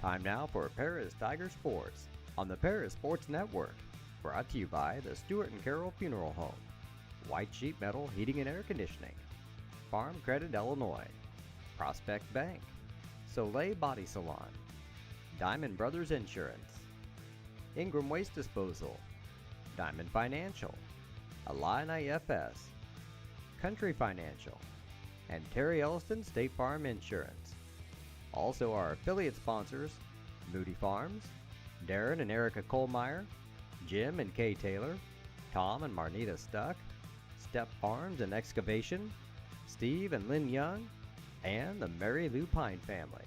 Time now for Paris Tiger Sports on the Paris Sports Network. Brought to you by the Stewart and Carroll Funeral Home, White Sheet Metal Heating and Air Conditioning, Farm Credit Illinois, Prospect Bank, Soleil Body Salon, Diamond Brothers Insurance, Ingram Waste Disposal, Diamond Financial, Alliant IFS, Country Financial, and Terry Elliston State Farm Insurance. Also our affiliate sponsors, Moody Farms, Darren and Erica Kohlmeyer, Jim and Kay Taylor, Tom and Marnita Stuck, Step Farms and Excavation, Steve and Lynn Young, and the Mary Lou Pine family.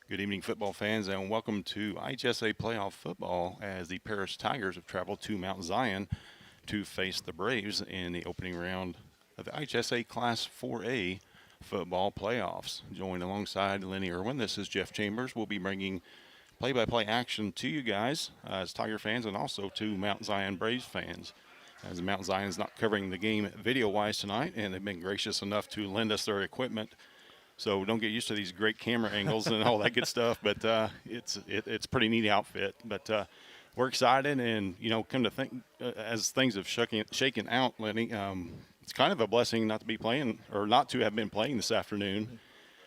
Good evening, football fans, and welcome to IHSA playoff football as the Paris Tigers have traveled to Mount Zion to face the Braves in the opening round of the IHSA Class 4A football playoffs. Joined alongside Lenny Irwin, this is Jeff Chambers. We'll be bringing play-by-play action to you guys as Tiger fans and also to Mount Zion Braves fans, as Mount Zion is not covering the game video-wise tonight, and they've been gracious enough to lend us their equipment. So don't get used to these great camera angles and all that good stuff, but it's a pretty neat outfit. But we're excited, and come to think, as things have shaken out, Lenny, it's kind of a blessing not to be playing or not to have been playing this afternoon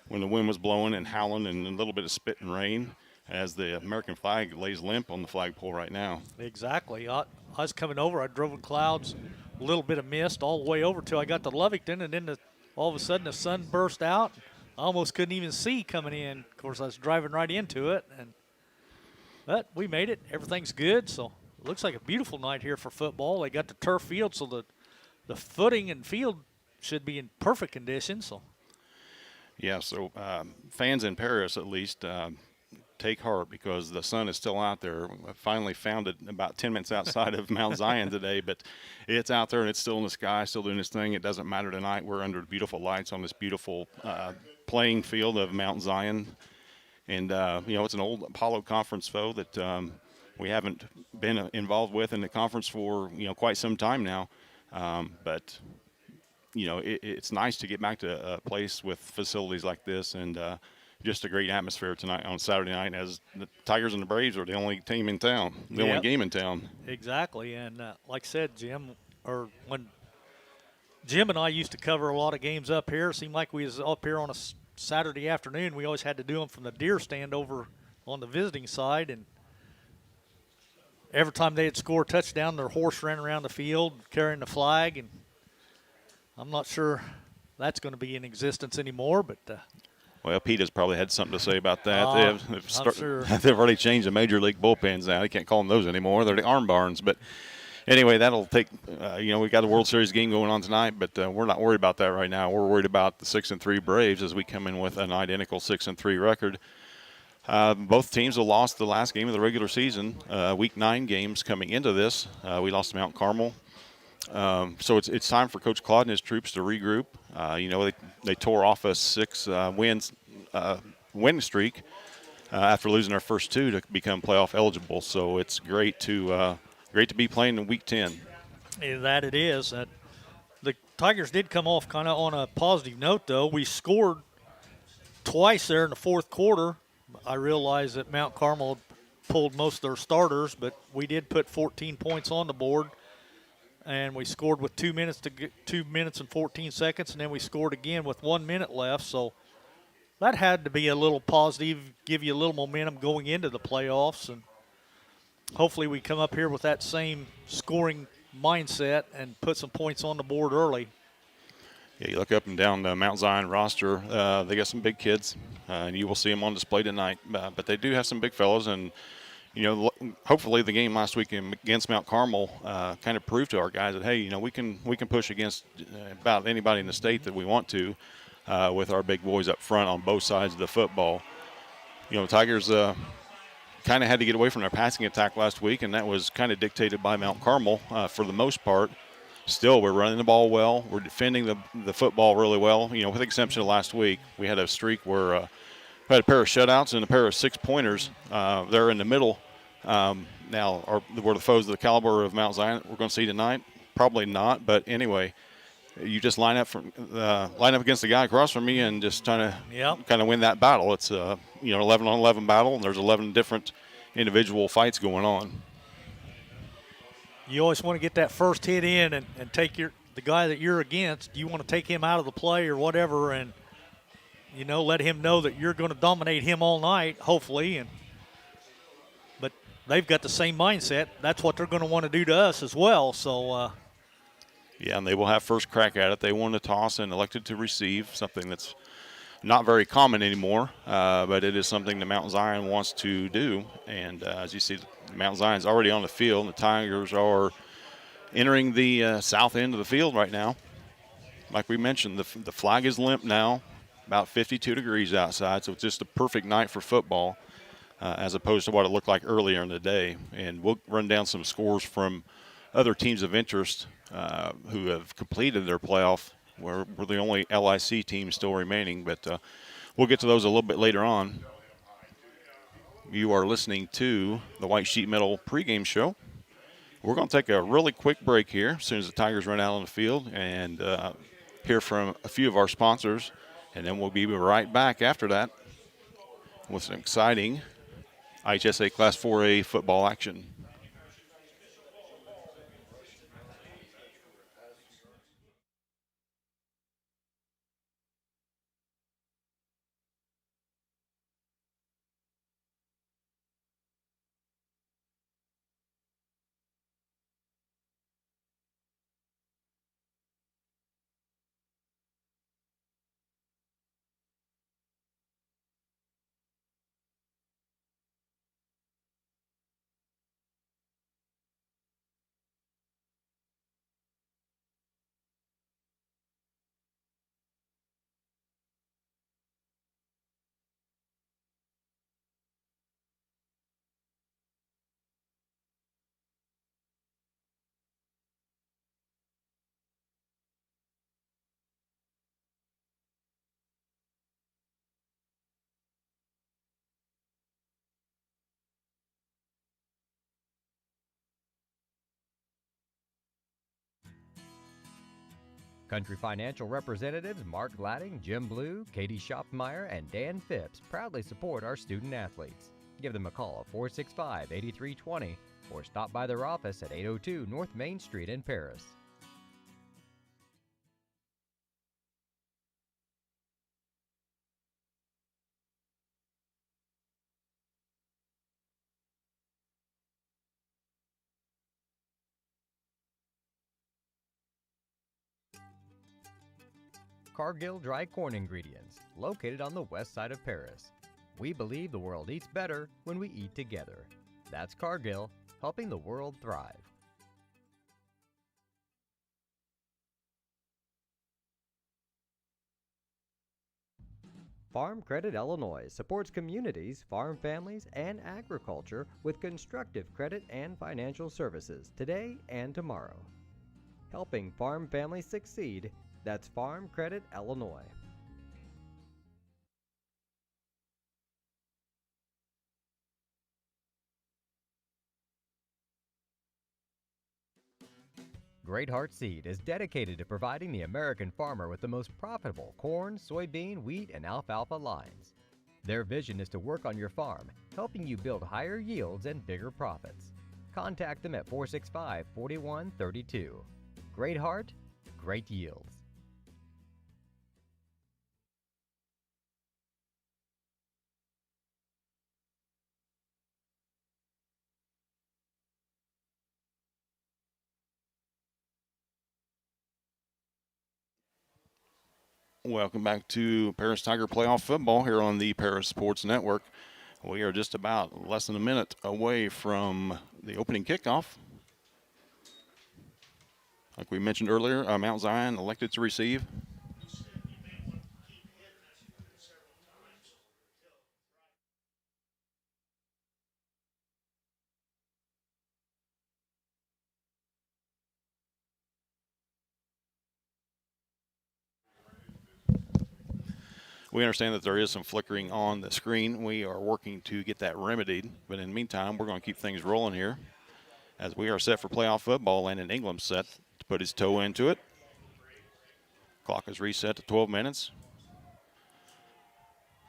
when the wind was blowing and howling and a little bit of spit and rain, as the American flag lays limp on the flagpole right now. Exactly. I was coming over. I drove in clouds, a little bit of mist all the way over till I got to Lovington, and then all of a sudden the sun burst out. I almost couldn't even see coming in. Of course, I was driving right into it, but we made it. Everything's good, so it looks like a beautiful night here for football. They got the turf field, so the footing and field should be in perfect condition. So, yeah. So fans in Paris, at least, take heart because the sun is still out there. I finally found it about 10 minutes outside of Mount Zion today, but it's out there and it's still in the sky, still doing its thing. It doesn't matter tonight. We're under beautiful lights on this beautiful playing field of Mount Zion. And, it's an old Apollo Conference foe that we haven't been involved with in the conference for, quite some time now. But it's nice to get back to a place with facilities like this and just a great atmosphere tonight on Saturday night, as the Tigers and the Braves are the only team in town, the only game in town. Exactly, and like I said, when Jim and I used to cover a lot of games up here, it seemed like we was up here on a Saturday afternoon. We always had to do them from the deer stand over on the visiting side, and every time they'd score a touchdown, their horse ran around the field carrying the flag, and I'm not sure that's going to be in existence anymore, but well, Pete has probably had something to say about that. Sure. They've already changed the major league bullpens now. You can't call them those anymore. They're the arm barns. But anyway, that'll take. We got the World Series game going on tonight, but we're not worried about that right now. We're worried about the 6-3 Braves as we come in with an identical 6-3 record. Both teams have lost the last game of the regular season. Week 9 games coming into this. We lost to Mount Carmel. So it's time for Coach Claude and his troops to regroup. They tore off a 6-win streak after losing their first 2 to become playoff eligible. So it's great to be playing in Week 10. Yeah, that it is. The Tigers did come off kind of on a positive note, though. We scored twice there in the fourth quarter. I realize that Mount Carmel pulled most of their starters, but we did put 14 points on the board. And we scored with 2 minutes and 14 seconds, and then we scored again with 1 minute left. So that had to be a little positive, give you a little momentum going into the playoffs. And hopefully we come up here with that same scoring mindset and put some points on the board early. Yeah, you look up and down the Mount Zion roster. They got some big kids, and you will see them on display tonight. But they do have some big fellows, and hopefully the game last week against Mount Carmel kind of proved to our guys that, hey, we can push against about anybody in the state that we want to with our big boys up front on both sides of the football. Tigers kind of had to get away from their passing attack last week, and that was kind of dictated by Mount Carmel for the most part. Still, we're running the ball well. We're defending the football really well. With the exception of last week, we had a streak where we had a pair of shutouts and a pair of 6-pointers. They're in the middle. Now, were the foes of the caliber of Mount Zion we're going to see tonight? Probably not, but anyway, you just line up against the guy across from me and just trying to kind of win that battle. It's a 11 on 11 battle, and there's 11 different individual fights going on. You always want to get that first hit in and take the guy that you're against. You want to take him out of the play or whatever, and let him know that you're going to dominate him all night, hopefully. But they've got the same mindset. That's what they're going to want to do to us as well. So. Yeah, and they will have first crack at it. They won to toss and elected to receive, something that's not very common anymore, but it is something the Mount Zion wants to do. And as you see, Mount Zion's already on the field, and the Tigers are entering the south end of the field right now. Like we mentioned, the flag is limp now, about 52 degrees outside, so it's just a perfect night for football as opposed to what it looked like earlier in the day. And we'll run down some scores from other teams of interest who have completed their playoff. We're the only LIC team still remaining, but we'll get to those a little bit later on. You are listening to the White Sheet Metal pregame show. We're going to take a really quick break here as soon as the Tigers run out on the field and hear from a few of our sponsors, and then we'll be right back after that with some exciting IHSA Class 4A football action. Country Financial representatives Mark Gladding, Jim Blue, Katie Schopfmeyer, and Dan Phipps proudly support our student athletes. Give them a call at 465-8320 or stop by their office at 802 North Main Street in Paris. Cargill Dry Corn Ingredients, located on the west side of Paris. We believe the world eats better when we eat together. That's Cargill, helping the world thrive. Farm Credit Illinois supports communities, farm families, and agriculture with constructive credit and financial services today and tomorrow. Helping farm families succeed. That's Farm Credit Illinois. Great Heart Seed is dedicated to providing the American farmer with the most profitable corn, soybean, wheat, and alfalfa lines. Their vision is to work on your farm, helping you build higher yields and bigger profits. Contact them at 465-4132. Great Heart, great yields. Welcome back to Paris Tiger Playoff Football here on the Paris Sports Network. We are just about less than a minute away from the opening kickoff. Like we mentioned earlier, Mount Zion elected to receive. We understand that there is some flickering on the screen. We are working to get that remedied. But in the meantime, we're going to keep things rolling here as we are set for playoff football. Landon England set to put his toe into it. Clock is reset to 12 minutes.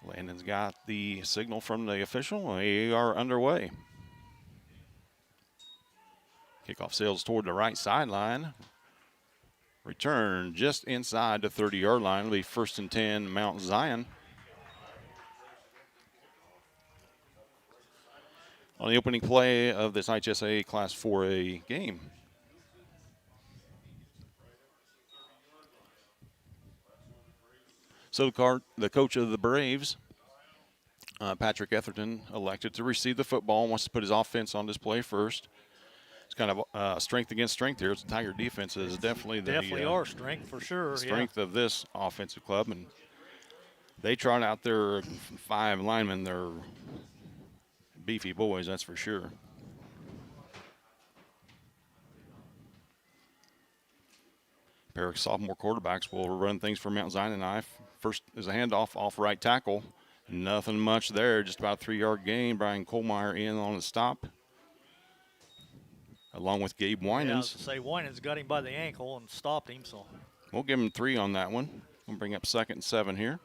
Landon's got the signal from the official. They are underway. Kickoff sails toward the right sideline. Return just inside the 30-yard line. It'll be 1st and 10, Mount Zion. On the opening play of this IHSA Class 4A game. So the coach of the Braves, Patrick Etherton, elected to receive the football and wants to put his offense on display first. It's kind of strength against strength here. It's the Tiger defense is definitely our strength for sure. Strength of this offensive club, and they trot out their 5 linemen. They're beefy boys, that's for sure. Pair of sophomore quarterbacks will run things for Mount Zion and I. First is a handoff off right tackle. Nothing much there, just about a 3-yard gain. Brian Kohlmeyer in on the stop, along with Gabe Winans. Yeah, I was to say Winans got him by the ankle and stopped him. So we'll give him 3 on that one. We'll bring up 2nd and 7 here.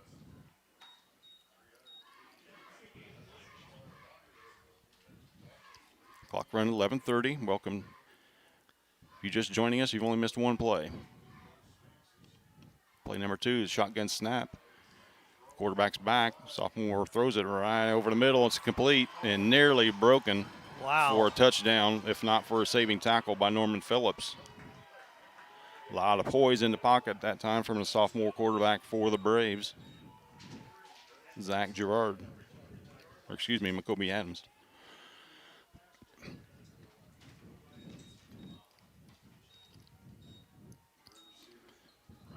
Clock run 11:30. Welcome. If you're just joining us, you've only missed one play. Play number 2 is shotgun snap. Quarterback's back. Sophomore throws it right over the middle. It's complete and nearly broken for a touchdown, if not for a saving tackle by Norman Phillips. A lot of poise in the pocket at that time from the sophomore quarterback for the Braves, Zach Gerard. Or excuse me, Macoby Adams.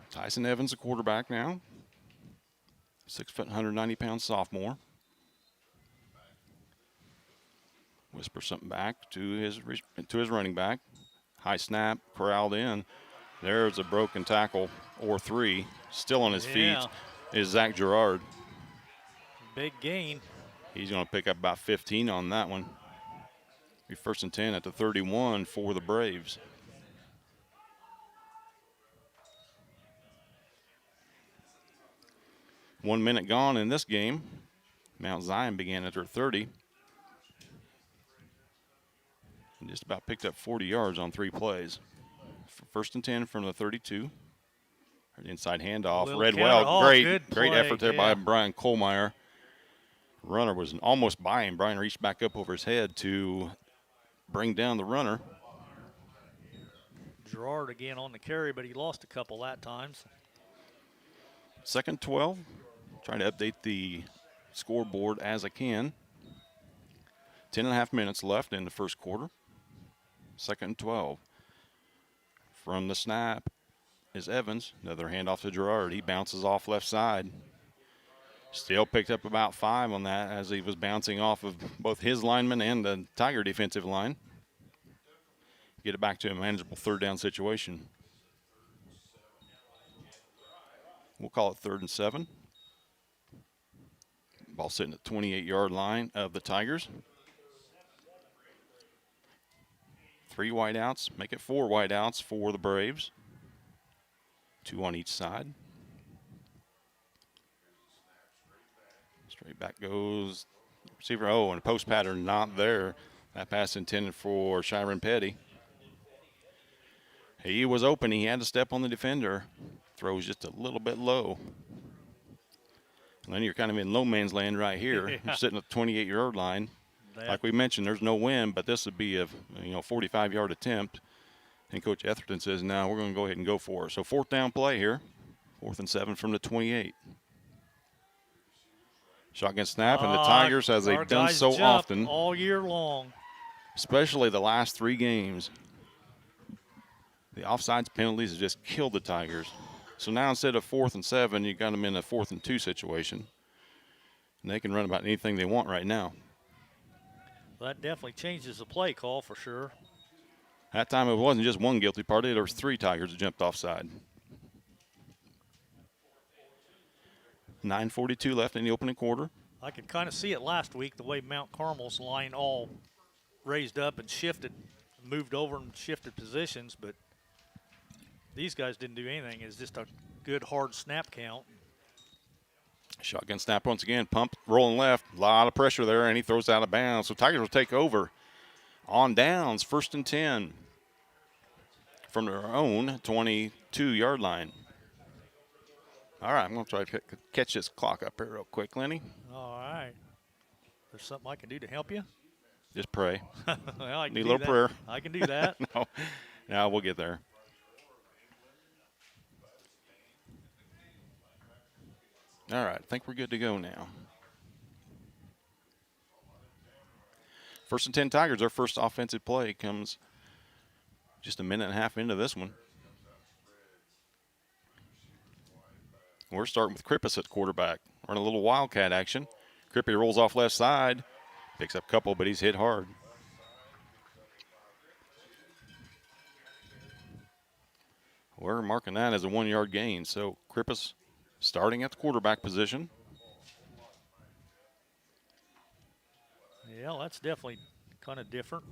Tyson Evans, the quarterback now. 6 foot, 190-pound sophomore. Whisper something back to his running back. High snap, corralled in. There's a broken tackle, or 3. Still on his feet is Zach Gerard. Big gain. He's going to pick up about 15 on that one. Be 1st and 10 at the 31 for the Braves. One minute gone in this game. Mount Zion began at their 30. And just about picked up 40 yards on 3 plays. 1st and 10 from the 32. Inside handoff, read well. Great effort there by Brian Kohlmeyer. Runner was almost by him. Brian reached back up over his head to bring down the runner. Gerard again on the carry, but he lost a couple that times. 2nd 12. Trying to update the scoreboard as I can. 10.5 minutes left in the first quarter. 2nd and 12. From the snap is Evans. Another handoff to Gerard. He bounces off left side. Still picked up about 5 on that as he was bouncing off of both his lineman and the Tiger defensive line. Get it back to a manageable 3rd down situation. We'll call it 3rd and 7. Ball sitting at the 28-yard line of the Tigers. 3 wideouts, make it 4 wideouts for the Braves. 2 on each side. Straight back goes receiver. Oh, and a post pattern not there. That pass intended for Shiron Petty. He was open. He had to step on the defender. Throws just a little bit low. And then you're kind of in low man's land right here. You're sitting at the 28-yard line. Like we mentioned, there's no wind, but this would be a 45-yard attempt. And Coach Etherton says, no, we're going to go ahead and go for it. So 4th down play here. 4th and 7 from the 28. Shotgun snap, and the Tigers, as they've done so often all year long, especially the last 3 games, the offsides penalties have just killed the Tigers. So now instead of 4th and 7, you got them in a 4th and 2 situation. And they can run about anything they want right now. Well, that definitely changes the play call for sure. That time it wasn't just one guilty party. There was 3 Tigers that jumped offside. 9:42 left in the opening quarter. I could kind of see it last week, the way Mount Carmel's line all raised up and shifted, moved over and shifted positions, but these guys didn't do anything. It's just a good hard snap count. Shotgun snap once again. Pump, rolling left. A lot of pressure there, and he throws out of bounds. So Tigers will take over on downs, 1st and 10 from their own 22-yard line. All right, I'm going to try to catch this clock up here real quick, Lenny. All right. There's something I can do to help you? Just pray. Well, I can Need a do little that. prayer. I can do that. No, we'll get there. All right, I think we're good to go now. 1st and 10 Tigers. Their first offensive play comes just a minute and a half into this one. We're starting with Krippus at quarterback. We're in a little wildcat action. Krippy rolls off left side, picks up a couple, but he's hit hard. We're marking that as a 1-yard gain. So Krippus starting at the quarterback position. Yeah, that's definitely kind of different.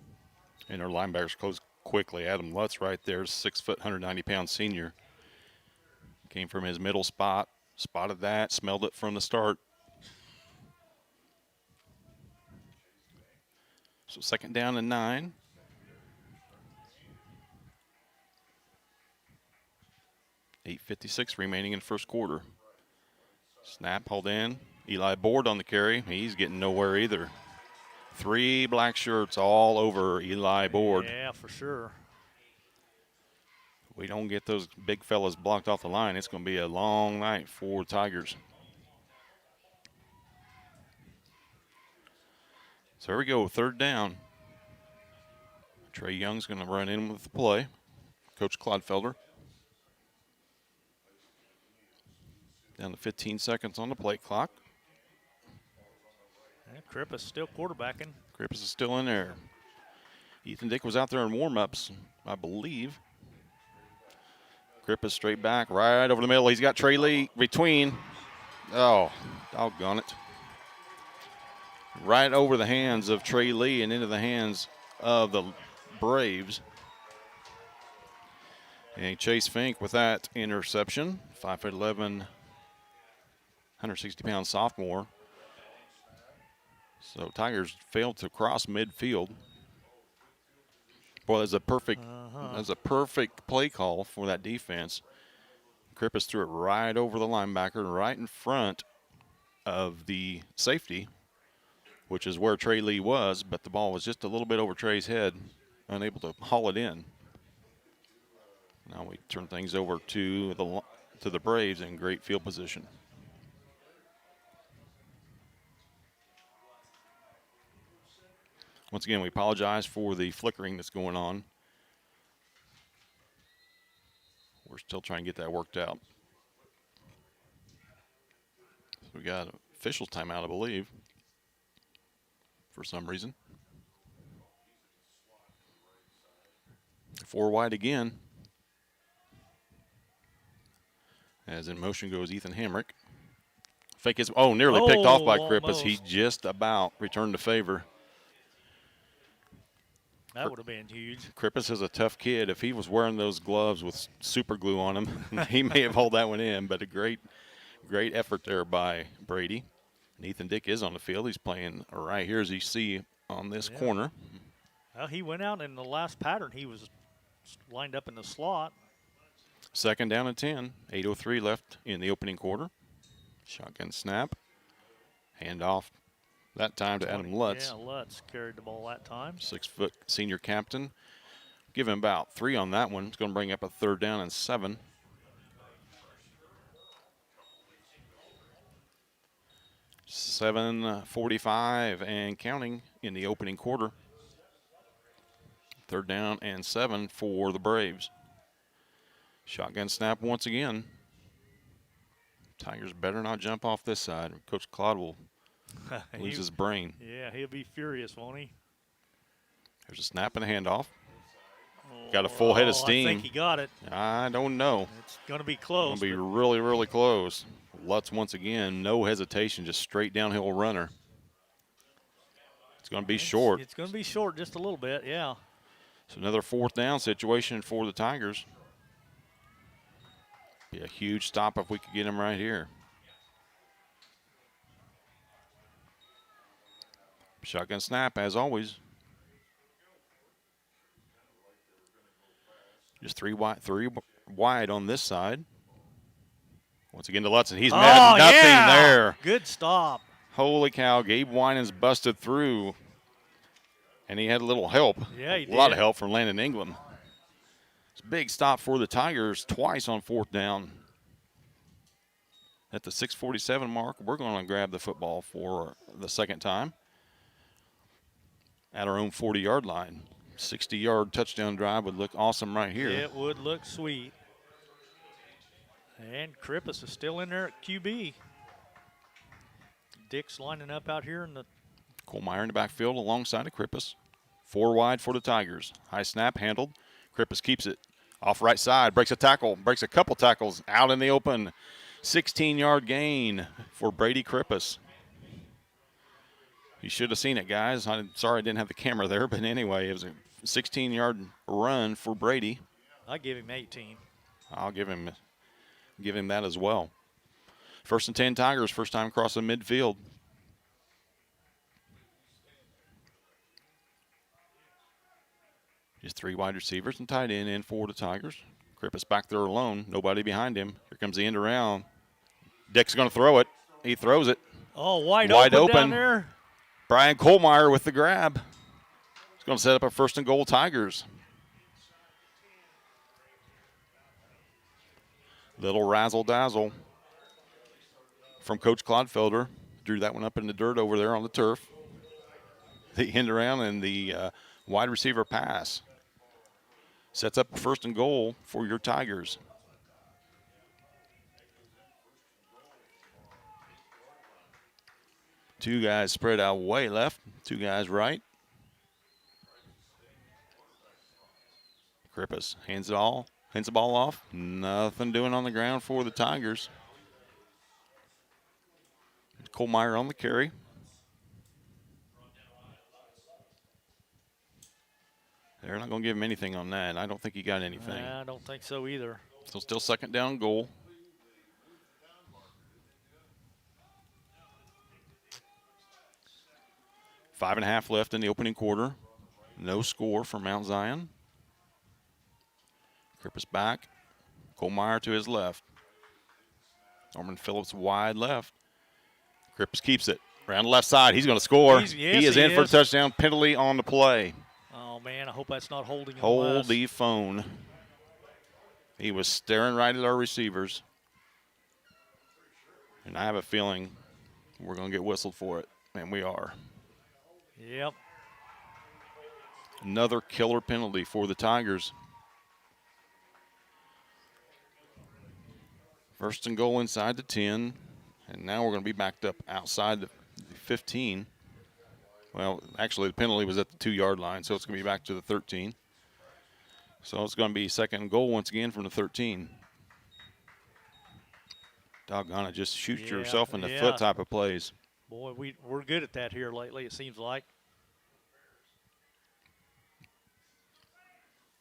And our linebackers close quickly. Adam Lutz right there, 6 foot, 190-pound senior. Came from his middle spot, spotted that, smelled it from the start. So 2nd down and 9. .8:56 remaining in first quarter. Snap, hold in. Eli Board on the carry. He's getting nowhere either. 3 black shirts all over Eli Board. Yeah, for sure. We don't get those big fellas blocked off the line, it's going to be a long night for Tigers. So here we go, 3rd down. Trey Young's going to run in with the play. Coach Clodfelder. Down to 15 seconds on the play clock. Yeah, Krippus still quarterbacking. Krippus is still in there. Ethan Dick was out there in warm-ups, I believe. Krippus straight back, right over the middle. He's got Trey Lee between. Oh, doggone it. Right over the hands of Trey Lee and into the hands of the Braves. And Chase Fink with that interception. 5'11", 160-pound sophomore. So Tigers failed to cross midfield. Boy, that's a perfect play call for that defense. Krippus threw it right over the linebacker, right in front of the safety, which is where Trey Lee was, but the ball was just a little bit over Trey's head, unable to haul it in. Now we turn things over to the Braves in great field position. Once again, we apologize for the flickering that's going on. We're still trying to get that worked out. So we got an official timeout, I believe, for some reason. 4 wide again. As in motion goes Ethan Hamrick. Fake is, nearly picked off by Krippus. Almost. He just about returned the favor. That would have been huge. Krippus is a tough kid. If he was wearing those gloves with super glue on them, he may have held that one in. But a great effort there by Brady. And Ethan Dick is on the field. He's playing right here, as you see on this corner. Well, he went out in the last pattern. He was lined up in the slot. 2nd down and 10. 8:03 left in the opening quarter. Shotgun snap. Handoff that time to Adam Lutz. Yeah, Lutz carried the ball that time. 6-foot senior captain. Give him about 3 on that one. It's going to bring up a 3rd down and 7. .7:45 and counting in the opening quarter. 3rd down and 7 for the Braves. Shotgun snap once again. Tigers better not jump off this side. Coach Claude will lose his brain. Yeah, he'll be furious, won't he? There's a snap and a handoff. Got a full head of steam. I think he got it. I don't know. It's going to be close. It's going to be really, really close. Lutz once again, no hesitation, just straight downhill runner. It's going to be short. It's going to be short just a little bit, yeah. So another 4th down situation for the Tigers. Be a huge stop if we could get him right here. Shotgun snap, as always. Just three wide on this side. Once again to Lutzen. He's met nothing there. Good stop. Holy cow, Gabe Winans busted through. And he had a little help. Yeah, he did. A lot of help from Landon England. It's a big stop for the Tigers twice on 4th down. At the 6:47 mark, we're going to grab the football for the second time at our own 40-yard line. 60-yard touchdown drive would look awesome right here. It would look sweet. And Krippus is still in there at QB. Dick's lining up out here in the... Kohlmeyer in the backfield alongside of Krippus. 4 wide for the Tigers. High snap handled. Krippus keeps it. Off right side, breaks a tackle, breaks a couple tackles out in the open. 16-yard gain for Brady Krippus. You should have seen it, guys. I'm sorry I didn't have the camera there, but anyway, it was a 16-yard run for Brady. I give him 18. I'll give him that as well. 1st and 10 Tigers, first time crossing midfield. Just 3 wide receivers and tight end in for the Tigers. Krippus back there alone, nobody behind him. Here comes the end around. Dick's going to throw it. He throws it. Oh, wide open down there. Brian Kohlmeyer with the grab. He's going to set up a 1st and goal Tigers. Little razzle-dazzle from Coach Clodfelder. Drew that one up in the dirt over there on the turf. The end around and the wide receiver pass. Sets up a 1st and goal for your Tigers. Two guys spread out way left, 2 guys right. Krippus hands the ball off. Nothing doing on the ground for the Tigers. Kohlmeyer on the carry. They're not going to give him anything on that. I don't think he got anything. I don't think so either. So still 2nd down goal. Five and a half left in the opening quarter. No score for Mount Zion. Krippus back. Kohlmeyer to his left. Norman Phillips wide left. Krippus keeps it. Around the left side. He's going to score. He is in for a touchdown. Penalty on the play. Oh, man, I hope that's not holding him. Hold the phone. He was staring right at our receivers. And I have a feeling we're going to get whistled for it. And we are. Yep. Another killer penalty for the Tigers. 1st and goal inside the 10. And now we're going to be backed up outside the 15. Well, actually, the penalty was at the 2-yard line, so it's going to be back to the 13. So it's going to be 2nd and goal once again from the 13. Doggone it, just shoot yourself in the foot type of plays. Boy, we're good at that here lately, it seems like.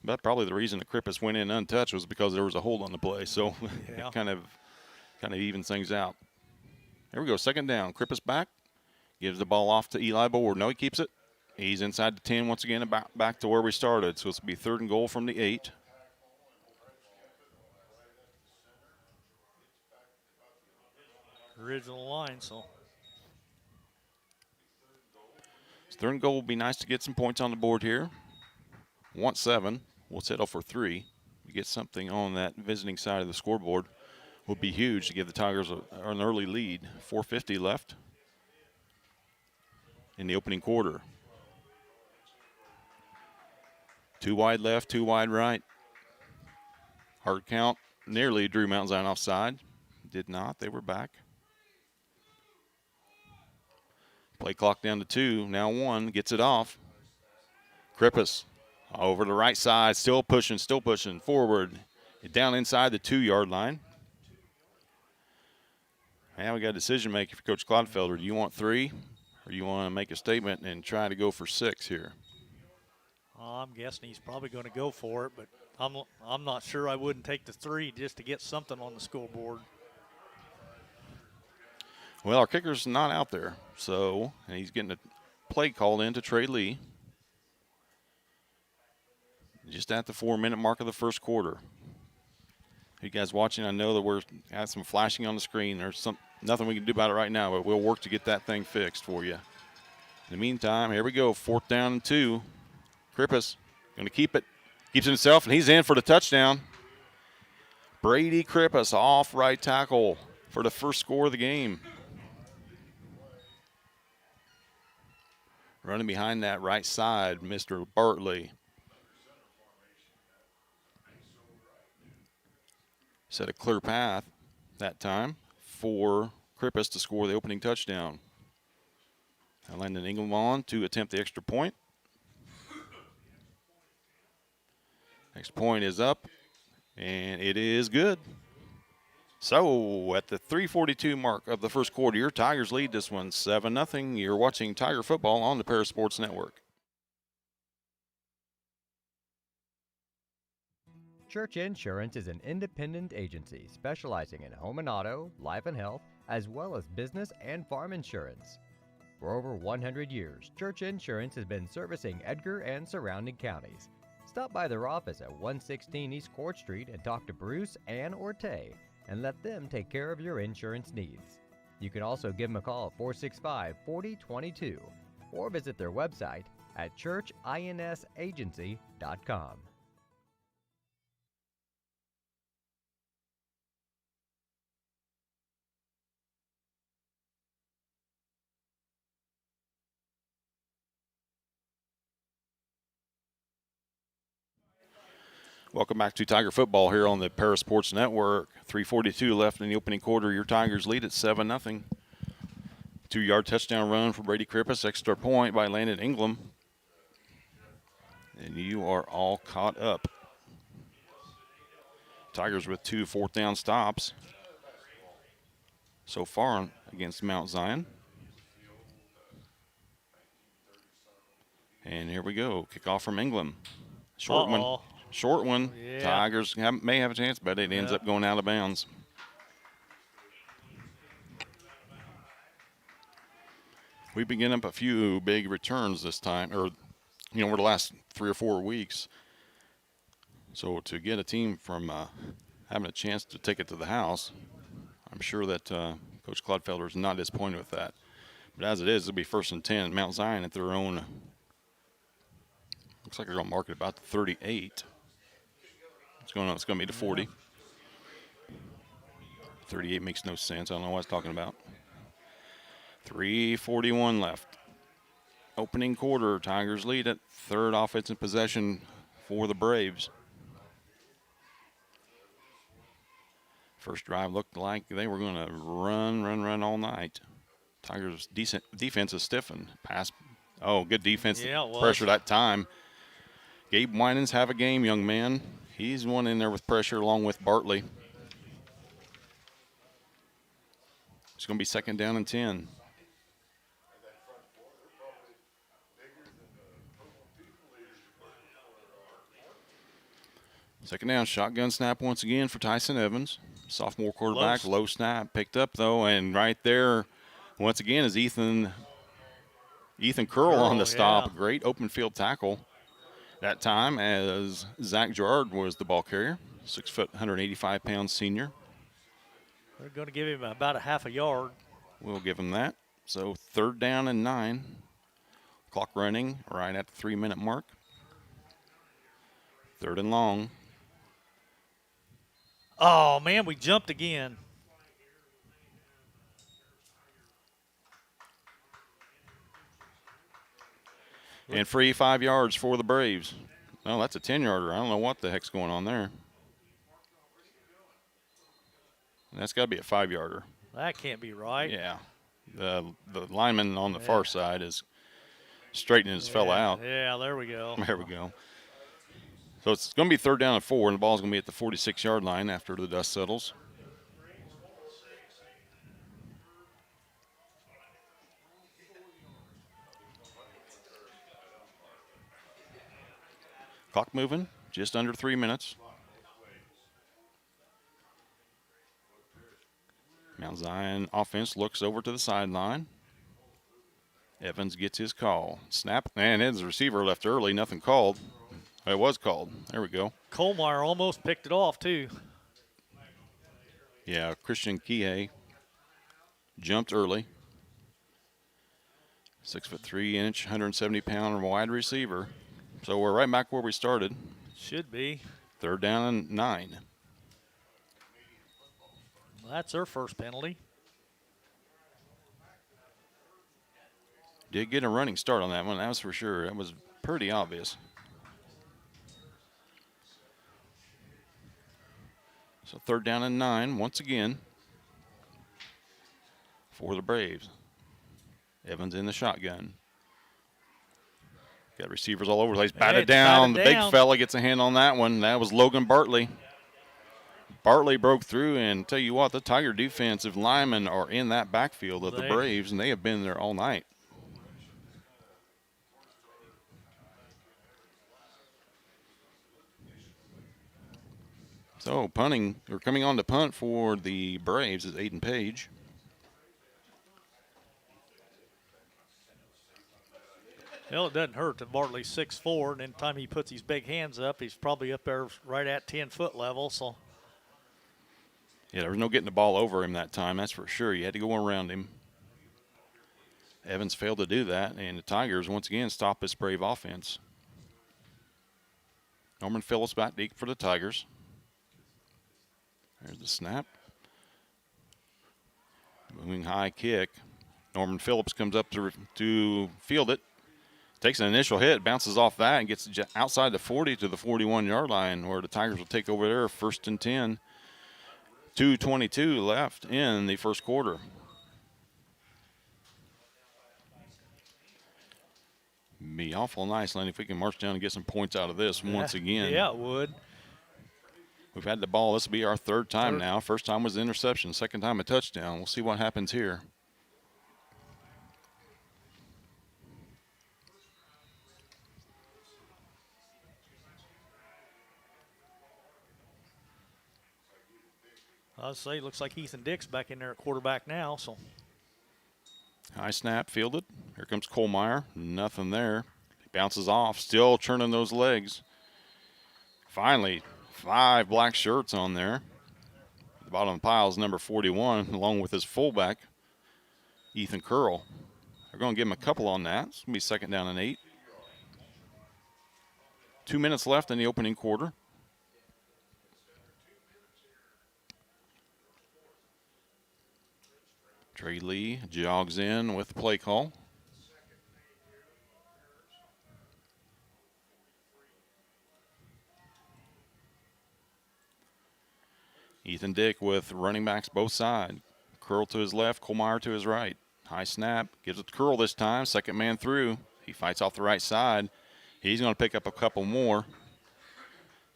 But probably the reason that Krippus went in untouched was because there was a hold on the play, so Yeah. it kind of evens things out. Here we go, 2nd down. Krippus back, gives the ball off to Eli Board. No, he keeps it. He's inside the 10 once again, back to where we started. So it's going to be 3rd and goal from the 8. Original line, so. 3rd and goal would be nice to get some points on the board here. Want 7. We'll settle for 3. We get something on that visiting side of the scoreboard would be huge to give the Tigers an early lead. 4:50 left in the opening quarter. 2 wide left, 2 wide right. Hard count. Nearly drew Mount Zion offside. Did not. They were back. Play clock down to 2. Now 1. Gets it off. Krippus over the right side. Still pushing forward. Down inside the 2-yard line. Now we got a decision making for Coach Clodfelder. Do you want 3 or do you want to make a statement and try to go for 6 here? I'm guessing he's probably going to go for it, but I'm not sure I wouldn't take the 3 just to get something on the scoreboard. Well, our kicker's not out there, so and he's getting a play called in to Trey Lee. Just at the 4-minute mark of the first quarter. You guys watching, I know that we're got some flashing on the screen. There's nothing we can do about it right now, but we'll work to get that thing fixed for you. In the meantime, here we go, 4th down and 2. Krippus going to keep it. Keeps it himself, and he's in for the touchdown. Brady Krippus off right tackle for the first score of the game. Running behind that right side, Mr. Bartley. Set a clear path that time for Krippus to score the opening touchdown. Landon Ingram on to attempt the extra point. Next point is up, and it is good. So at the 3:42 mark of the first quarter, your Tigers lead this one 7-0. You're watching Tiger football on the Paris Sports Network. Church Insurance is an independent agency specializing in home and auto, life and health, as well as business and farm insurance. For over 100 years, Church Insurance has been servicing Edgar and surrounding counties. Stop by their office at 116 East Court Street and talk to Bruce, Ann, or Tay, and let them take care of your insurance needs. You can also give them a call at 465-4022 or visit their website at churchinsagency.com. Welcome back to Tiger football here on the Paris Sports Network. 3:42 left in the opening quarter. Your Tigers lead at 7-0. 2-yard touchdown run for Brady Krippus. Extra point by Landon Ingram. And you are all caught up. Tigers with 2 4th down stops so far against Mount Zion. And here we go. Kickoff from Ingram. Short one. Short one. Yeah. Tigers may have a chance, but it ends up going out of bounds. We've been getting up a few big returns this time, or, over the last 3 or 4 weeks. So to get a team from having a chance to take it to the house, I'm sure that Coach Clodfelder is not disappointed with that. But as it is, it'll be 1st and 10. Mount Zion at their own. Looks like they're going to mark it about the 38. It's going to be the 40. 38 makes no sense. I don't know what I was talking about. 3:41 left. Opening quarter. Tigers lead it. 3rd offensive possession for the Braves. First drive looked like they were going to run all night. Tigers' defense is stiffened. Pass. Oh, good defense. Yeah, it was. Pressure that time. Gabe Winans have a game, young man. He's one in there with pressure along with Bartley. It's going to be 2nd down and 10. Second down, shotgun snap once again for Tyson Evans. Sophomore quarterback, low snap, picked up though, and right there, once again, is Ethan Curl on the stop. Yeah. Great open field tackle. That time, as Zach Gerard was the ball carrier, 6 foot, 185-pound senior. They're going to give him about a half a yard. We'll give him that. So 3rd down and 9. Clock running right at the 3-minute mark. 3rd and long. Oh, man, we jumped again. And free 5 yards for the Braves. Oh, that's a 10-yarder. I don't know what the heck's going on there. That's got to be a 5-yarder. That can't be right. Yeah. The lineman on the far side is straightening his fella out. Yeah, there we go. There we go. So it's going to be 3rd down and 4, and the ball's going to be at the 46-yard line after the dust settles. Clock moving. just under 3 minutes. Mount Zion offense looks over to the sideline. Evans gets his call. Snap, and his receiver left early, nothing called. It was called. There we go. Colmeyer almost picked it off, too. Yeah, Christian Kihei jumped early. 6'3", 170-pound wide receiver. So we're right back where we started. Should be. 3rd down and 9. Well, that's their first penalty. Did get a running start on that one, that was for sure. That was pretty obvious. So 3rd down and 9 once again for the Braves. Evans in the shotgun. Got receivers all over the place. Batted down. The big fella gets a hand on that one. That was Logan Bartley. Bartley broke through, and tell you what, the Tiger defensive linemen are in that backfield of the Braves, and they have been there all night. So punting, or coming on to punt for the Braves is Aiden Page. Well, it doesn't hurt that Bartley's 6'4", and anytime he puts his big hands up, he's probably up there right at 10-foot level. So, yeah, there was no getting the ball over him that time, that's for sure. You had to go around him. Evans failed to do that, and the Tigers once again stop this Brave offense. Norman Phillips back deep for the Tigers. There's the snap. Moving high kick. Norman Phillips comes up to field it. Takes an initial hit, bounces off that, and gets outside the 40 to the 41-yard line, where the Tigers will take over there, 1st and 10. 2:22 left in the first quarter. Be awful nice, Lenny, if we can march down and get some points out of this once again. Yeah, it would. We've had the ball. This will be our 3rd time now. First time was the interception. 2nd time a touchdown. We'll see what happens here. I'll say it looks like Ethan Dick's back in there at quarterback now. So high snap fielded. Here comes Colmeyer. Nothing there. He bounces off. Still churning those legs. Finally, 5 black shirts on there. At the bottom of the pile is number 41, along with his fullback, Ethan Curl. They're going to give him a couple on that. It's going to be 2nd down and 8. 2 minutes left in the opening quarter. Trey Lee jogs in with the play call. Ethan Dick with running backs both sides. Curl to his left, Colmeyer to his right. High snap, gives it to Curl this time. 2nd man through. He fights off the right side. He's going to pick up a couple more.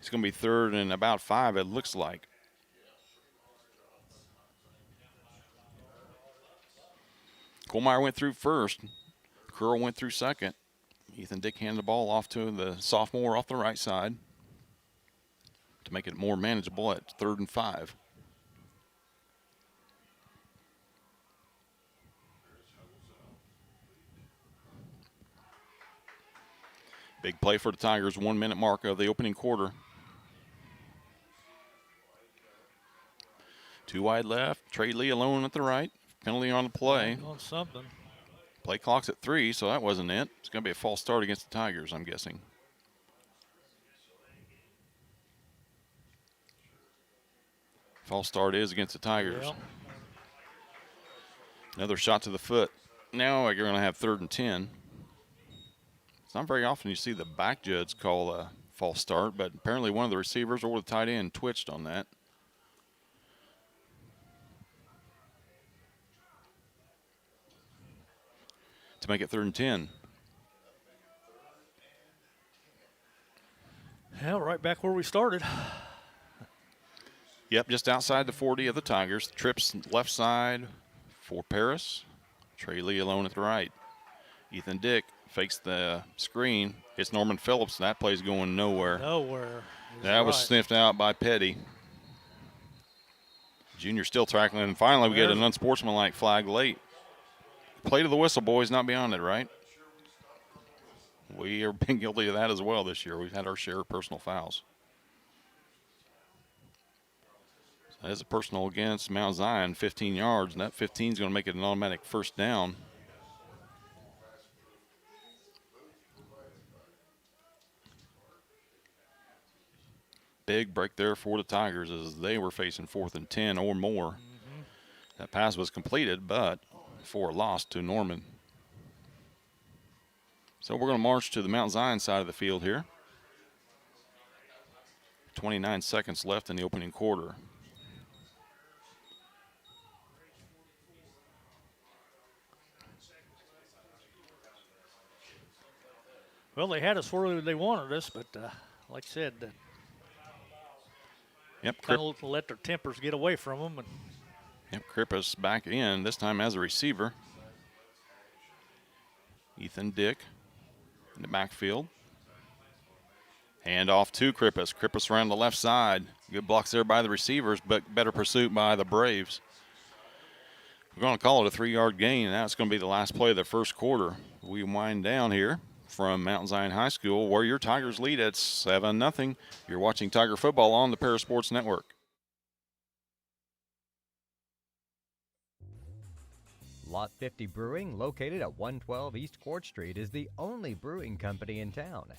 It's going to be 3rd and about 5, it looks like. Colmeyer went through first. Curl went through second. Ethan Dick handed the ball off to the sophomore off the right side to make it more manageable at 3rd and 5. Big play for the Tigers, 1 minute mark of the opening quarter. 2 wide left, Trey Lee alone at the right. Penalty on the play. On something. Play clock's at 3, so that wasn't it. It's going to be a false start against the Tigers, I'm guessing. False start is against the Tigers. Yep. Another shot to the foot. Now you're going to have 3rd and 10. It's not very often you see the back judge call a false start, but apparently one of the receivers or the tight end twitched on that. To make it 3rd and 10. Yeah, right back where we started. Yep, just outside the 40 of the Tigers. Trips left side for Paris. Trey Lee alone at the right. Ethan Dick fakes the screen. It's Norman Phillips. That play's going nowhere. Nowhere. That was sniffed out by Petty. Junior still tackling, and finally we get an unsportsmanlike flag late. Play to the whistle, boys, not beyond it, right? We are being guilty of that as well this year. We've had our share of personal fouls. So that is a personal against Mount Zion, 15 yards, and that 15 is going to make it an automatic first down. Big break there for the Tigers as they were facing 4th and 10 or more. That pass was completed, but for a loss to Norman. So we're going to march to the Mount Zion side of the field here. 29 seconds left in the opening quarter. Well, they had us where they wanted us, but like I said, kind of let their tempers get away from them. And Krippus back in, this time as a receiver. Ethan Dick in the backfield. Hand off to Krippus. Krippus around the left side. Good blocks there by the receivers, but better pursuit by the Braves. We're going to call it a 3-yard gain, and that's going to be the last play of the first quarter. We wind down here from Mount Zion High School, where your Tigers lead at 7-0. You're watching Tiger Football on the Parasports Network. Lot 50 Brewing, located at 112 East Court Street, is the only brewing company in town.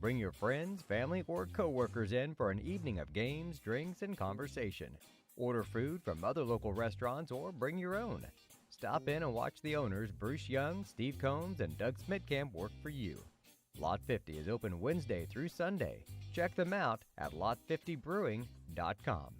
Bring your friends, family, or co-workers in for an evening of games, drinks, and conversation. Order food from other local restaurants or bring your own. Stop in and watch the owners, Bruce Young, Steve Combs, and Doug Smitkamp, work for you. Lot 50 is open Wednesday through Sunday. Check them out at lot50brewing.com.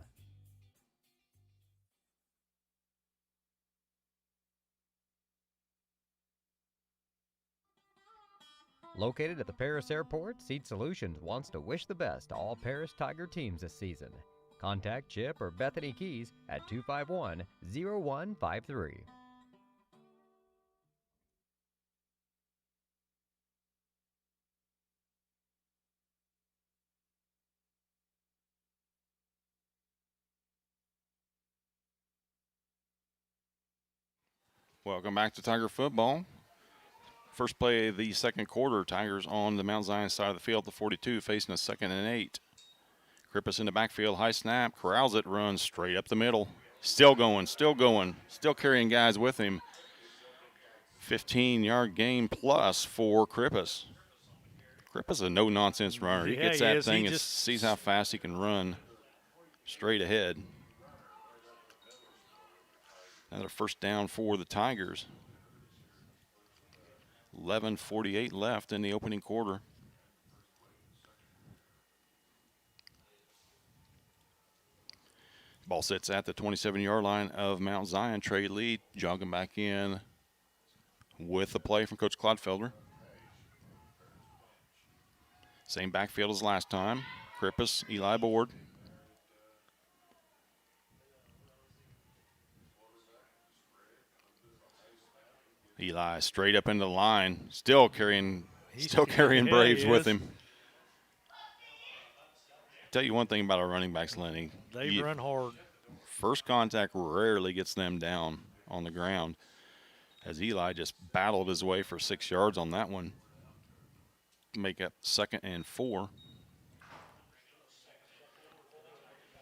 Located at the Paris Airport, Seat Solutions wants to wish the best to all Paris Tiger teams this season. Contact Chip or Bethany Keys at 251-0153. Welcome back to Tiger Football. First play of the second quarter, Tigers on the Mount Zion side of the field, the 42, facing a 2nd and 8. Krippus in the backfield, high snap, corrals it, runs straight up the middle. Still going, still carrying guys with him. 15-yard gain plus for Krippus. Krippus is a no-nonsense runner. He gets that thing and sees how fast he can run straight ahead. Another first down for the Tigers. 11:48 left in the opening quarter. Ball sits at the 27-yard line of Mount Zion. Trey Lee jogging back in with the play from Coach Clodfelder. Same backfield as last time. Krippus, Eli Board. Eli straight up into the line, still carrying Braves with him. Tell you one thing about our running backs, Lenny. They run hard. First contact rarely gets them down on the ground, as Eli just battled his way for 6 yards on that one. Make it 2nd and 4.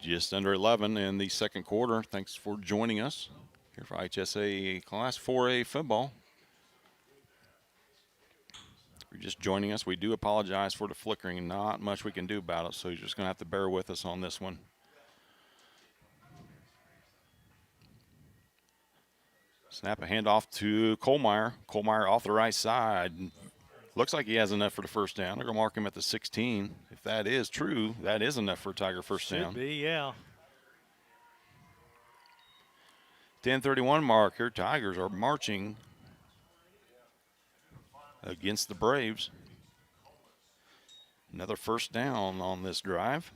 Just under 11 in the second quarter. Thanks for joining us here for IHSA Class 4A football. If you're just joining us, we do apologize for the flickering. Not much we can do about it, so you're just going to have to bear with us on this one. Snap a handoff to Kohlmeyer. Kohlmeyer off the right side. Looks like he has enough for the first down. They're going to mark him at the 16. If that is true, that is enough for a Tiger first down. Should be, yeah. 10:31 mark here. Tigers are marching against the Braves. Another first down on this drive.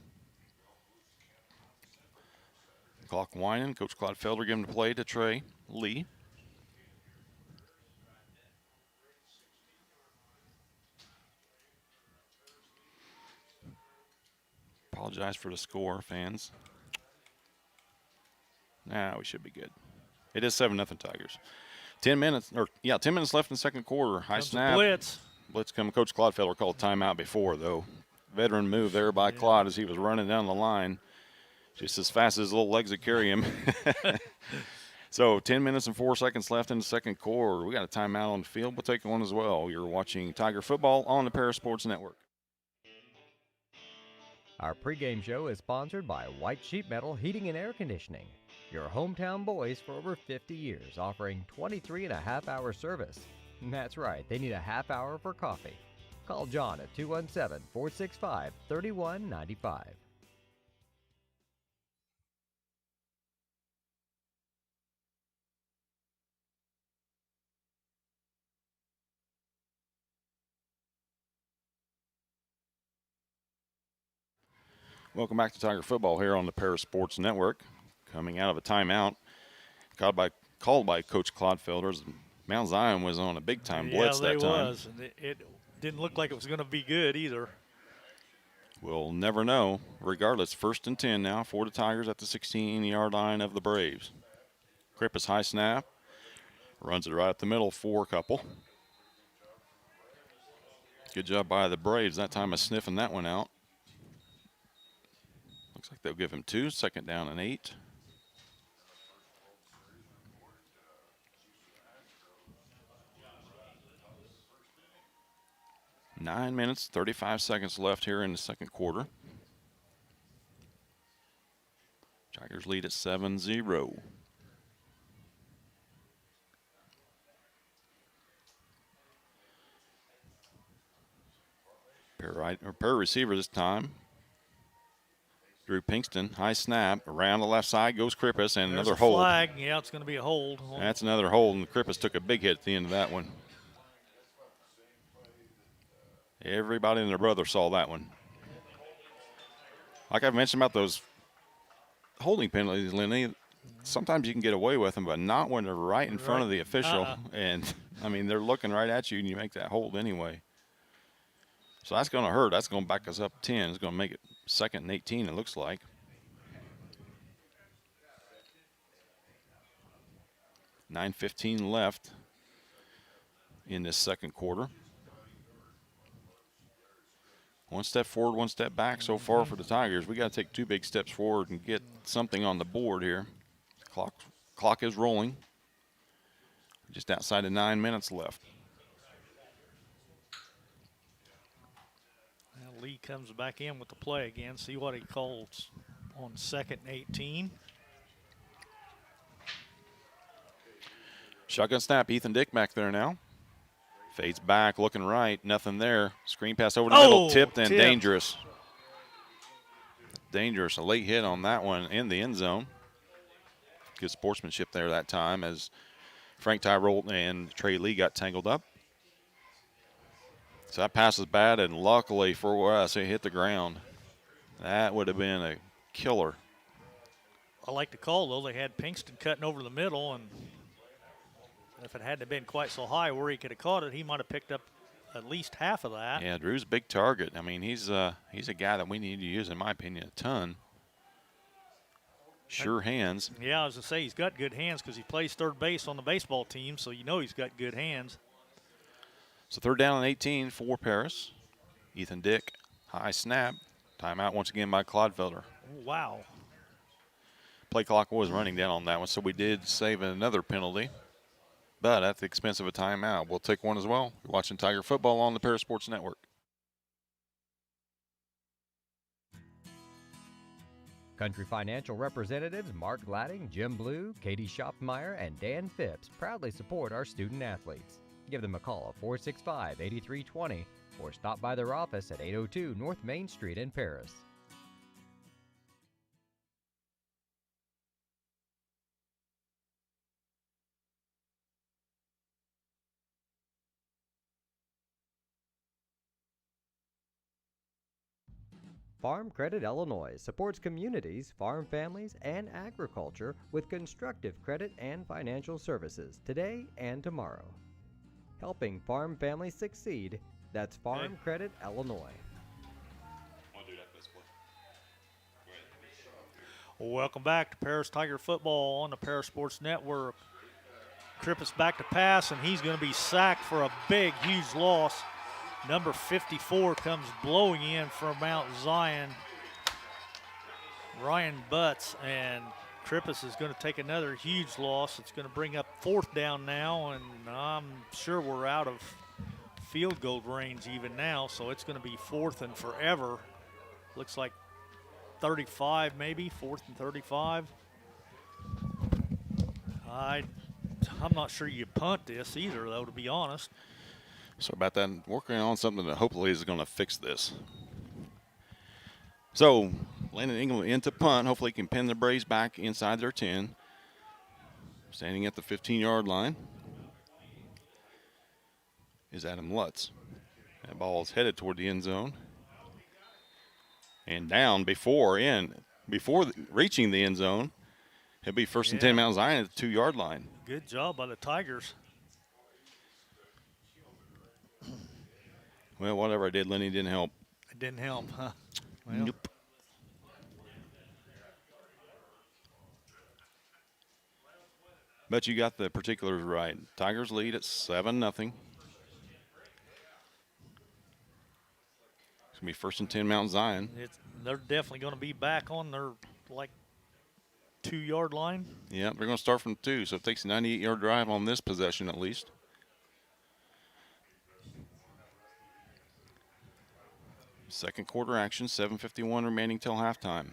Clock winding. Coach Clodfelder giving the play to Trey Lee. Apologize for the score, fans. Nah, we should be good. It is 7-0 Tigers. 10 minutes left in the second quarter. High snap. Blitz. Blitz coming. Coach Clodfelder called timeout before, though. Veteran move there by Claude as he was running down the line. Just as fast as his little legs would carry him. So 10 minutes and 4 seconds left in the second quarter. We got a timeout on the field. We'll take one as well. You're watching Tiger football on the Paris Sports Network. Our pregame show is sponsored by White Sheet Metal Heating and Air Conditioning, your hometown boys for over 50 years, offering 23.5-hour service. And that's right, they need a half hour for coffee. Call John at 217-465-3195. Welcome back to Tiger football here on the Paris Sports Network. Coming out of a timeout called by Coach Clodfelder. Mount Zion was on a big-time blitz that time. Yeah, they was. And it didn't look like it was going to be good either. We'll never know. Regardless, 1st and 10 now for the Tigers at the 16-yard line of the Braves. Krippus high snap. Runs it right up the middle for a couple. Good job by the Braves that time of sniffing that one out. Looks like they'll give him 2, 2nd down and 8. Nine minutes, 35 seconds left here in the second quarter. Tigers lead at 7-0. Pair receiver this time. Drew Pinkston, high snap, around the left side goes Krippus, and There's another a hold. Flag. Yeah, it's going to be a hold. That's another hold, and Krippus took a big hit at the end of that one. Everybody and their brother saw that one. Like I've mentioned about those holding penalties, Lenny, sometimes you can get away with them, but not when they're right in front of the official. And, I mean, they're looking right at you, and you make that hold anyway. So that's going to hurt. That's going to back us up 10. It's going to make it 2nd and 18, it looks like. $9:15 left in this second quarter. One step forward, one step back so far for the Tigers. We got to take 2 big steps forward and get something on the board here. Clock is rolling. Just outside of 9 minutes left. Well, Lee comes back in with the play again. See what he calls on 2nd and 18. Shotgun snap. Ethan Dick back there now. Fades back, looking right, nothing there. Screen pass over the middle, tipped and dangerous. Dangerous, a late hit on that one in the end zone. Good sportsmanship there that time as Frank Tyrell and Trey Lee got tangled up. So that pass is bad, and luckily for us, it hit the ground. That would have been a killer. I like the call, though. They had Pinkston cutting over the middle, and if it hadn't been quite so high where he could have caught it, he might have picked up at least half of that. Yeah, Drew's a big target. I mean, he's a guy that we need to use, in my opinion, a ton. Sure hands. Yeah, I was going to say, he's got good hands because he plays third base on the baseball team, so you know he's got good hands. So 3rd down and 18 for Paris. Ethan Dick, high snap. Timeout once again by Clodfelder. Oh, wow. Play clock was running down on that one, so we did save another penalty. But at the expense of a timeout. We'll take one as well. You're watching Tiger football on the Paris Sports Network. Country Financial representatives Mark Gladding, Jim Blue, Katie Schopfmeyer, and Dan Phipps proudly support our student athletes. Give them a call at 465-8320 or stop by their office at 802 North Main Street in Paris. Farm Credit Illinois supports communities, farm families, and agriculture with constructive credit and financial services today and tomorrow. Helping farm families succeed, that's Farm Credit Illinois. Welcome back to Paris Tiger Football on the Paris Sports Network. Krippis back to pass, and he's going to be sacked for a big, huge loss. Number 54 comes blowing in from Mount Zion, Ryan Butts, and Krippis is going to take another huge loss. It's going to bring up 4th down now, and I'm sure we're out of field goal range even now, so it's going to be 4th and forever. Looks like 35 maybe, 4th and 35. I'm not sure you punt this either, though, to be honest. So about that, working on something that hopefully is going to fix this. So Landon England into punt. Hopefully he can pin the Braves back inside their 10. Standing at the 15-yard line is Adam Lutz. That ball is headed toward the end zone. And down before reaching the end zone. It'll be 1st and 10 Mount Zion at the 2-yard line. Good job by the Tigers. Well, whatever I did, Lenny, didn't help. It didn't help, huh? Well, Nope. But you got the particulars right. Tigers lead at 7-0. It's going to be 1st and 10 Mount Zion. they're definitely going to be back on their, 2-yard line. Yeah, they're going to start from 2, so it takes a 98-yard drive on this possession at least. Second quarter action, 7:51 remaining till halftime.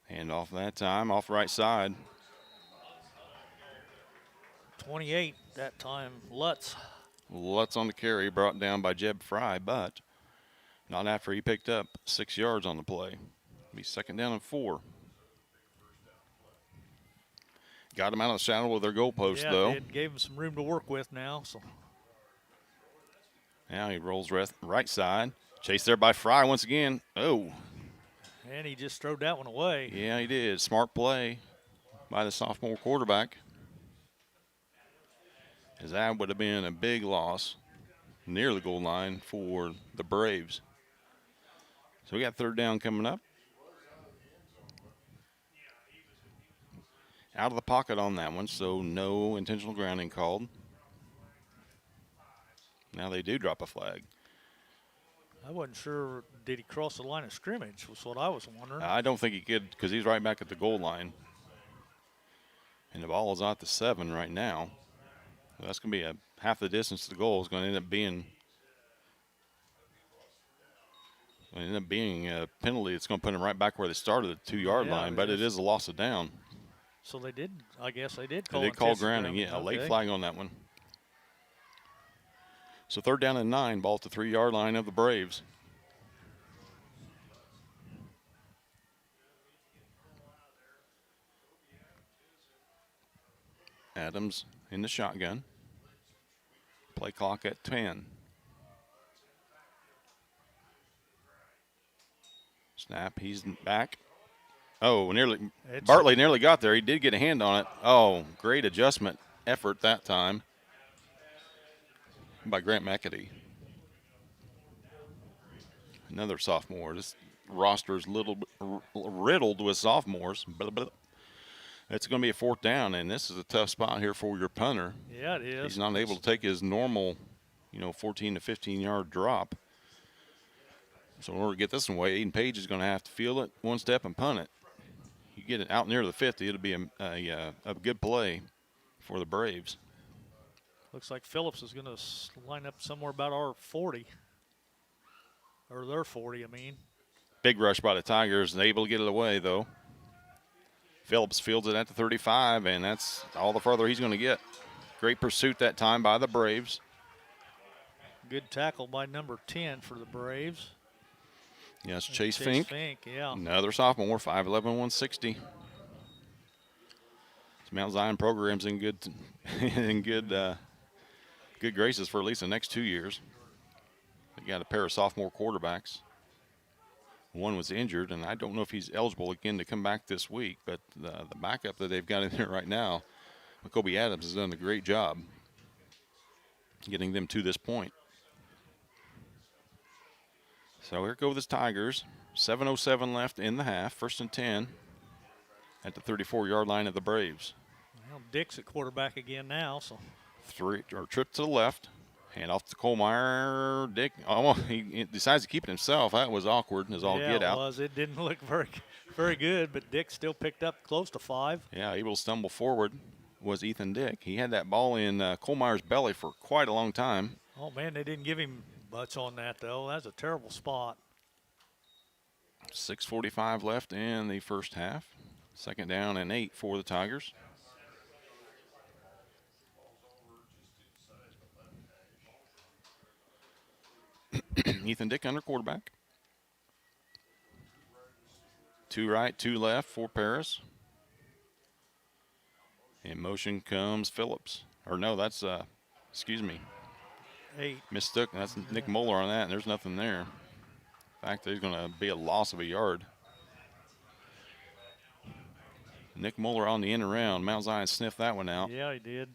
Hand off that time, off right side. 28 that time, Lutz. Lutz on the carry, brought down by Jeb Fry, but not after he picked up 6 yards on the play. It'll be 2nd down and 4. Got him out of the shadow of their goalpost, though. It gave him some room to work with now. So now he rolls right side. Chased there by Fry once again. Oh. And he just threw that one away. Yeah, he did. Smart play by the sophomore quarterback. As that would have been a big loss near the goal line for the Braves. So we got 3rd down coming up. Out of the pocket on that one, so no intentional grounding called. Now they do drop a flag. I wasn't sure, did he cross the line of scrimmage, was what I was wondering. I don't think he could because he's right back at the goal line. And the ball is out to 7 right now. So that's going to be half the distance to the goal is going to end up being a penalty. It's going to put him right back where they started at the 2-yard line, but it is a loss of down. So they did call grounding, yeah, a late flag on that one. So 3rd down and 9, ball at the 3-yard line of the Braves. Adams in the shotgun. Play clock at 10. Snap, he's back. Oh, Bartley nearly got there. He did get a hand on it. Oh, great adjustment effort that time by Grant McAtee. Another sophomore. This roster is riddled with sophomores. It's going to be a 4th down, and this is a tough spot here for your punter. Yeah, it is. He's not able to take his normal, 14 to 15-yard drop. So in order to get this one away, Aiden Page is going to have to field it one step and punt it. You get it out near the 50, it'll be a good play for the Braves. Looks like Phillips is going to line up somewhere about our 40. Or their 40, I mean. Big rush by the Tigers, and able to get it away, though. Phillips fields it at the 35, and that's all the further he's going to get. Great pursuit that time by the Braves. Good tackle by number 10 for the Braves. Yes, Chase Fink. Yeah. Another sophomore, 5'11", 160. Mount Zion program's in good graces for at least the next 2 years. They got a pair of sophomore quarterbacks. One was injured, and I don't know if he's eligible again to come back this week, but the backup that they've got in there right now, Kobe Adams, has done a great job getting them to this point. So here go the Tigers. 7:07 left in the half. 1st and 10 at the 34-yard line of the Braves. Well, Dick's at quarterback again now, so. Trip to the left. Hand off to Kohlmeyer. Dick, he decides to keep it himself. That was awkward as all get out. Yeah, it was. It didn't look very good, but Dick still picked up close to 5. Yeah, able to stumble forward was Ethan Dick. He had that ball in Kohlmeyer's belly for quite a long time. Oh, man, they didn't give him much on that, though. That's a terrible spot. 6:45 left in the first half. 2nd down and 8 for the Tigers. Ethan Dick under quarterback. 2 right, 2 left for Paris. In motion comes Phillips. Or no, that's, excuse me. 8. Mistook. That's Nick Moeller on that, and there's nothing there. In fact, there's going to be a loss of a yard. Nick Moeller on the end around. Mount Zion sniffed that one out. Yeah, he did.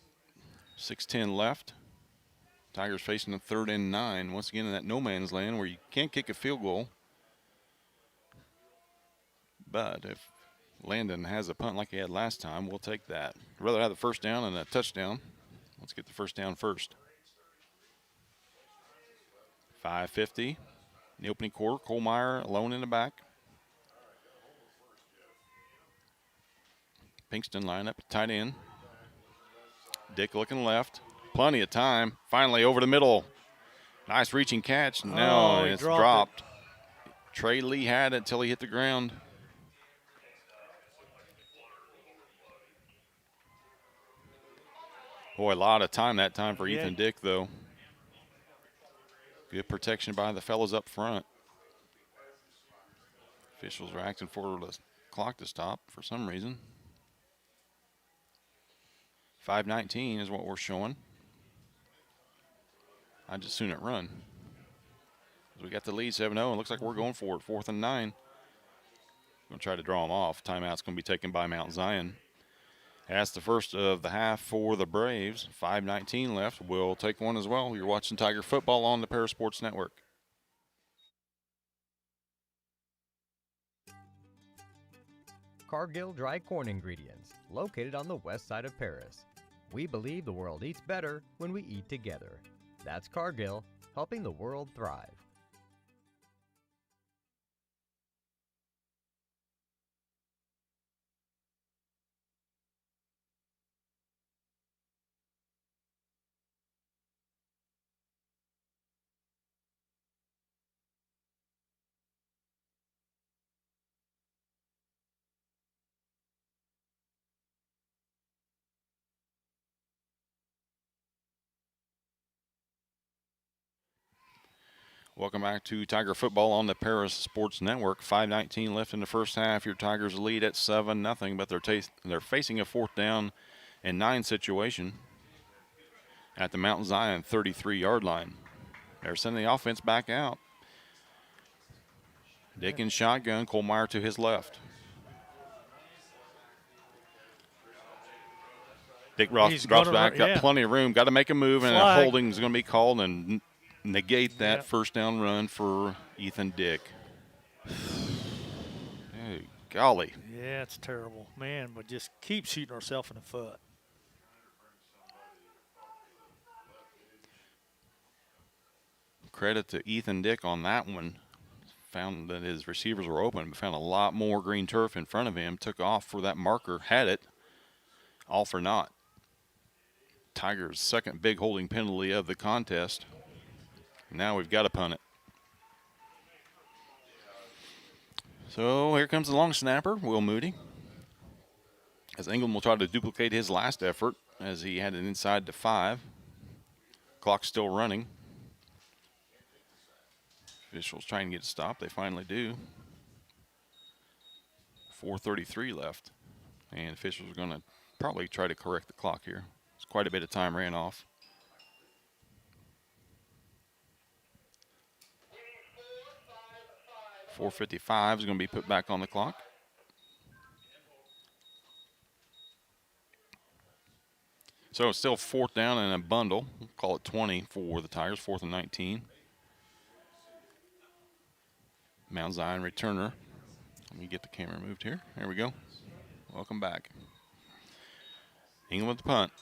6:10 left. Tigers facing a 3rd and 9. Once again in that no man's land where you can't kick a field goal. But if Landon has a punt like he had last time, we'll take that. I'd rather have the 1st down and a touchdown. Let's get the 1st down first. 5:50 in the opening quarter. Kohlmeyer alone in the back. Pinkston line up tight end. Dick looking left. Plenty of time. Finally over the middle. Nice reaching catch. No, it's dropped. Trey Lee had it until he hit the ground. Boy, a lot of time that time for Ethan Dick, though. Good protection by the fellas up front. Officials are acting for the clock to stop for some reason. 5:19 is what we're showing. I'd just soon it run. We got the lead 7-0, and looks like we're going for it. 4th and 9. Going to try to draw them off. Timeout's going to be taken by Mount Zion. That's the first of the half for the Braves. 5:19 left. We'll take one as well. You're watching Tiger football on the Parasports Network. Cargill Dry Corn Ingredients, located on the west side of Paris. We believe the world eats better when we eat together. That's Cargill, helping the world thrive. Welcome back to Tiger football on the Paris Sports Network. 5:19 left in the first half. Your Tigers lead at 7-0, but they're facing a 4th down and 9 situation at the Mount Zion 33-yard line. They're sending the offense back out. Dick in shotgun, Kohlmeyer to his left. Dick drops back, got plenty of room, got to make a move, and a holding is going to be called and negate that 1st down run for Ethan Dick. Hey, golly. Yeah, it's terrible. Man, but just keep shooting ourselves in the foot. Credit to Ethan Dick on that one. Found that his receivers were open, but found a lot more green turf in front of him. Took off for that marker, had it. All for naught. Tigers' 2nd big holding penalty of the contest. Now we've got to punt it. So here comes the long snapper, Will Moody. As Ingram will try to duplicate his last effort as he had it inside to 5. Clock's still running. Officials trying to get it stopped. They finally do. 4:33 left. And officials are going to probably try to correct the clock here. It's quite a bit of time ran off. .455 is going to be put back on the clock. So it's still 4th down and a bundle. We'll call it 20 for the Tigers, 4th and 19. Mount Zion returner. Let me get the camera moved here. There we go. Welcome back. England with the punt.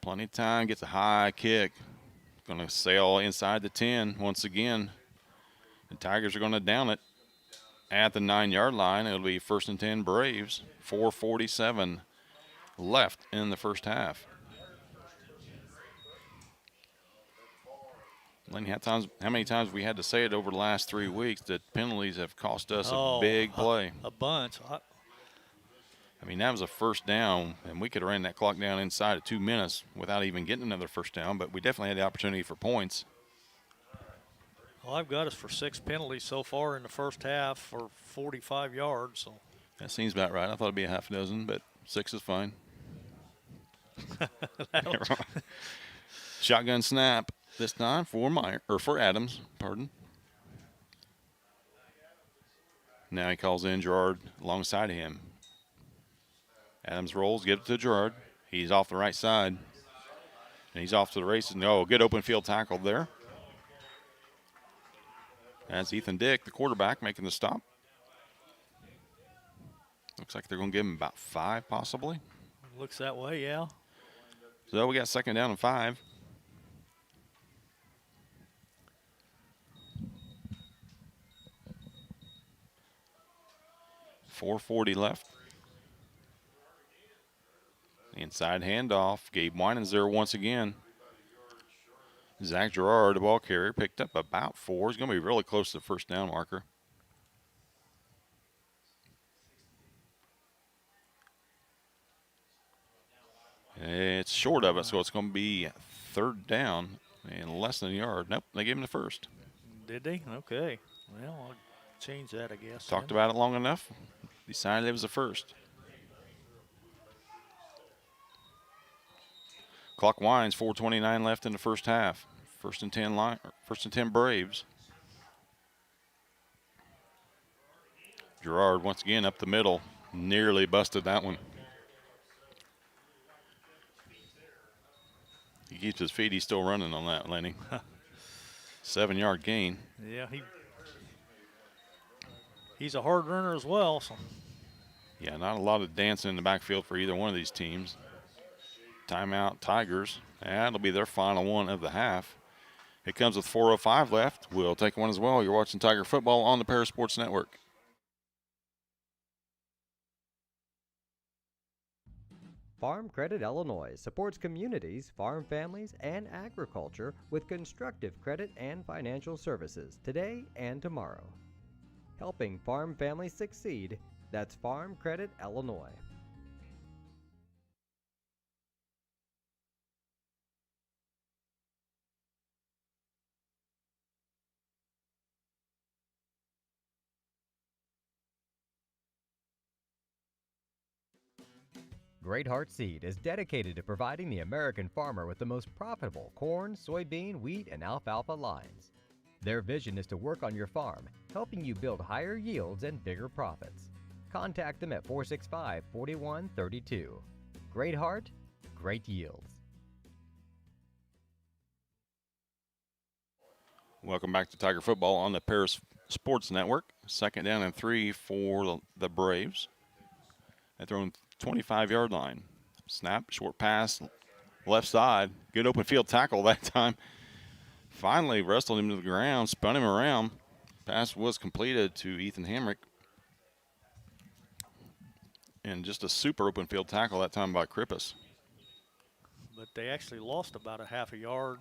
Plenty of time. Gets a high kick. Going to sail inside the 10 once again. The Tigers are going to down it at the 9-yard line. It'll be 1st and 10 Braves. 4:47 left in the first half. Lenny, how many times have we had to say it over the last 3 weeks that penalties have cost us a big play? A bunch. I mean, that was a first down, and we could have ran that clock down inside of 2 minutes without even getting another first down, but we definitely had the opportunity for points. All I've got is for 6 penalties so far in the first half for 45 yards. So that seems about right. I thought it'd be a half dozen, but 6 is fine. Shotgun snap this time for Adams. Pardon. Now he calls in Gerard alongside of him. Adams rolls, gives it to Gerard. He's off the right side, and he's off to the races. No, good open field tackle there. That's Ethan Dick, the quarterback, making the stop. Looks like they're going to give him about 5, possibly. Looks that way, yeah. So we got 2nd down and 5. .440 left. Inside handoff. Gabe Winans there once again. Zach Gerard, the ball carrier, picked up about 4. He's going to be really close to the first down marker. It's short of it, so it's going to be 3rd down and less than a yard. Nope, they gave him the first. Did they? Okay. Well, I'll change that, I guess. Talked about it long enough. Decided it was the first. Clock winds, 4:29 left in the first half. 1st and 10 line, 1st and 10 Braves. Gerard once again up the middle, nearly busted that one. He keeps his feet. He's still running on that, Lenny. 7-yard gain. Yeah, he's a hard runner as well. So. Yeah, not a lot of dancing in the backfield for either one of these teams. Timeout, Tigers. That'll be their final one of the half. It comes with 4:05 left. We'll take one as well. You're watching Tiger Football on the Paris Sports Network. Farm Credit Illinois supports communities, farm families, and agriculture with constructive credit and financial services today and tomorrow. Helping farm families succeed, that's Farm Credit Illinois. Great Heart Seed is dedicated to providing the American farmer with the most profitable corn, soybean, wheat, and alfalfa lines. Their vision is to work on your farm, helping you build higher yields and bigger profits. Contact them at 465-4132. Great Heart, great yields. Welcome back to Tiger Football on the Paris Sports Network. 2nd down and 3 for the Braves. They're throwing 25-yard line. Snap, short pass, left side. Good open field tackle that time. Finally wrestled him to the ground, spun him around. Pass was completed to Ethan Hamrick. And just a super open field tackle that time by Krippus. But they actually lost about a half a yard.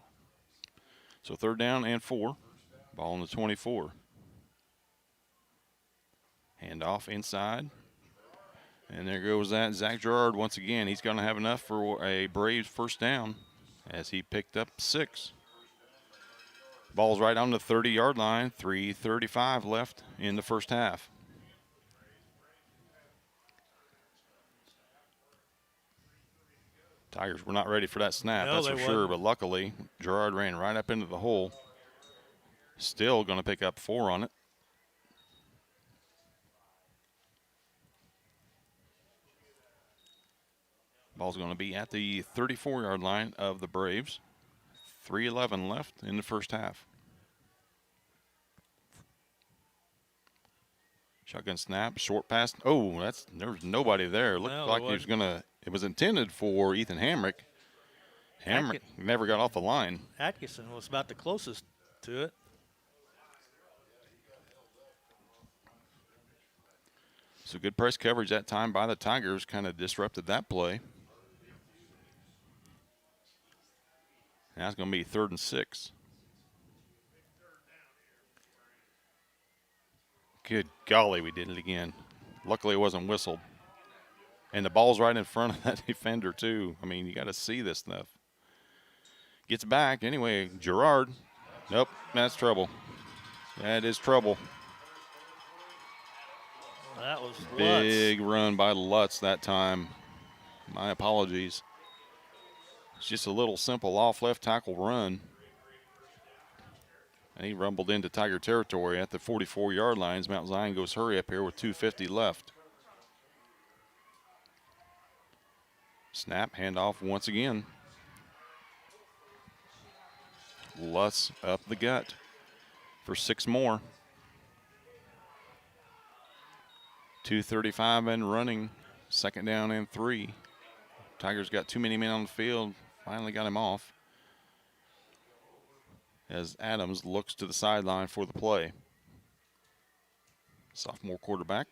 So 3rd down and 4. Ball on the 24. Handoff inside. And there goes that Zach Gerard once again. He's going to have enough for a Braves first down as he picked up 6. Ball's right on the 30-yard line. 3:35 left in the first half. Tigers were not ready for that snap, No, that's for sure. But luckily, Gerard ran right up into the hole. Still going to pick up 4 on it. Ball's going to be at the 34-yard line of the Braves. 3:11 left in the first half. Shotgun snap, short pass. Oh, there's nobody there. Looked No, like he was gonna. It was intended for Ethan Hamrick. Hamrick never got off the line. Atkinson was about the closest to it. So good press coverage that time by the Tigers kind of disrupted that play. Now it's going to be 3rd and 6. Good golly, we did it again. Luckily, it wasn't whistled. And the ball's right in front of that defender, too. I mean, you got to see this stuff. Gets back. Anyway, Gerard. Nope, that's trouble. That is trouble. That was Big Lutz. run by Lutz that time. My apologies. It's just a little simple off left tackle run. And he rumbled into Tiger territory at the 44-yard lines. Mount Zion goes hurry up here with 2:50 left. Snap, handoff once again. Lutz up the gut for 6 more. 2:35 and running. 2nd down and 3. Tigers got too many men on the field. Finally got him off. As Adams looks to the sideline for the play. Sophomore quarterback.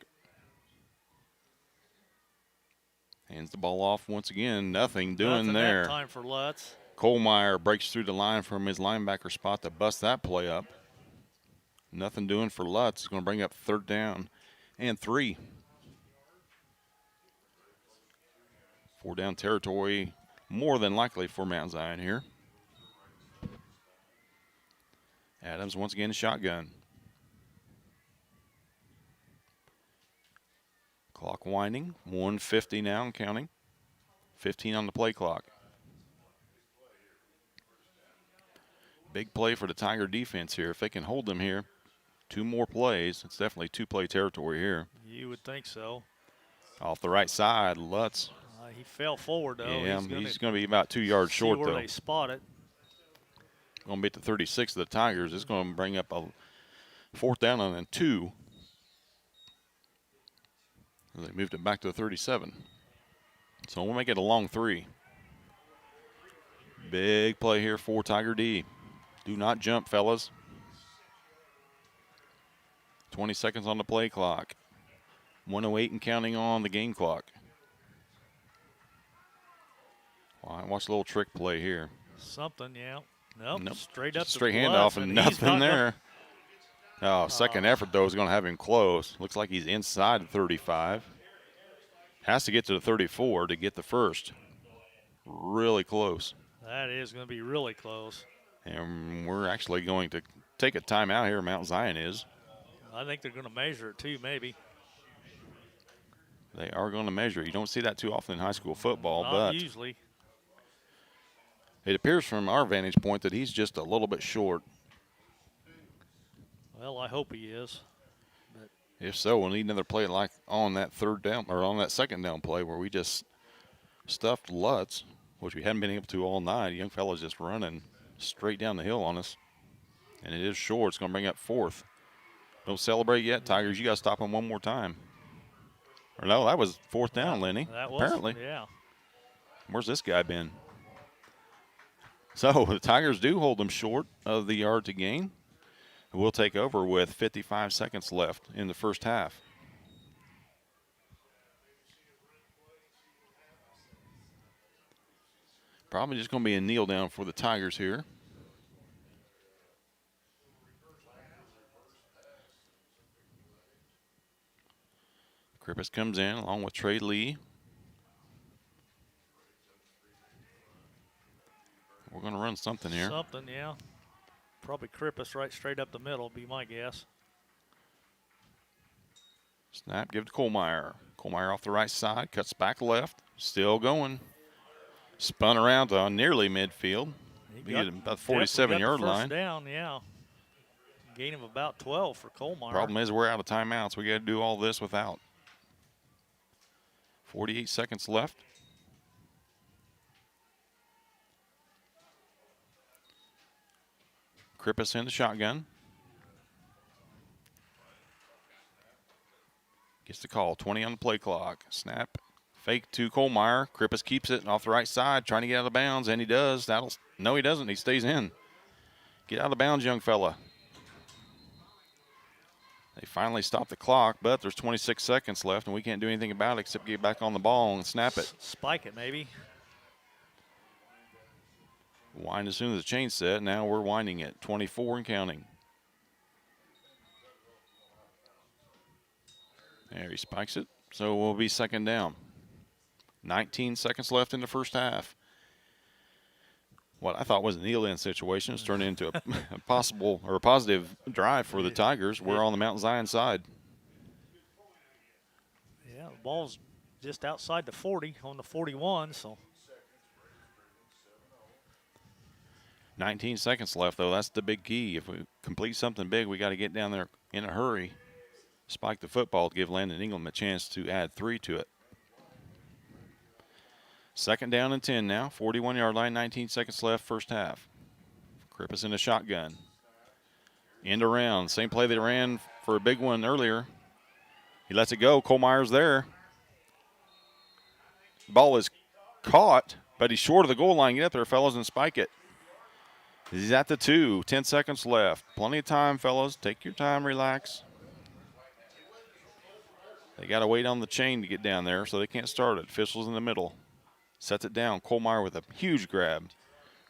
Hands the ball off once again. Nothing doing Nothing there. that time for Lutz. Kohlmeyer breaks through the line from his linebacker spot to bust that play up. Nothing doing for Lutz. He's going to bring up 3rd down and 3. 4 down territory, more than likely for Mount Zion here. Adams once again shotgun. Clock winding, 1:50 now and counting. 15 on the play clock. Big play for the Tiger defense here. If they can hold them here, 2 more plays. It's definitely 2-play territory here. You would think so. Off the right side, Lutz. He fell forward, though. Yeah, he's going to be about 2 yards short, see where though. they spot it. Going to be at the 36 of the Tigers. It's going to bring up a 4th down and then 2. They moved it back to the 37. So we'll make it a long 3. Big play here for Tiger D. Do not jump, fellas. 20 seconds on the play clock. 1:08 and counting on the game clock. Well, watch a little trick play here. Something, yeah. Nope. Straight Lutz, handoff and nothing there. Oh, second effort, though, is going to have him close. Looks like he's inside the 35. Has to get to the 34 to get the first. Really close. That is going to be really close. And we're actually going to take a timeout here. Mount Zion is. I think they're going to measure it, too, maybe. They are going to measure. You don't see that too often in high school football. Not usually. It appears from our vantage point that he's just a little bit short. Well, I hope he is. But if so, we'll need another play like on that 3rd down or on that 2nd down play where we just stuffed Lutz, which we hadn't been able to all night. Young fella's just running straight down the hill on us. And it is short. It's going to bring up 4th. Don't celebrate yet, Tigers. You got to stop him one more time. Or no, that was 4th down, Lenny. That was, apparently. Yeah. Where's this guy been? So the Tigers do hold them short of the yard to gain. We'll take over with 55 seconds left in the first half. Probably just going to be a kneel down for the Tigers here. Krippis comes in along with Trey Lee. We're going to run something here. Something, yeah. Probably Krippis right straight up the middle, be my guess. Snap, give to Kohlmeyer. Kohlmeyer off the right side, cuts back left, still going. Spun around to nearly midfield. He got about the 47-yard line. First down, yeah. Gain of about 12 for Kohlmeyer. Problem is we're out of timeouts. We got to do all this without. 48 seconds left. Krippis in the shotgun. Gets the call. 20 on the play clock. Snap. Fake to Kohlmeyer. Krippus keeps it off the right side, trying to get out of bounds, and he does. No, he doesn't. He stays in. Get out of bounds, young fella. They finally stop the clock, but there's 26 seconds left, and we can't do anything about it except get back on the ball and snap it. Spike it, maybe. Wind as soon as the chain's set. Now we're winding it. 24 and counting. There, he spikes it. So we'll be second down. 19 seconds left in the first half. What I thought was a kneel-in situation has turned into a possible or a positive drive for the Tigers. We're on the Mount Zion side. Yeah, the ball's just outside the 40 on the 41, so. 19 seconds left, though. That's the big key. If we complete something big, we got to get down there in a hurry. Spike the football to give Landon Ingram a chance to add 3 to it. Second down and 10 now. 41-yard line, 19 seconds left, first half. Krippus in a shotgun. End around. Same play they ran for a big one earlier. He lets it go. Kohlmeyer's there. Ball is caught, but he's short of the goal line. Get up there, fellas, and spike it. He's at the 2. 10 seconds left. Plenty of time, fellas. Take your time, relax. They got to wait on the chain to get down there, so they can't start it. Officials in the middle. Sets it down. Kohlmeyer with a huge grab.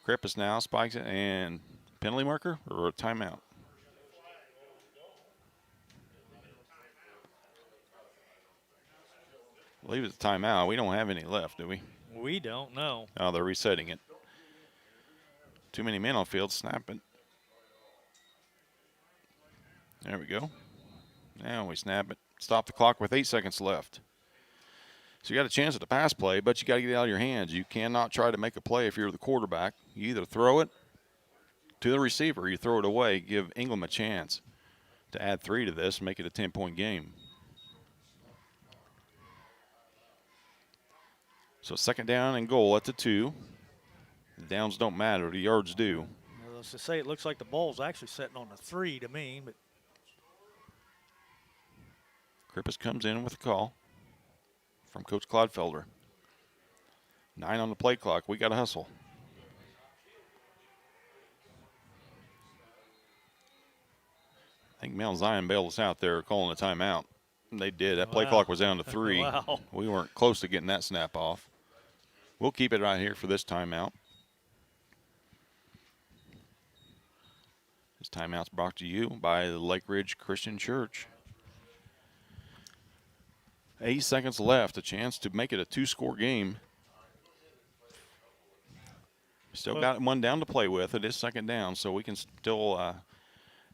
Krippus now spikes it, and penalty marker or a timeout? I believe it's a timeout. We don't have any left, do we? We don't know. Oh, they're resetting it. Too many men on field. Snap it. There we go. Now we snap it. Stop the clock with 8 seconds left. So you got a chance at the pass play, but you got to get it out of your hands. You cannot try to make a play if you're the quarterback. You either throw it to the receiver, or you throw it away, give Ingram a chance to add 3 to this and make it a 10-point game. So second down and goal at the 2. The downs don't matter. The yards do. Well, let's just say it looks like the ball's actually sitting on the 3 to me, but Krippus comes in with a call from Coach Clodfelder. 9 on the play clock. We got to hustle. I think Mount Zion bailed us out there calling a timeout. They did. That play clock was down to 3. Wow. We weren't close to getting that snap off. We'll keep it right here for this timeout. This timeout's brought to you by the Lake Ridge Christian Church. 8 seconds left, a chance to make it a 2-score game. Still got one down to play with. It is second down, so we can still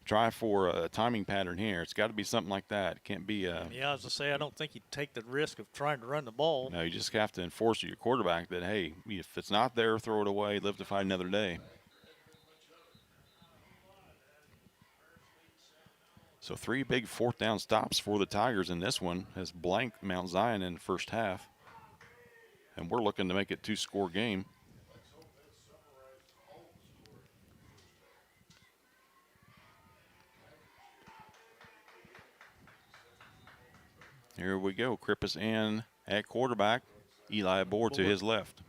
try for a timing pattern here. It's got to be something like that. It can't be yeah, I was going to say, I don't think you take the risk of trying to run the ball. No, you just have to enforce to your quarterback that, hey, if it's not there, throw it away, live to fight another day. So 3 big fourth down stops for the Tigers in this one has blanked Mount Zion in the first half. And we're looking to make it a 2-score game. Here we go. Krippus in at quarterback. Eli Abor to his left.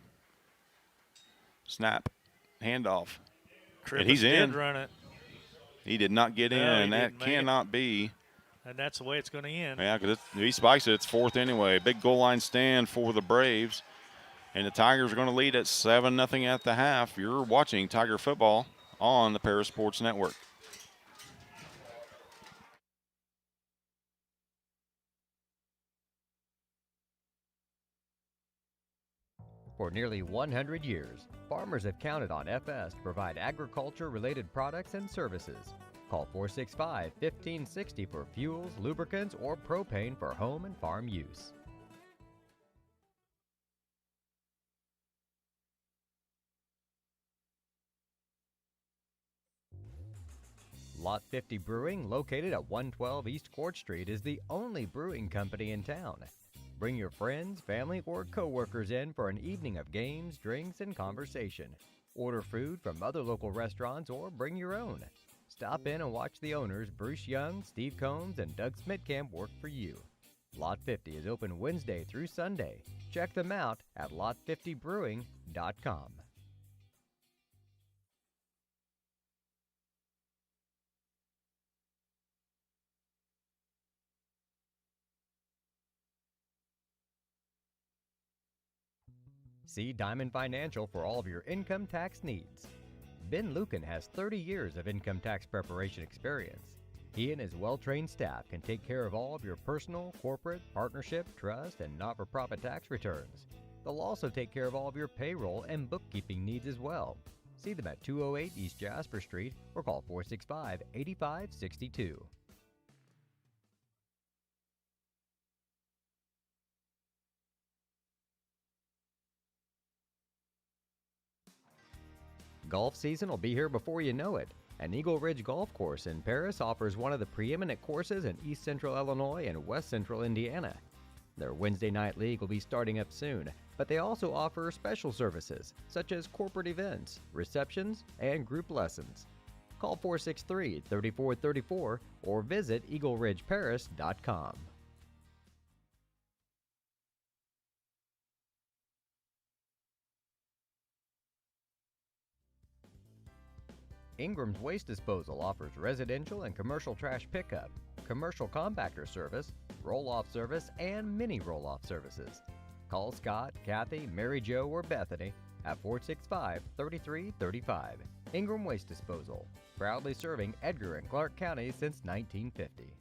Snap. Handoff. Krippus and he's in. did run it. He did not get in, and that cannot be. And that's the way it's going to end. Yeah, because he spikes it. It's 4th anyway. Big goal line stand for the Braves. And the Tigers are going to lead at 7-0 at the half. You're watching Tiger football on the Paris Sports Network. For nearly 100 years, farmers have counted on FS to provide agriculture-related products and services. Call 465-1560 for fuels, lubricants, or propane for home and farm use. Lot 50 Brewing, located at 112 East Court Street, is the only brewing company in town. Bring your friends, family, or co-workers in for an evening of games, drinks, and conversation. Order food from other local restaurants or bring your own. Stop in and watch the owners, Bruce Young, Steve Combs, and Doug Smitkamp, work for you. Lot 50 is open Wednesday through Sunday. Check them out at lot50brewing.com. See Diamond Financial for all of your income tax needs. Ben Lucan has 30 years of income tax preparation experience. He and his well-trained staff can take care of all of your personal, corporate, partnership, trust, and not-for-profit tax returns. They'll also take care of all of your payroll and bookkeeping needs as well. See them at 208 East Jasper Street or call 465-8562. Golf season will be here before you know it. And Eagle Ridge Golf Course in Paris offers one of the preeminent courses in East Central Illinois and West Central Indiana. Their Wednesday night league will be starting up soon, but they also offer special services such as corporate events, receptions, and group lessons. Call 463-3434 or visit eagleridgeparis.com. Ingram's Waste Disposal offers residential and commercial trash pickup, commercial compactor service, roll-off service, and mini roll-off services. Call Scott, Kathy, Mary Jo, or Bethany at 465-3335. Ingram Waste Disposal, proudly serving Edgar and Clark Counties since 1950.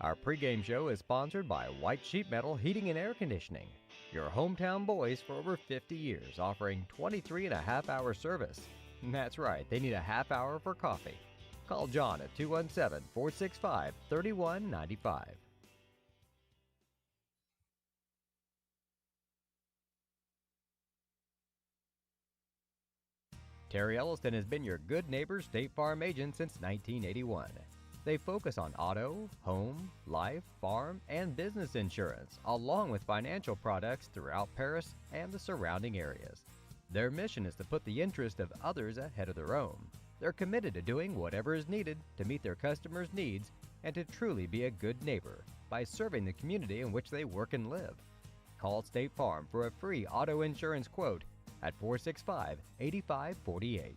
Our pregame show is sponsored by White Sheet Metal Heating and Air Conditioning, your hometown boys for over 50 years, offering 23.5-hour service. That's right, they need a half hour for coffee. Call John at 217-465-3195. Terry Elliston has been your good neighbor State Farm agent since 1981. They focus on auto, home, life, farm, and business insurance, along with financial products throughout Paris and the surrounding areas. Their mission is to put the interest of others ahead of their own. They're committed to doing whatever is needed to meet their customers' needs and to truly be a good neighbor by serving the community in which they work and live. Call State Farm for a free auto insurance quote at 465-8548.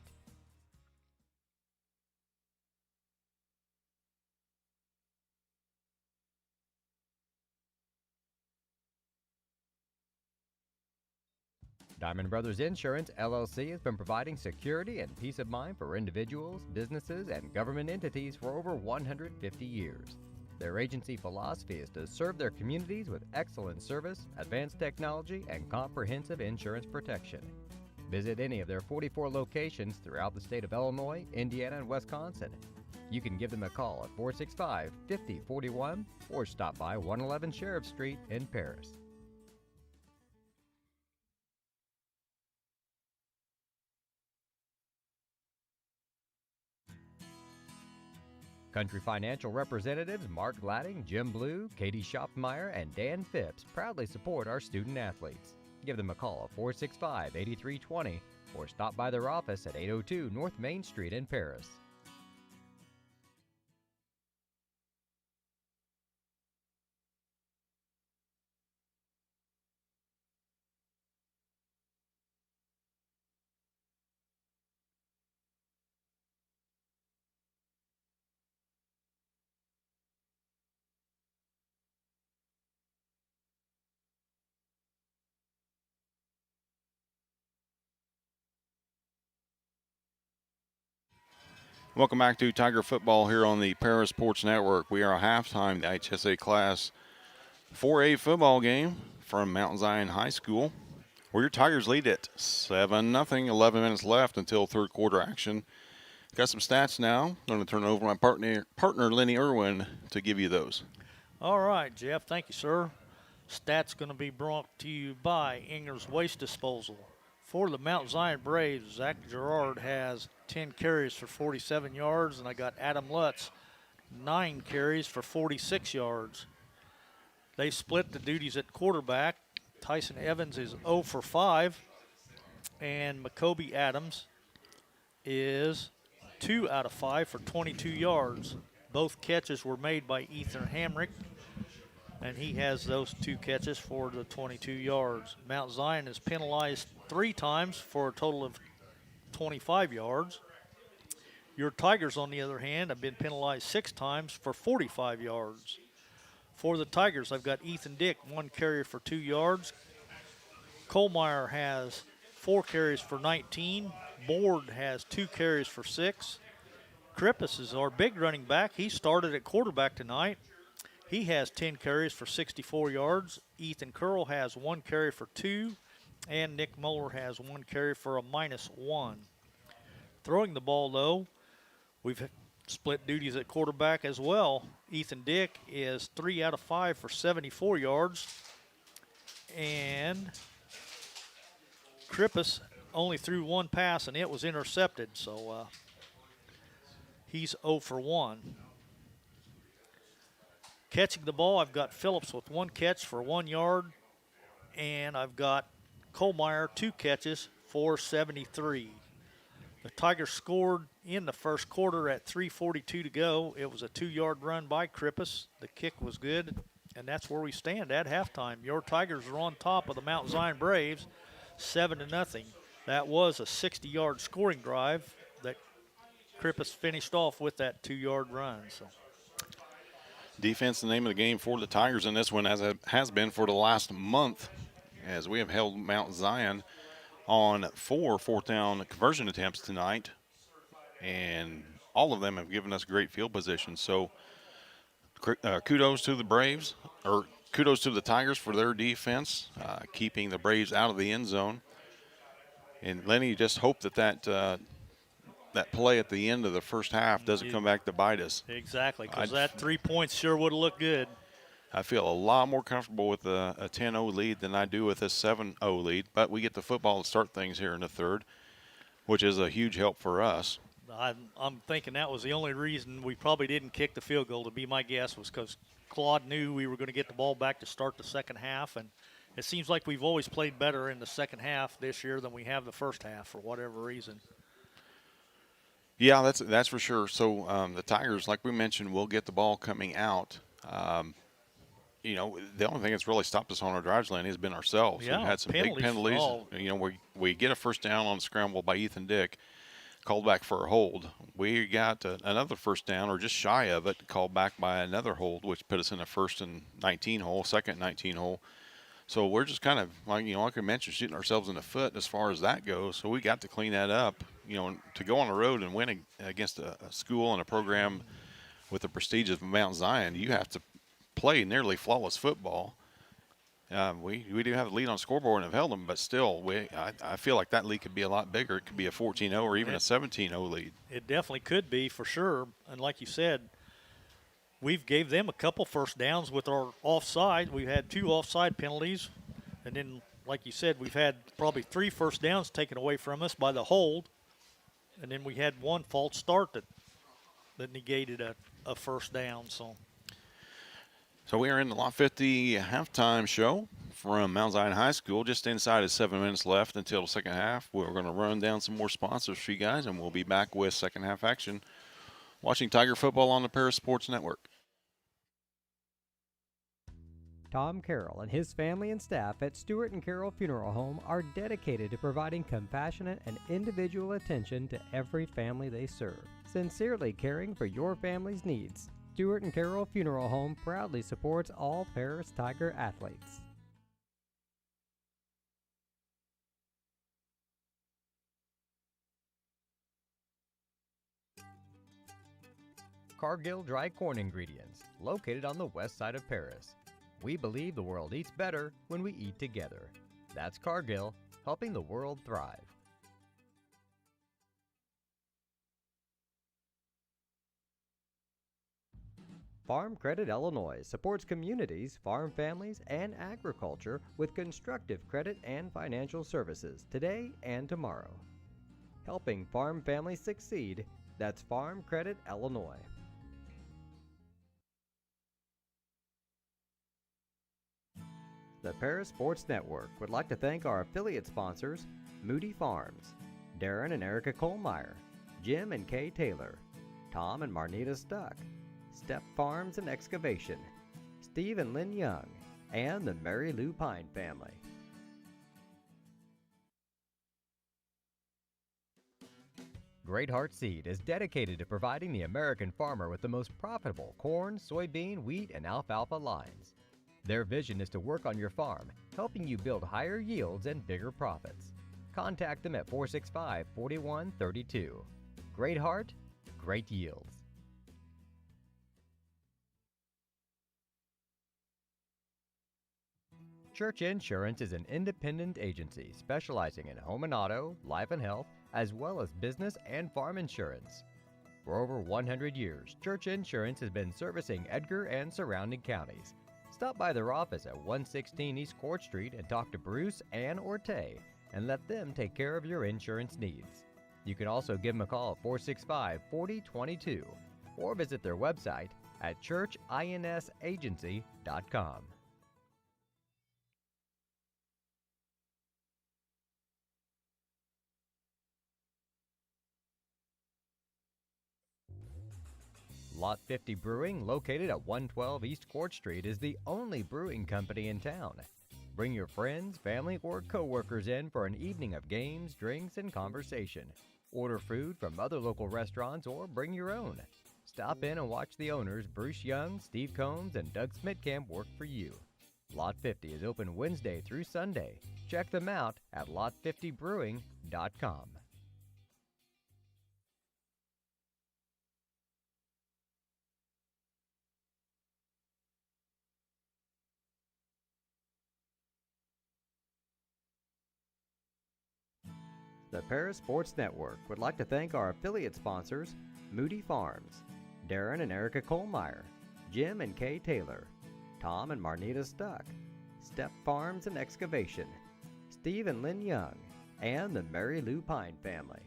Diamond Brothers Insurance, LLC has been providing security and peace of mind for individuals, businesses, and government entities for over 150 years. Their agency philosophy is to serve their communities with excellent service, advanced technology, and comprehensive insurance protection. Visit any of their 44 locations throughout the state of Illinois, Indiana, and Wisconsin. You can give them a call at 465-5041 or stop by 111 Sheriff Street in Paris. Country Financial representatives Mark Gladding, Jim Blue, Katie Schopfmeyer, and Dan Phipps proudly support our student athletes. Give them a call at 465-8320 or stop by their office at 802 North Main Street in Paris. Welcome back to Tiger Football here on the Paris Sports Network. We are halftime, the IHSA Class 4A football game from Mount Zion High School, where your Tigers lead at 7-0, 11 minutes left until third quarter action. Got some stats now. I'm going to turn it over to my partner Lenny Irwin, to give you those. All right, Jeff. Thank you, sir. Stats going to be brought to you by Ingram's Waste Disposal. For the Mount Zion Braves, Zach Gerard has 10 carries for 47 yards, and I got Adam Lutz, 9 carries for 46 yards. They split the duties at quarterback. Tyson Evans is 0 for 5. And McCoby Adams is 2 out of 5 for 22 yards. Both catches were made by Ethan Hamrick, and he has those 2 catches for the 22 yards. Mount Zion is penalized 3 times for a total of 25 yards. Your Tigers, on the other hand, have been penalized 6 times for 45 yards. For the Tigers, I've got Ethan Dick, 1 carry for 2 yards. Kohlmeyer has 4 carries for 19. Board has 2 carries for 6. Krippus is our big running back. He started at quarterback tonight. He has 10 carries for 64 yards. Ethan Curl has 1 carry for 2. And Nick Muller has 1 carry for a -1. Throwing the ball, though, we've split duties at quarterback as well. Ethan Dick is 3 out of 5 for 74 yards. And Krippus only threw 1 pass, and it was intercepted. So he's 0 for 1. Catching the ball, I've got Phillips with 1 catch for 1 yard. And I've got Kohlmeyer, 2 catches for 73. The Tigers scored in the first quarter at 3:42 to go. It was a 2-yard run by Krippus. The kick was good, and that's where we stand at halftime. Your Tigers are on top of the Mount Zion Braves, 7-0. That was a 60-yard scoring drive that Krippus finished off with that 2-yard run. So Defense, the name of the game for the Tigers in this one, as it has been for the last month, as we have held Mount Zion on 4 fourth-down conversion attempts tonight, and all of them have given us great field position. So kudos to the Braves, or kudos to the Tigers for their defense, keeping the Braves out of the end zone. And Lenny, just hope that play at the end of the first half doesn't come back to bite us. Exactly, because that 3 points sure would have looked good. I feel a lot more comfortable with a 10-0 lead than I do with a 7-0 lead, but we get the football to start things here in the third, which is a huge help for us. I'm thinking that was the only reason we probably didn't kick the field goal, to be my guess, was because Claude knew we were going to get the ball back to start the second half, and it seems like we've always played better in the second half this year than we have the first half for whatever reason. Yeah, that's for sure. So the Tigers, like we mentioned, will get the ball coming out. The only thing that's really stopped us on our drives, Lenny, has been ourselves. Yeah, we've had some big penalties. We get a first down on a scramble by Ethan Dick, called back for a hold. We got another first down, or just shy of it, called back by another hold, which put us in a 1st and 19 hole, 2nd and 19 hole. So we're just kind of, like I mentioned, shooting ourselves in the foot as far as that goes. So we got to clean that up. To go on the road and win against a school and a program with the prestige of Mount Zion, you have to play nearly flawless football. We do have the lead on scoreboard and have held them, but still, I feel like that lead could be a lot bigger. It could be a 14-0 or even a 17-0 lead. It definitely could be, for sure. And like you said, we've gave them a couple first downs with our offside. We've had 2 offside penalties. And then, like you said, we've had probably 3 first downs taken away from us by the hold. And then we had 1 false start that negated a first down. So we are in the Lot 50 halftime show from Mount Zion High School. Just inside of 7 minutes left until the second half. We're going to run down some more sponsors for you guys, and we'll be back with second half action. Watching Tiger football on the Paris Sports Network. Tom Carroll and his family and staff at Stewart and Carroll Funeral Home are dedicated to providing compassionate and individual attention to every family they serve. Sincerely caring for your family's needs, Stewart and Carroll Funeral Home proudly supports all Paris Tiger athletes. Cargill Dry Corn Ingredients, located on the west side of Paris. We believe the world eats better when we eat together. That's Cargill, helping the world thrive. Farm Credit Illinois supports communities, farm families, and agriculture with constructive credit and financial services today and tomorrow. Helping farm families succeed, that's Farm Credit Illinois. The Paris Sports Network would like to thank our affiliate sponsors, Moody Farms, Darren and Erica Kohlmeyer, Jim and Kay Taylor, Tom and Marnita Stuck, Step Farms and Excavation, Steve and Lynn Young, and the Mary Lou Pine family. Great Heart Seed is dedicated to providing the American farmer with the most profitable corn, soybean, wheat, and alfalfa lines. Their vision is to work on your farm, helping you build higher yields and bigger profits. Contact them at 465-4132. Great Heart, great yields. Church Insurance is an independent agency specializing in home and auto, life and health, as well as business and farm insurance. For over 100 years, Church Insurance has been servicing Edgar and surrounding counties. Stop by their office at 116 East Court Street and talk to Bruce, Ann, or Tay, and let them take care of your insurance needs. You can also give them a call at 465-4022 or visit their website at churchinsagency.com. Lot 50 Brewing, located at 112 East Court Street, is the only brewing company in town. Bring your friends, family, or co-workers in for an evening of games, drinks, and conversation. Order food from other local restaurants or bring your own. Stop in and watch the owners, Bruce Young, Steve Combs, and Doug Smitkamp, work for you. Lot 50 is open Wednesday through Sunday. Check them out at lot50brewing.com. The Paris Sports Network would like to thank our affiliate sponsors, Moody Farms, Darren and Erica Kohlmeyer, Jim and Kay Taylor, Tom and Marnita Stuck, Step Farms and Excavation, Steve and Lynn Young, and the Mary Lou Pine family.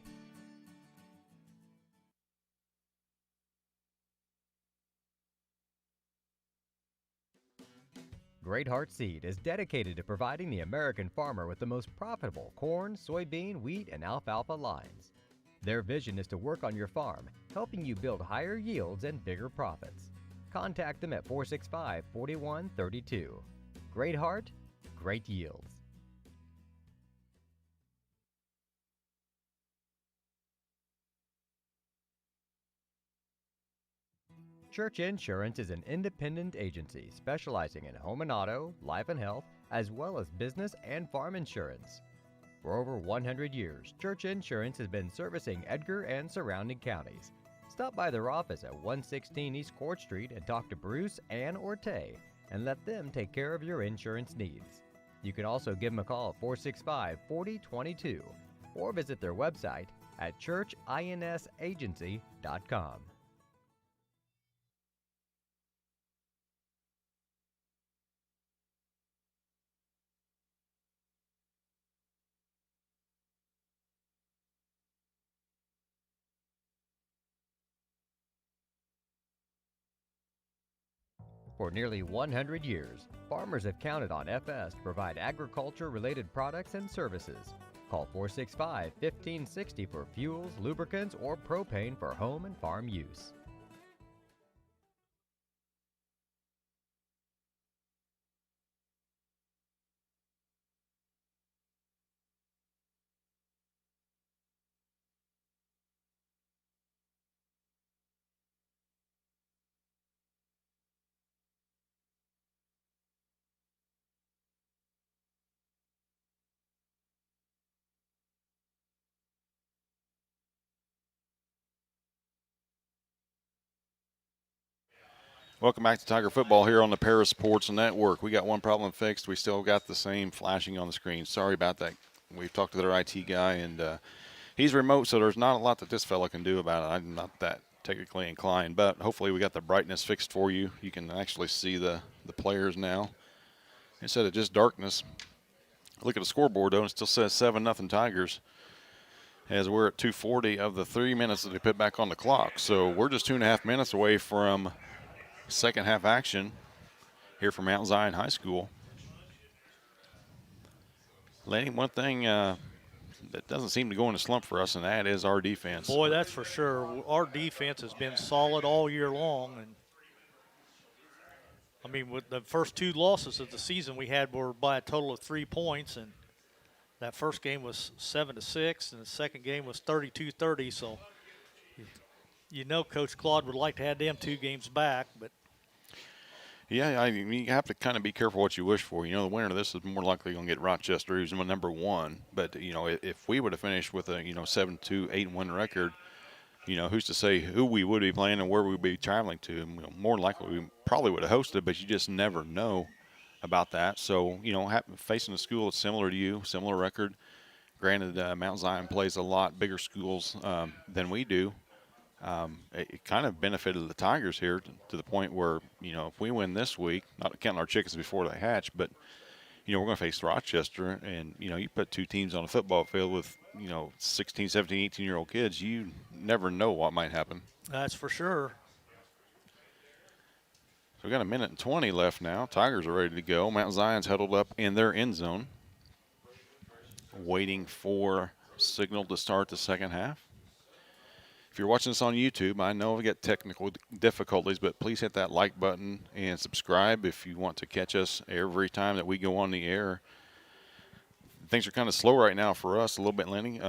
Great Heart Seed is dedicated to providing the American farmer with the most profitable corn, soybean, wheat, and alfalfa lines. Their vision is to work on your farm, helping you build higher yields and bigger profits. Contact them at 465-4132. Great Heart, great yields. Church Insurance is an independent agency specializing in home and auto, life and health, as well as business and farm insurance. For over 100 years, Church Insurance has been servicing Edgar and surrounding counties. Stop by their office at 116 East Court Street and talk to Bruce, Ann, or Tay, and let them take care of your insurance needs. You can also give them a call at 465-4022 or visit their website at churchinsagency.com. For nearly 100 years, farmers have counted on FS to provide agriculture-related products and services. Call 465-1560 for fuels, lubricants, or propane for home and farm use. Welcome back to Tiger Football here on the Paris Sports Network. We got one problem fixed. We still got the same flashing on the screen. Sorry about that. We've talked to their IT guy, and he's remote, so there's not a lot that this fella can do about it. I'm not that technically inclined, but hopefully we got the brightness fixed for you. You can actually see the players now instead of just darkness. Look at the scoreboard, though, and it still says 7-0 Tigers, as we're at 2:40 of the 3 minutes that they put back on the clock. So we're just 2.5 minutes away from second half action here from Mount Zion High School. Lenny, one thing that doesn't seem to go in a slump for us, and that is our defense. Boy, that's for sure. Our defense has been solid all year long, and I mean, with the first 2 losses of the season we had were by a total of 3 points, and that first game was 7-6, and the second game was 32-30. So, you know, Coach Claude would like to have them 2 games back, but Yeah, I mean, you have to kind of be careful what you wish for. You know, the winner of this is more likely going to get Rochester, who's number 1. But, you know, if we would have finished with a, 7-2, 8-1 record, who's to say who we would be playing and where we would be traveling to? More than likely, we probably would have hosted, but you just never know about that. So, facing a school that's similar to you, similar record. Granted, Mount Zion plays a lot bigger schools than we do. It kind of benefited the Tigers here to the point where, if we win this week, not counting our chickens before they hatch, but, we're going to face Rochester, and, you put 2 teams on a football field with, 16, 17, 18-year-old kids, you never know what might happen. that's for sure. So we got 1:20 left now. Tigers are ready to go. Mount Zion's huddled up in their end zone, waiting for signal to start the second half. If you're watching this on YouTube, I know we got technical difficulties, but please hit that like button and subscribe if you want to catch us every time that we go on the air. Things are kind of slow right now for us a little bit, Lenny.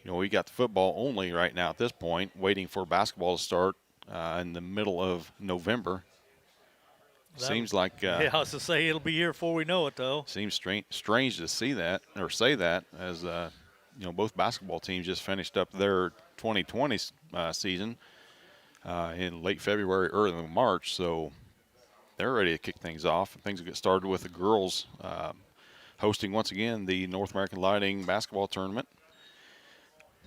We got the football only right now at this point, waiting for basketball to start in the middle of November. Seems like yeah, I was to say it'll be here before we know it, though. Seems strange to see that or say that, as both basketball teams just finished up their 2020 season in late February, early March, so they're ready to kick things off. Things will get started with the girls hosting once again the North American Lighting basketball tournament.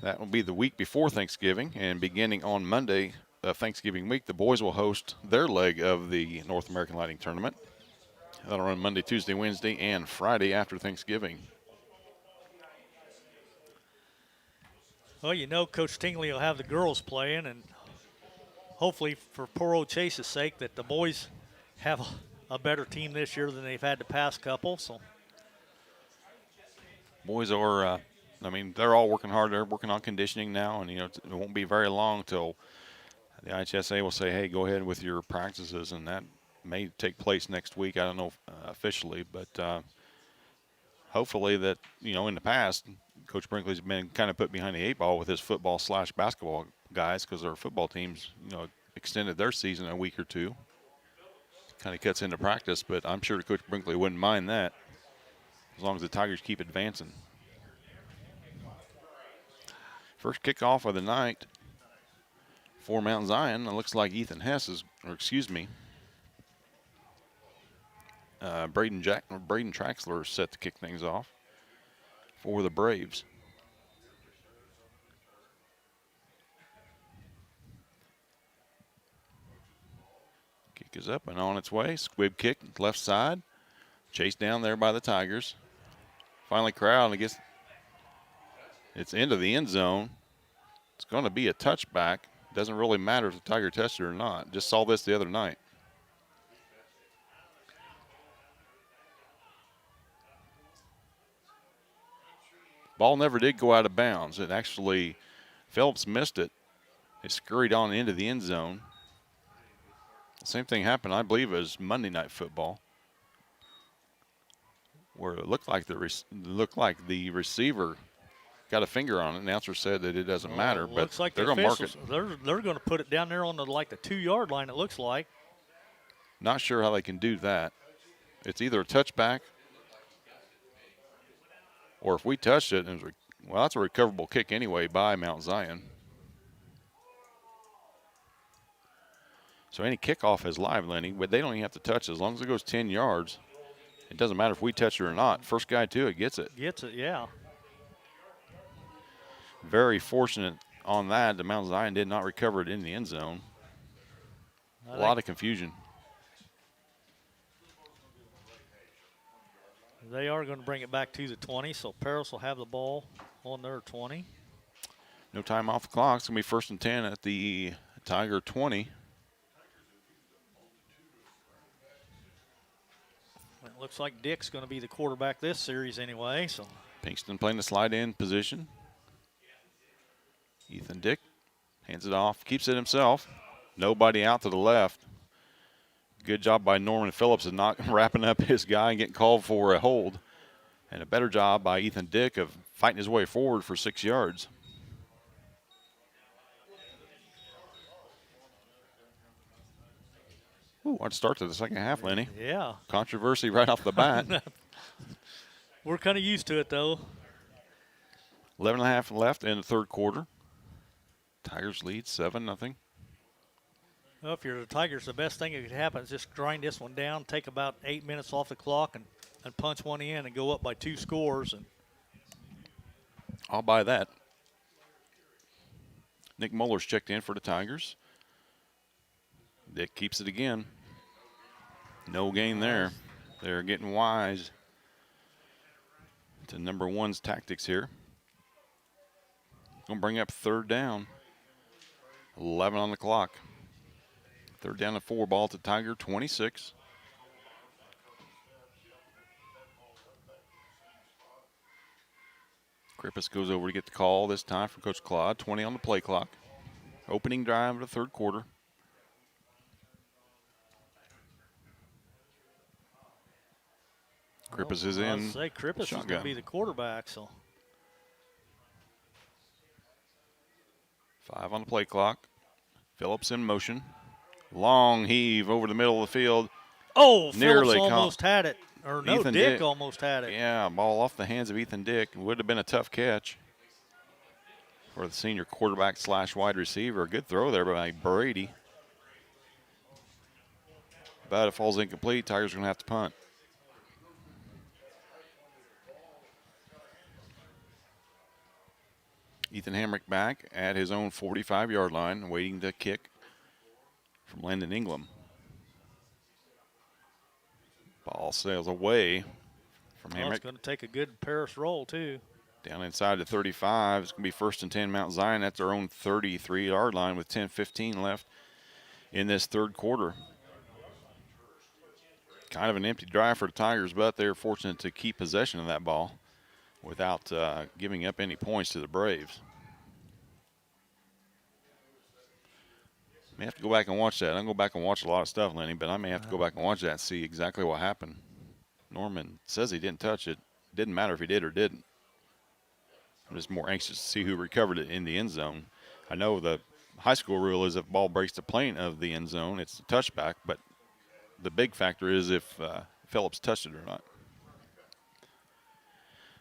That will be the week before Thanksgiving, and beginning on Monday of Thanksgiving week, the boys will host their leg of the North American Lighting tournament. That'll run Monday, Tuesday, Wednesday, and Friday after Thanksgiving. Well, Coach Tingley will have the girls playing, and hopefully for poor old Chase's sake that the boys have a better team this year than they've had the past couple. So boys are, they're all working hard. They're working on conditioning now, and, it won't be very long till the IHSA will say, hey, go ahead with your practices, and that may take place next week. I don't know officially, but hopefully that, in the past, Coach Brinkley's been kind of put behind the 8 ball with his football/basketball guys, because our football teams, extended their season a week or 2. Kind of cuts into practice, but I'm sure Coach Brinkley wouldn't mind that as long as the Tigers keep advancing. First kickoff of the night for Mount Zion. It looks like Ethan Hess Braden Traxler is set to kick things off for the Braves. Kick is up and on its way. Squib kick, left side. Chased down there by the Tigers. Finally corralled, and it's into the end zone. It's going to be a touchback. Doesn't really matter if the Tiger touched it or not. Just saw this the other night. Ball never did go out of bounds. It actually, Phillips missed it. It scurried on into the end zone. The same thing happened, I believe, as Monday Night Football, where it looked like the receiver got a finger on it. The announcer said that it doesn't matter, but looks like they're going to mark it. They're going to put it down there on the 2-yard line, it looks like. Not sure how they can do that. It's either a touchback, or if we touched it, that's a recoverable kick anyway by Mount Zion. So any kickoff is live, Lenny, but they don't even have to touch it. As long as it goes 10 yards, it doesn't matter if we touch it or not. First guy to it gets it. Gets it, yeah. Very fortunate on that. The Mount Zion did not recover it in the end zone. A lot of confusion. They are going to bring it back to the 20, so Paris will have the ball on their 20. No time off the clock. It's going to be 1st and 10 at the Tiger 20. Looks like Dick's going to be the quarterback this series anyway. So Pinkston playing the slide in position. Ethan Dick hands it off, keeps it himself. Nobody out to the left. Good job by Norman Phillips of not wrapping up his guy and getting called for a hold. And a better job by Ethan Dick of fighting his way forward for 6 yards. Ooh, what a start to the second half, Lenny. yeah, Controversy right off the bat. we're kind of used to it though. 11.5 left in the third quarter. Tigers lead 7-0. Well, if you're the Tigers, the best thing that could happen is just grind this one down, take about 8 minutes off the clock, and punch one in and go up by 2 scores. And I'll buy that. Nick Muller's checked in for the Tigers. Dick keeps it again. No gain there. They're getting wise to number one's tactics here. Going to bring up third down. 11 on the clock. Third down and 4, ball to Tiger 26. Krippus goes over to get the call this time from Coach Claude. 20 on the play clock. Opening drive of the third quarter. Krippus is in. I'll say Krippus is going to be the quarterback. So 5 on the play clock. Phillips in motion. Long heave over the middle of the field. Oh, Nearly Phillips almost had it. Or no, Ethan Dick Dick almost had it. Yeah, ball off the hands of Ethan Dick. Would have been a tough catch for the senior quarterback / wide receiver. Good throw there by Brady. But it falls incomplete. Tigers are going to have to punt. Ethan Hamrick back at his own 45-yard line, waiting to kick from Landon Ingram. Ball sails away from Hamrick. It's going to take a good Paris roll, too. Down inside the 35. It's going to be 1st and 10 Mount Zion. That's their own 33-yard line with 10:15 left in this third quarter. Kind of an empty drive for the Tigers, but they're fortunate to keep possession of that ball without giving up any points to the Braves. May have to go back and watch that. I don't go back and watch a lot of stuff, Lenny, but I may have to go back and watch that and see exactly what happened. Norman says he didn't touch it. Didn't matter if he did or didn't. I'm just more anxious to see who recovered it in the end zone. I know the high school rule is if ball breaks the plane of the end zone, it's a touchback, but the big factor is if Phillips touched it or not.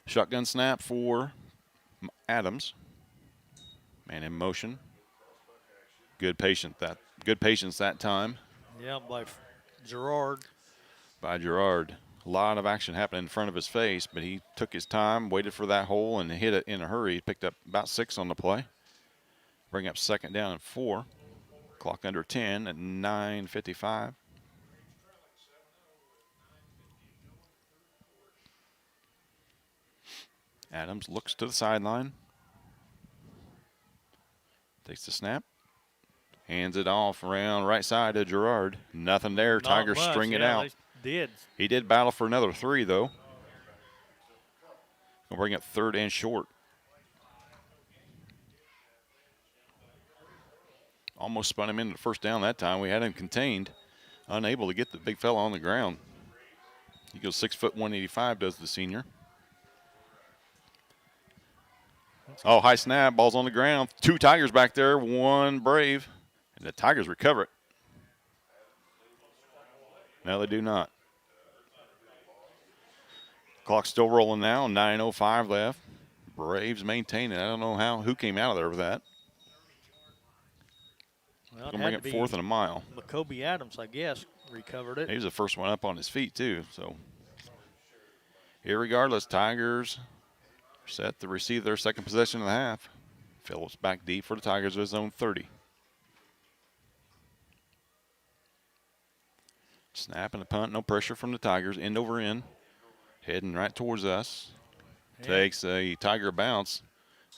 Shotgun snap for Adams. Man in motion. Good patience that time. Yeah, by Gerard. By Gerard. A lot of action happened in front of his face, but he took his time, waited for that hole, and hit it in a hurry. He picked up about 6 on the play. Bring up 2nd down and 4. Clock under 10 at 9:55. Adams looks to the sideline. Takes the snap. Hands it off around right side to Gerard. Nothing there. Tigers string it out. He did battle for another 3, though. We'll bring it 3rd and short. Almost spun him into the 1st down that time. We had him contained. Unable to get the big fella on the ground. He goes 6 foot 185, does the senior. Oh, high snap. Ball's on the ground. 2 Tigers back there, 1 Brave. And the Tigers recover it. No, they do not. Clock's still rolling now. 9:05 left. Braves maintain it. I don't know who came out of there with that. Well, going to bring it 4th and a mile. Jacoby Adams, I guess, recovered it. He was the first one up on his feet, too. So, irregardless, Tigers are set to receive their second possession of the half. Phillips back deep for the Tigers with his own 30. Snap and a punt, no pressure from the Tigers. End over end, heading right towards us. Yeah. Takes a Tiger bounce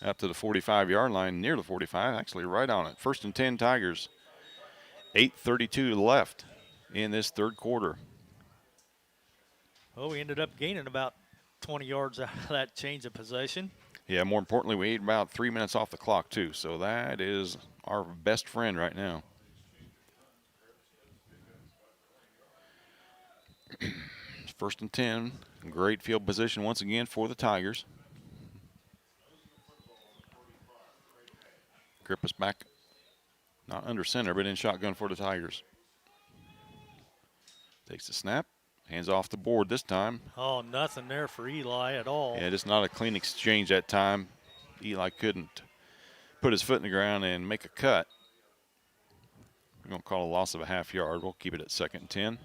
up to the 45-yard line, near the 45, actually right on it. 1st and 10 Tigers. 8:32 left in this third quarter. Well, we ended up gaining about 20 yards out of that change of possession. Yeah, more importantly, we ate about 3 minutes off the clock, too. So that is our best friend right now. First and 10. Great field position once again for the Tigers. Grip us back, not under center, but in shotgun for the Tigers. Takes the snap, hands off the board this time. Oh, nothing there for Eli at all. Yeah, just not a clean exchange that time. Eli couldn't put his foot in the ground and make a cut. We're going to call a loss of a half yard. We'll keep it at 2nd and 10.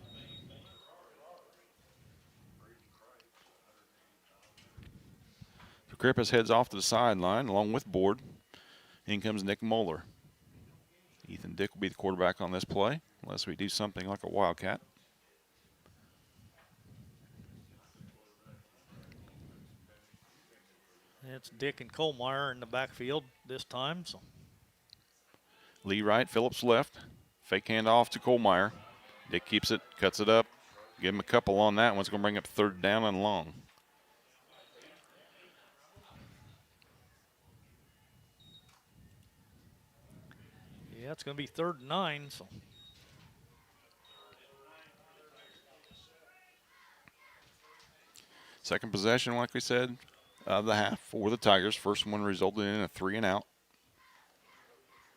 Krippus heads off to the sideline along with Board. In comes Nick Moeller. Ethan Dick will be the quarterback on this play, unless we do something like a Wildcat. It's Dick and Kohlmeyer in the backfield this time. So Lee right, Phillips left. Fake handoff to Kohlmeyer. Dick keeps it, cuts it up. Give him a couple on that one. It's going to bring up 3rd down and long. yeah, it's going to be 3rd and 9. So Second possession, like we said, of the half for the Tigers. First one resulted in a 3 and out.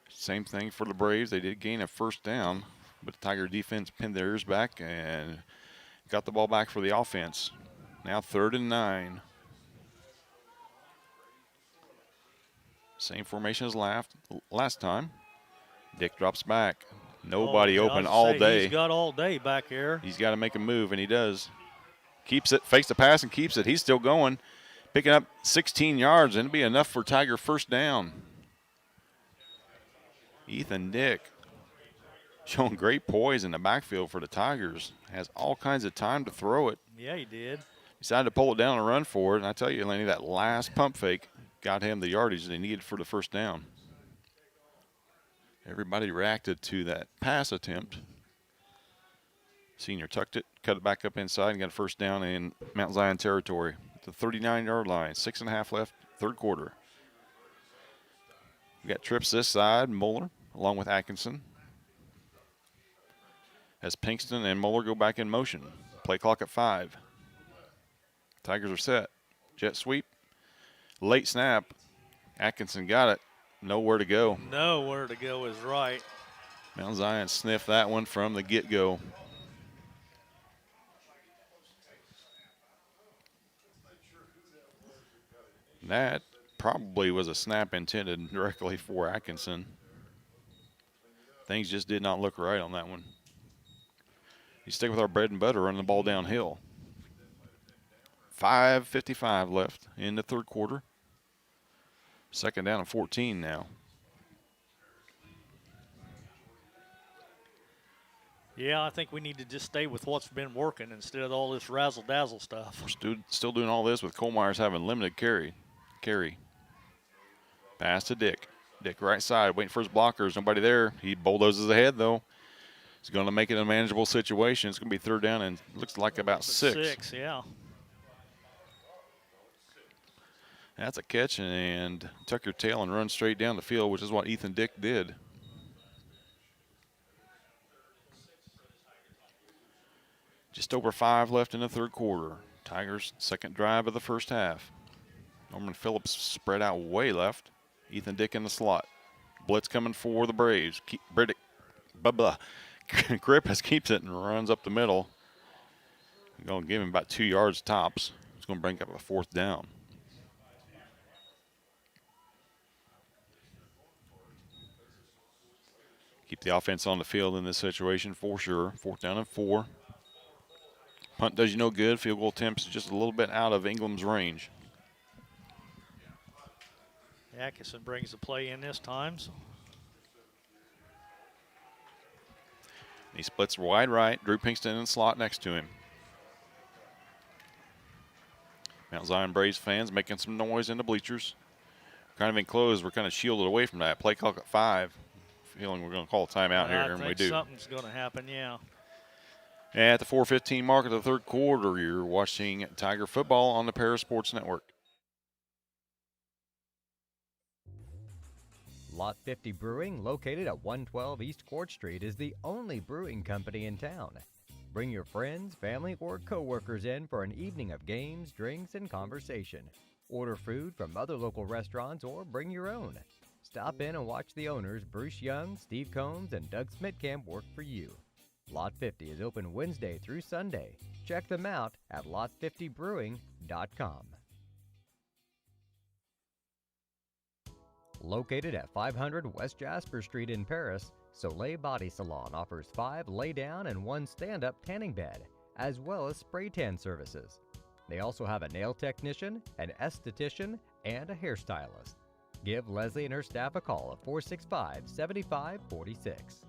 Same thing for the Braves. They did gain a 1st down, but the Tiger defense pinned their ears back and got the ball back for the offense. Now 3rd and 9. Same formation as last time. Dick drops back. Nobody open all day. He's got all day back here. He's got to make a move, and he does. Keeps it, fakes the pass and keeps it. He's still going. Picking up 16 yards, and it'll be enough for Tiger 1st down. Ethan Dick showing great poise in the backfield for the Tigers. Has all kinds of time to throw it. Yeah, he did. Decided to pull it down and run for it. And I tell you, Lenny, that last pump fake got him the yardage that he needed for the 1st down. Everybody reacted to that pass attempt. Senior tucked it, cut it back up inside, and got a 1st down in Mount Zion territory. The 39-yard line, 6.5 left, 3rd quarter. We got trips this side, Moeller, along with Atkinson. As Pinkston and Moeller go back in motion. Play clock at 5. Tigers are set. Jet sweep. Late snap. Atkinson got it. Nowhere to go. Nowhere to go is right. Mount Zion sniffed that one from the get-go. That probably was a snap intended directly for Atkinson. Things just did not look right on that one. You stick with our bread and butter, running the ball downhill. 5:55 left in the 3rd quarter. 2nd down and 14 now. Yeah, I think we need to just stay with what's been working instead of all this razzle-dazzle stuff. We're still doing all this with Kohlmeyer's having limited carry. Pass to Dick. Dick right side, waiting for his blockers. Nobody there. He bulldozes ahead, though. He's going to make it a manageable situation. It's going to be 3rd down and looks like about 6. 6, yeah. That's a catch, and tuck your tail and run straight down the field, which is what Ethan Dick did. Just over 5 left in the 3rd quarter. Tigers' 2nd drive of the 1st half. Norman Phillips spread out way left. Ethan Dick in the slot. Blitz coming for the Braves. Krippus keeps it and runs up the middle. Going to give him about 2 yards tops. It's going to bring up a 4th down. Keep the offense on the field in this situation for sure. 4th down and 4. Punt does you no good. Field goal attempts just a little bit out of Ingram's range. Atkinson brings the play in this time. So. He splits wide right. Drew Pinkston in the slot next to him. Mount Zion Braves fans making some noise in the bleachers. Kind of enclosed. We're kind of shielded away from that. Play clock at 5. Feeling we're going to call a timeout here, and we do. Something's going to happen, yeah. At the 4:15 mark of the third quarter, you're watching Tiger football on the Paris Sports Network. Lot 50 Brewing, located at 112 East Court Street, is the only brewing company in town. Bring your friends, family, or co-workers in for an evening of games, drinks, and conversation. Order food from other local restaurants or bring your own. Stop in and watch the owners, Bruce Young, Steve Combs, and Doug Smitkamp, work for you. Lot 50 is open Wednesday through Sunday. Check them out at lot50brewing.com. Located at 500 West Jasper Street in Paris, Soleil Body Salon offers 5 lay-down and 1 stand-up tanning bed, as well as spray tan services. They also have a nail technician, an esthetician, and a hairstylist. Give Leslie and her staff a call at 465-7546.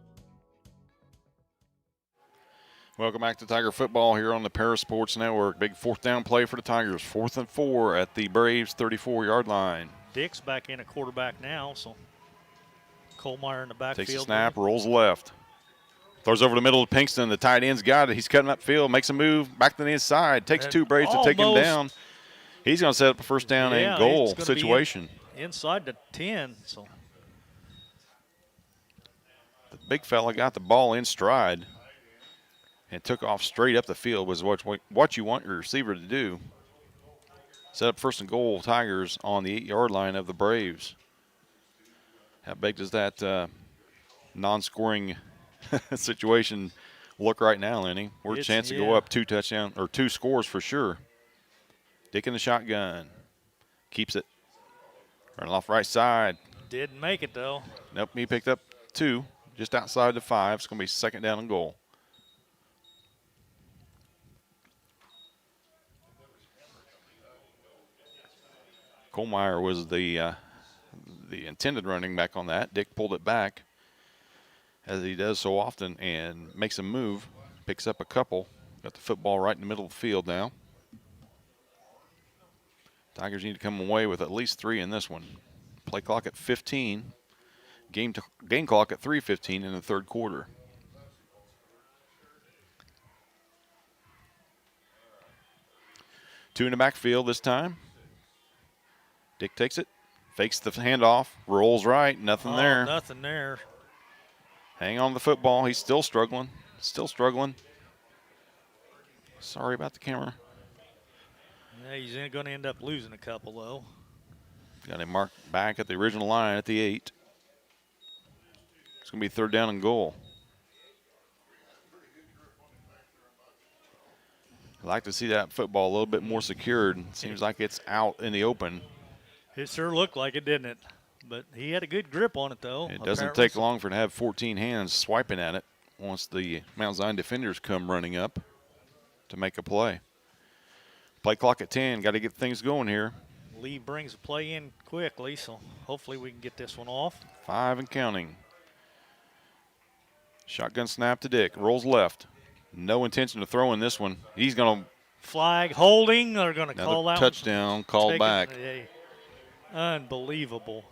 Welcome back to Tiger football here on the Paris Sports Network. Big fourth down play for the Tigers. 4th and 4 at the Braves 34-yard line. Dick's back in at quarterback now, so Kohlmeyer in the backfield. Takes a snap, rolls left. Throws over the middle of Pinkston. The tight end's got it. He's cutting upfield, makes a move back to the inside. Takes 2 Braves to take him down. He's going to set up a first down and goal situation. Inside the 10. So the big fella got the ball in stride and took off straight up the field, was what you want your receiver to do. Set up first and goal, Tigers on the 8-yard line of the Braves. How big does that non-scoring situation look right now, Lenny? We're a chance to go up 2 touchdowns or 2 scores for sure. Dick in the shotgun. Keeps it. Running off right side. Didn't make it, though. Nope, he picked up 2 just outside the 5. It's going to be second down and goal. Kohlmeyer was the intended running back on that. Dick pulled it back, as he does so often, and makes a move. Picks up a couple. Got the football right in the middle of the field now. Tigers need to come away with at least 3 in this one. Play clock at 15. Game clock at 3:15 in the third quarter. Two in the backfield this time. Dick takes it, fakes the handoff, rolls right, nothing there. Nothing there. Hang on to the football. He's still struggling. Still struggling. Sorry about the camera. Yeah, he's going to end up losing a couple, though. Got him marked back at the original line at the 8. It's going to be third down and goal. I'd like to see that football a little bit more secured. Seems like it's out in the open. It sure looked like it, didn't it? But he had a good grip on it, though. It doesn't take long for it to have 14 hands swiping at it once the Mount Zion defenders come running up to make a play. Play clock at 10. Got to get things going here. Lee brings the play in quickly, so hopefully we can get this one off. 5 and counting. Shotgun snap to Dick. Rolls left. No intention of throwing this one. He's going to flag holding. They're going to call that touchdown called back. Unbelievable.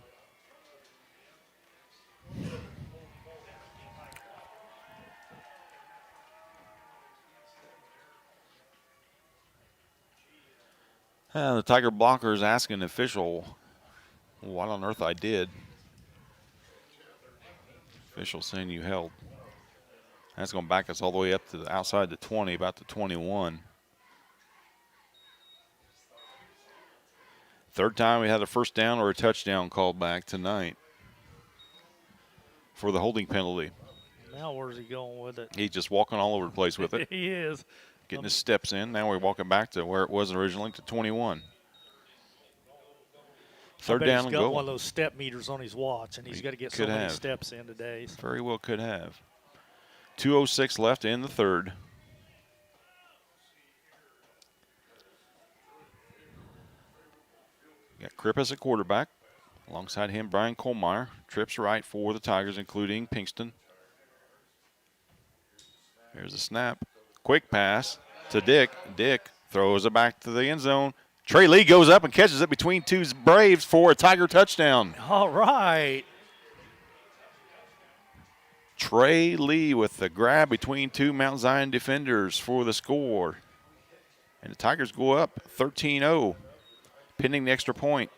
The Tiger blocker is asking the official what on earth I did. Official saying you held. That's going to back us all the way up to the outside the 20, about the 21. Third time we had a first down or a touchdown called back tonight for the holding penalty. Now where's he going with it? He's just walking all over the place with it. He is. Getting his steps in. Now we're walking back to where it was originally, to 21. Third down and goal. He's got one of those step meters on his watch, and he's got to get so many steps in today. So. Very well could have. 2:06 left in the third. Got Kripp as a quarterback. Alongside him, Brian Kohlmeyer. Trips right for the Tigers, including Pinkston. Here's a snap. Quick pass to Dick. Dick throws it back to the end zone. Trey Lee goes up and catches it between 2 Braves for a Tiger touchdown. All right. Trey Lee with the grab between two Mount Zion defenders for the score. And the Tigers go up 13-0, pending the extra point.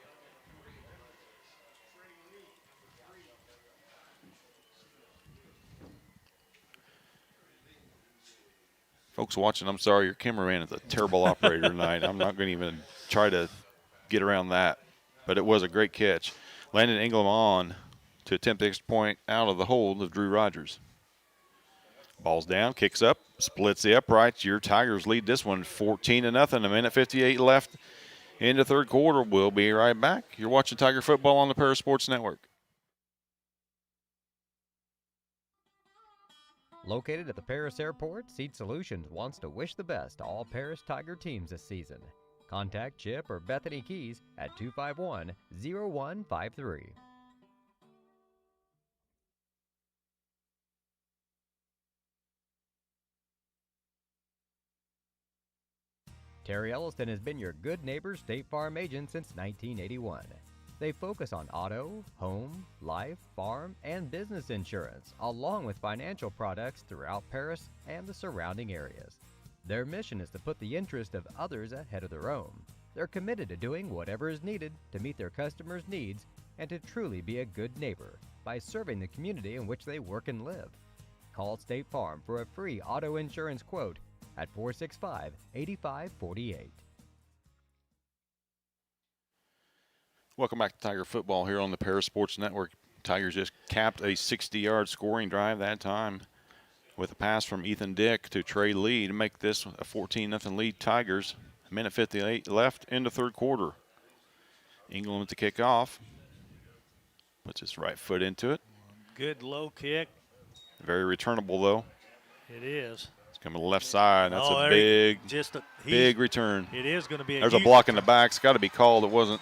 Folks watching, I'm sorry, your cameraman is a terrible operator tonight. I'm not going to even try to get around that. But it was a great catch. Landon Ingram on to attempt the extra point out of the hold of Drew Rogers. Ball's down, kicks up, splits the uprights. Your Tigers lead this one 14-0. A minute 58 left in the third quarter. We'll be right back. You're watching Tiger Football on the Paris Sports Network. Located at the Paris Airport, Seat Solutions wants to wish the best to all Paris Tiger teams this season. Contact Chip or Bethany Keys at 251-0153. Terry Elliston has been your good neighbor State Farm agent since 1981. They focus on auto, home, life, farm, and business insurance, along with financial products throughout Paris and the surrounding areas. Their mission is to put the interest of others ahead of their own. They're committed to doing whatever is needed to meet their customers' needs and to truly be a good neighbor by serving the community in which they work and live. Call State Farm for a free auto insurance quote at 465-8548. Welcome back to Tiger Football here on the Paris Sports Network. Tigers just capped a 60-yard scoring drive that time with a pass from Ethan Dick to Trey Lee to make this a 14-0 lead Tigers. A minute 58 left in the third quarter. Ingram to kick off. Puts his right foot into it. Good low kick. Very returnable, though. It is. It's coming to the left side. That's a big return. It is going to be There's a block in the back. It's got to be called. It wasn't.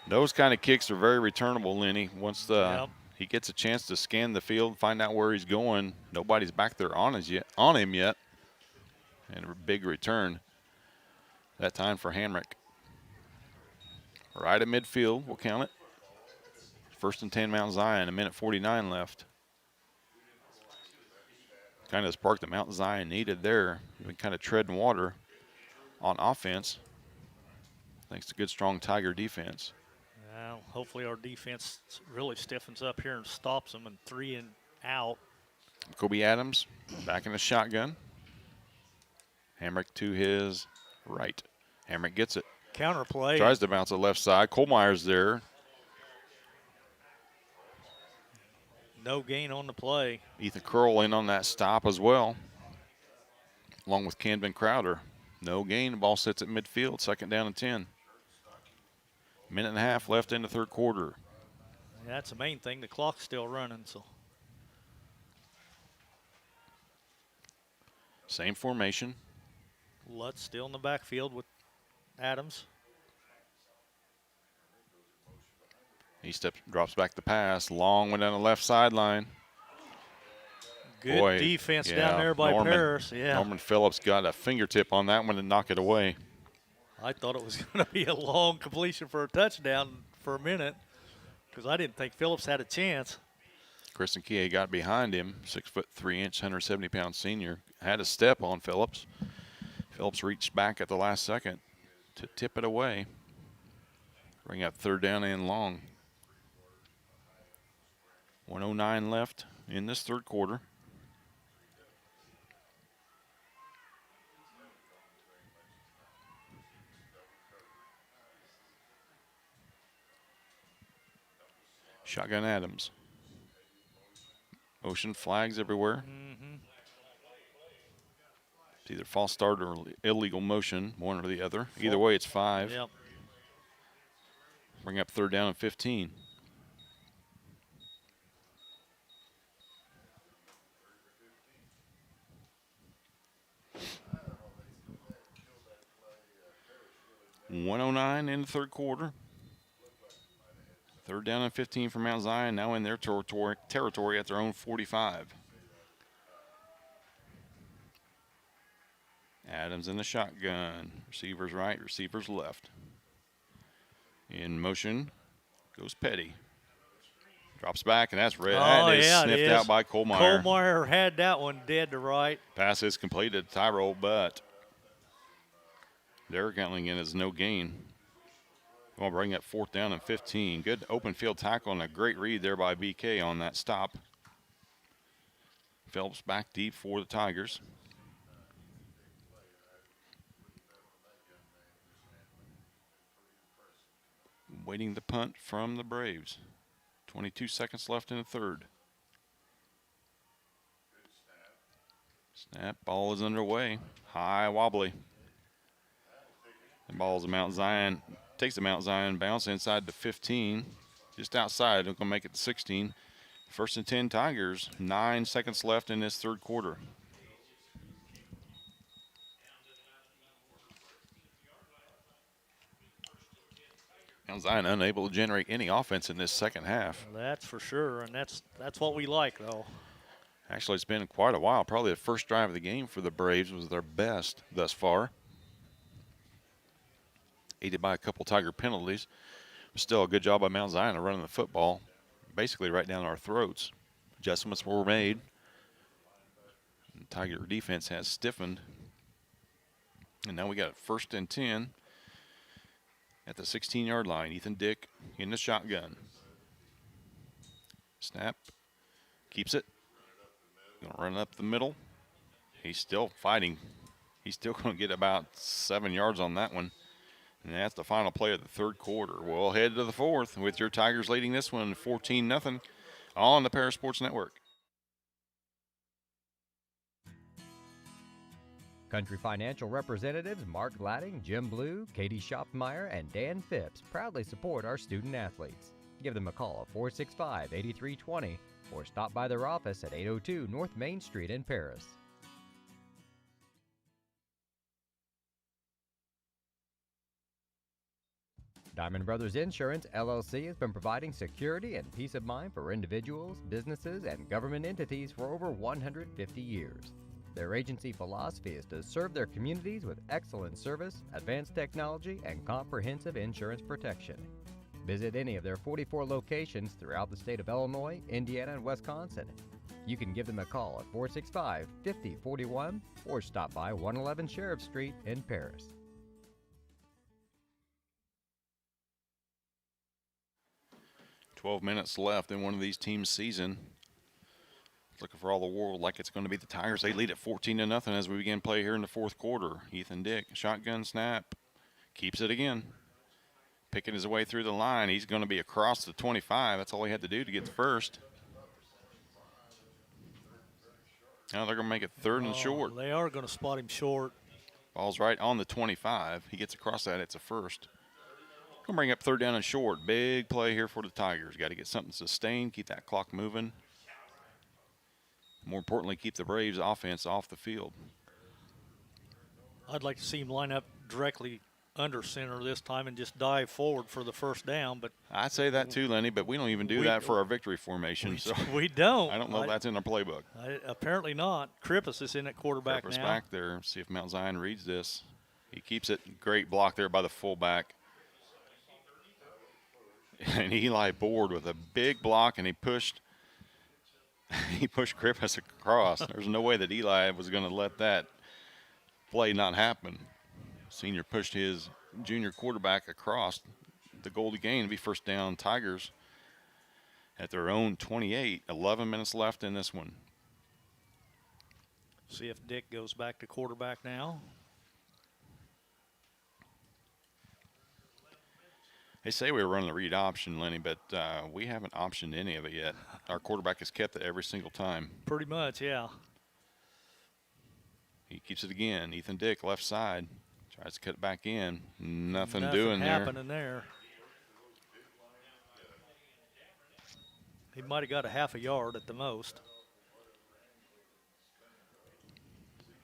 Those kind of kicks are very returnable, Lenny. Once he gets a chance to scan the field, find out where he's going, nobody's back there on him yet. And a big return that time for Hamrick. Right at midfield, we'll count it. First and 10 Mount Zion, a minute 49 left. Kind of the spark that Mount Zion needed there. Been kind of treading water on offense, thanks to good, strong Tiger defense. Well, hopefully our defense really stiffens up here and stops them, and 3 and out. Kobe Adams back in the shotgun. Hamrick to his right. Hamrick gets it. Counter play. Tries to bounce the left side. Kohlmeyer's there. No gain on the play. Ethan Curl in on that stop as well, along with Camden Crowder. No gain. The ball sits at midfield. Second down and 10. Minute and a half left in the third quarter. Yeah, that's the main thing. The clock's still running, so. Same formation. Lutz still in the backfield with Adams. He drops back the pass. Long one down the left sideline. Good defense down there by Paris. Yeah. Norman Phillips got a fingertip on that one to knock it away. I thought it was going to be a long completion for a touchdown for a minute because I didn't think Phillips had a chance. Kristen Kie got behind him, 6'3", 170-pound senior. Had a step on Phillips. Phillips reached back at the last second to tip it away. Bring up third down and long. 1:09 left in this third quarter. Shotgun Adams. Motion flags everywhere. It's either false start or illegal motion, one or the other. Either way, it's 5. Yep. Bring up third down and 15. .109 in the third quarter. Third down and 15 for Mount Zion, now in their territory at their own 45. Adams in the shotgun. Receivers right, receivers left. In motion goes Petty. Drops back, and that's red. Oh, that is yeah, sniffed out by Colmeyer. Colmeyer had that one dead to right. Pass is completed. Tie roll, but Derek Entlingen is no gain. We'll bring up 4th down and 15. Good open field tackle and a great read there by BK on that stop. Phelps back deep for the Tigers. Waiting the punt from the Braves. 22 seconds left in the third. Snap, ball is underway. High, wobbly. The ball is a Mount Zion. Takes the Mount Zion bounce inside the 15. Just outside. They're going to make it to 16. 1st and 10 Tigers. 9 seconds left in this third quarter. Mount Zion unable to generate any offense in this second half. Well, that's for sure, and that's what we like, though. Actually, it's been quite a while. Probably the first drive of the game for the Braves was their best thus far. Aided by a couple Tiger penalties. Still a good job by Mount Zion of running the football basically right down our throats. Adjustments were made. And Tiger defense has stiffened. And now we got 1st and 10 at the 16-yard line. Ethan Dick in the shotgun. Snap. Keeps it. Going to run up the middle. He's still fighting. He's still going to get about 7 yards on that one. And that's the final play of the third quarter. We'll head to the fourth with your Tigers leading this one 14-0 on the Paris Sports Network. Country Financial representatives Mark Gladding, Jim Blue, Katie Schopfmeyer, and Dan Phipps proudly support our student athletes. Give them a call at 465-8320 or stop by their office at 802 North Main Street in Paris. Diamond Brothers Insurance, LLC has been providing security and peace of mind for individuals, businesses, and government entities for over 150 years. Their agency philosophy is to serve their communities with excellent service, advanced technology, and comprehensive insurance protection. Visit any of their 44 locations throughout the state of Illinois, Indiana, and Wisconsin. You can give them a call at 465-5041 or stop by 111 Sheriff Street in Paris. Minutes left in one of these teams' season. Looking for all the world like it's going to be the Tigers. They lead at 14-0 as we begin play here in the fourth quarter. Ethan Dick, shotgun snap, keeps it again. Picking his way through the line. He's going to be across the 25. That's all he had to do to get the first. Now they're going to make it 3rd and short. They are going to spot him short. Ball's right on the 25. He gets across that. It's a first. Going to bring up 3rd down and short. Big play here for the Tigers. Got to get something sustained, keep that clock moving. More importantly, keep the Braves offense off the field. I'd like to see him line up directly under center this time and just dive forward for the first down. But I'd say that too, Lenny, but we don't even do that for our victory formation. So we don't. I don't know if that's in our playbook. Apparently not. Krippus is in at quarterback Krippus now. Back there. See if Mount Zion reads this. He keeps it. Great block there by the fullback. And Eli bored with a big block, and he pushed Krippus across. There's no way that Eli was going to let that play not happen. Senior pushed his junior quarterback across the goal to gain to be 1st down Tigers at their own 28. 11 minutes left in this one. See if Dick goes back to quarterback now. They say we were running the read option, Lenny, but we haven't optioned any of it yet. Our quarterback has kept it every single time. Pretty much, yeah. He keeps it again. Ethan Dick, left side. Tries to cut it back in. Nothing doing there. Happening there. He might have got a half a yard at the most.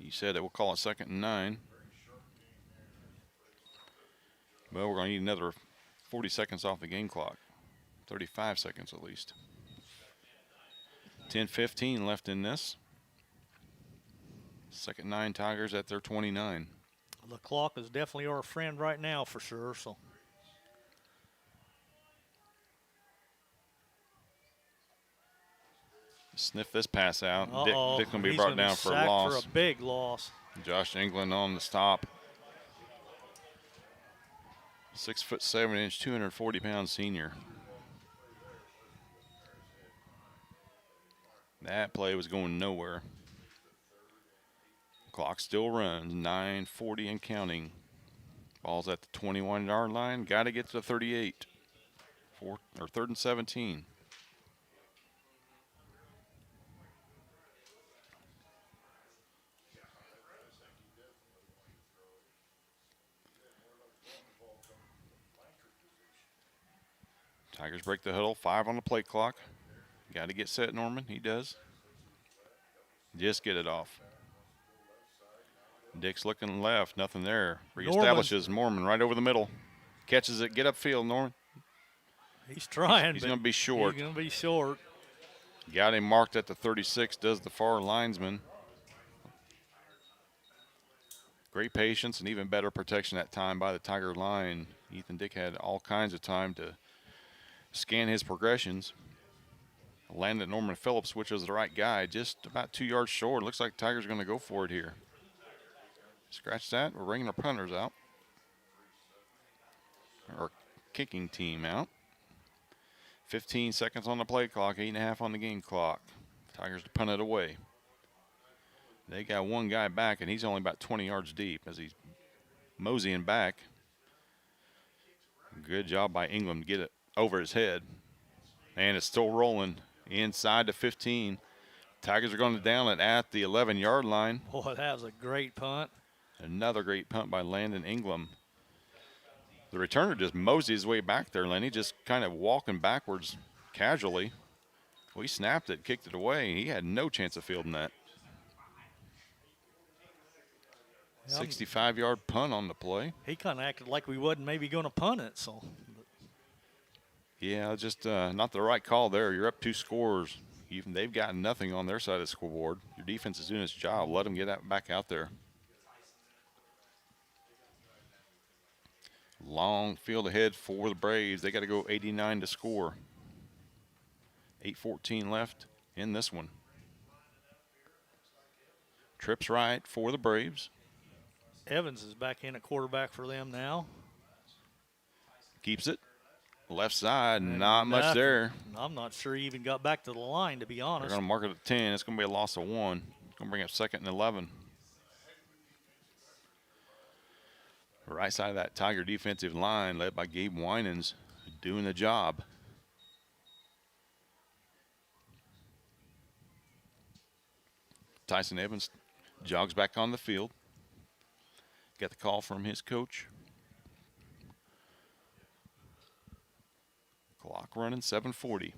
He said that we'll call it 2nd and 9. Well, we're going to need another 40 seconds off the game clock. 35 seconds at least. 10-15 left in this. 2nd 9 Tigers at their 29. The clock is definitely our friend right now for sure. So Sniff this pass out. Uh-oh. Dick's going to be He's brought gonna down for a sacked loss. for a big loss. Josh England on the stop. 6'7", 240-pound senior. That play was going nowhere. Clock still runs, 9:40 and counting. Ball's at the 21-yard line. Got to get to the 38. 3rd and 17. Tigers break the huddle. 5 on the play clock. Got to get set, Norman. He does. Just get it off. Dick's looking left. Nothing there. Reestablishes Norman right over the middle. Catches it. Get upfield, Norman. He's trying. He's going to be short. He's going to be short. Got him marked at the 36. Does the far linesman. Great patience and even better protection that time by the Tiger line. Ethan Dick had all kinds of time to scan his progressions. Landed Norman Phillips, which was the right guy, just about 2 yards short. Looks like Tigers are going to go for it here. Scratch that. We're bringing our punters out. Our kicking team out. 15 seconds on the play clock, 8.5 on the game clock. Tigers to punt it away. They got one guy back, and he's only about 20 yards deep as he's moseying back. Good job by England to get it over his head. And it's still rolling inside the 15. Tigers are going to down it at the 11-yard line. Boy, that was a great punt. Another great punt by Landon Ingram. The returner just moseyed his way back there, Lenny, just kind of walking backwards casually. Well, he snapped it, kicked it away. He had no chance of fielding that. 65-yard punt on the play. He kind of acted like we wasn't maybe going to punt it. So. Yeah, just not the right call there. You're up 2 scores. Even they've got nothing on their side of the scoreboard. Your defense is doing its job. Let them get that back out there. Long field ahead for the Braves. They got to go 89 to score. 8:14 left in this one. Trips right for the Braves. Evans is back in at quarterback for them now. Keeps it. Left side, not much there. I'm not sure he even got back to the line, to be honest. They're going to mark it at 10. It's going to be a loss of 1. It's going to bring up 2nd and 11. Right side of that Tiger defensive line, led by Gabe Winans, doing the job. Tyson Evans jogs back on the field. Got the call from his coach. Clock running, 7:40.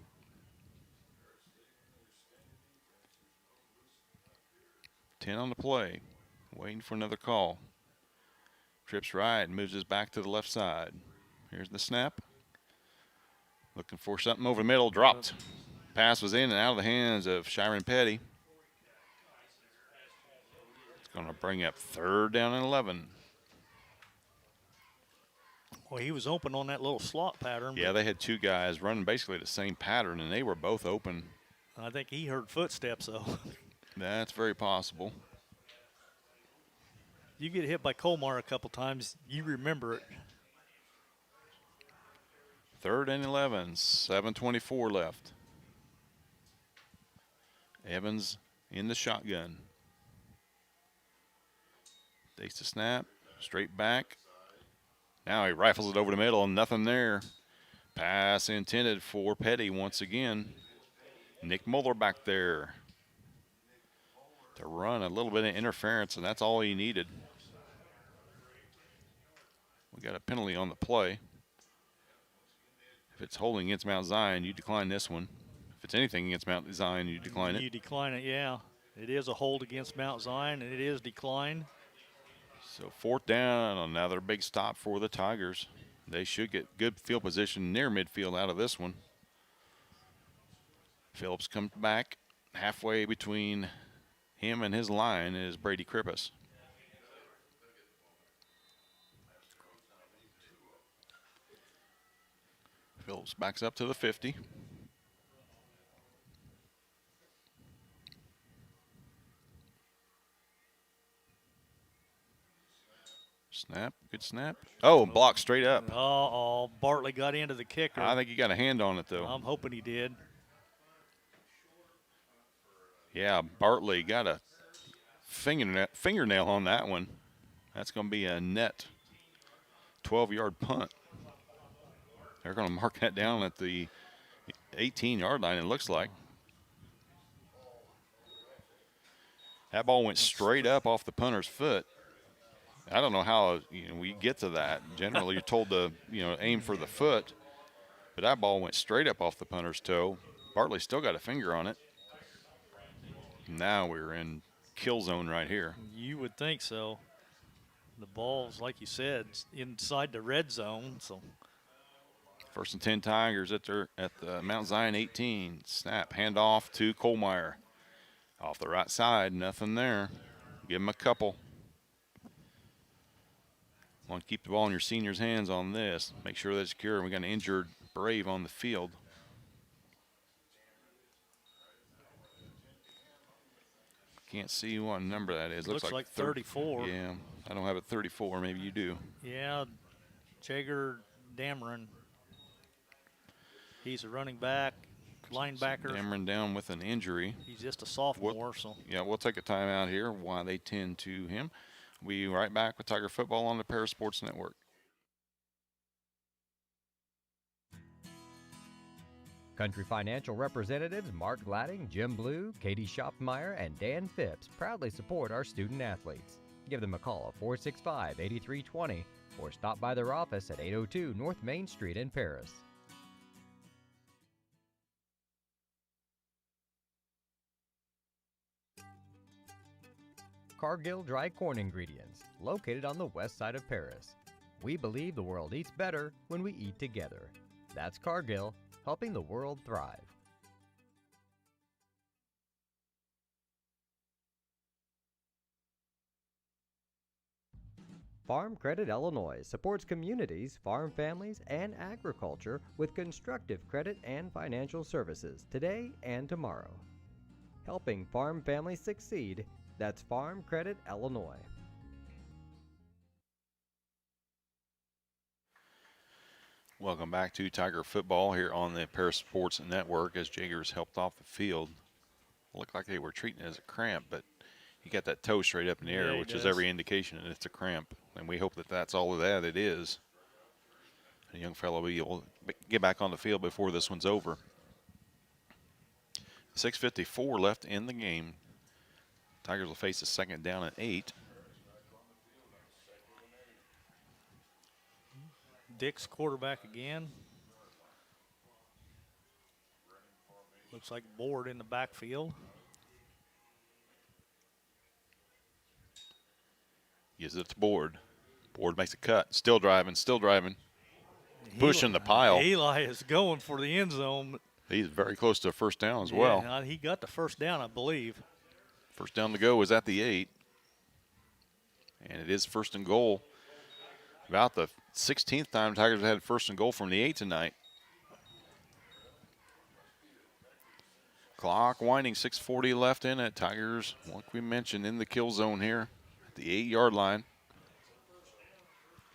Ten on the play. Waiting for another call. Trips right, moves his back to the left side. Here's the snap. Looking for something over the middle, dropped. Pass was in and out of the hands of Shiren Petty. It's going to bring up 3rd down and 11. Well, he was open on that little slot pattern. Yeah, they had 2 guys running basically the same pattern, and they were both open. I think he heard footsteps, though. That's very possible. You get hit by Colmar a couple times, you remember it. 3rd and 11, 7:24 left. Evans in the shotgun. Takes the snap, straight back. Now he rifles it over the middle and nothing there. Pass intended for Petty once again. Nick Muller back there to run a little bit of interference, and that's all he needed. We got a penalty on the play. If it's holding against Mount Zion, you decline this one. If it's anything against Mount Zion, you decline it. You decline it, yeah. It is a hold against Mount Zion, and it is declined. So 4th down, another big stop for the Tigers. They should get good field position near midfield out of this one. Phillips comes back. Halfway between him and his line is Brady Krippus. Phillips backs up to the 50. Snap, good snap. Oh, blocked straight up. Oh, Bartley got into the kicker. I think he got a hand on it, though. I'm hoping he did. Yeah, Bartley got a fingernail on that one. That's going to be a net 12-yard punt. They're going to mark that down at the 18-yard line, it looks like. That ball went straight up off the punter's foot. I don't know how we get to that. Generally, you're told to aim for the foot, but that ball went straight up off the punter's toe. Bartley still got a finger on it. Now we're in kill zone right here. You would think so. The ball's, like you said, inside the red zone. So 1st and 10 Tigers at the Mount Zion 18. Snap, handoff to Kohlmeyer. Off the right side, nothing there. Give him a couple. Want to keep the ball in your seniors' hands on this. Make sure that's secure. We got an injured Brave on the field. Can't see what number that is. Looks like 34. Yeah, I don't have it 34. Maybe you do. Yeah, Jager Dameron. He's a running back, linebacker. Dameron down with an injury. He's just a sophomore, so. Yeah, we'll take a timeout here while they tend to him. We'll be right back with Tiger Football on the Paris Sports Network. Country Financial representatives Mark Gladding, Jim Blue, Katie Schopfmeyer, and Dan Phipps proudly support our student athletes. Give them a call at 465-8320 or stop by their office at 802 North Main Street in Paris. Cargill Dry Corn Ingredients, located on the west side of Paris. We believe the world eats better when we eat together. That's Cargill, helping the world thrive. Farm Credit Illinois supports communities, farm families, and agriculture with constructive credit and financial services today and tomorrow. Helping farm families succeed, that's Farm Credit Illinois. Welcome back to Tiger Football here on the Paris Sports Network as Jagers helped off the field. Looked like they were treating it as a cramp, but he got that toe straight up in the air, which is every indication that it's a cramp. And we hope that that's all of that it is. A young fellow will be able to get back on the field before this one's over. 6:54 left in the game. Tigers will face a 2nd down and 8. Dick's quarterback again. Looks like Board in the backfield. Gives it to Board. Board makes a cut. Still driving, Pushing the pile. Eli is going for the end zone. He's very close to a 1st down as well. He got the 1st down, I believe. 1st down to go is at the 8. And it is 1st and goal. About the 16th time Tigers have had 1st and goal from the 8 tonight. Clock winding, 6:40 left in it. Tigers, like we mentioned, in the kill zone here at the 8-yard line.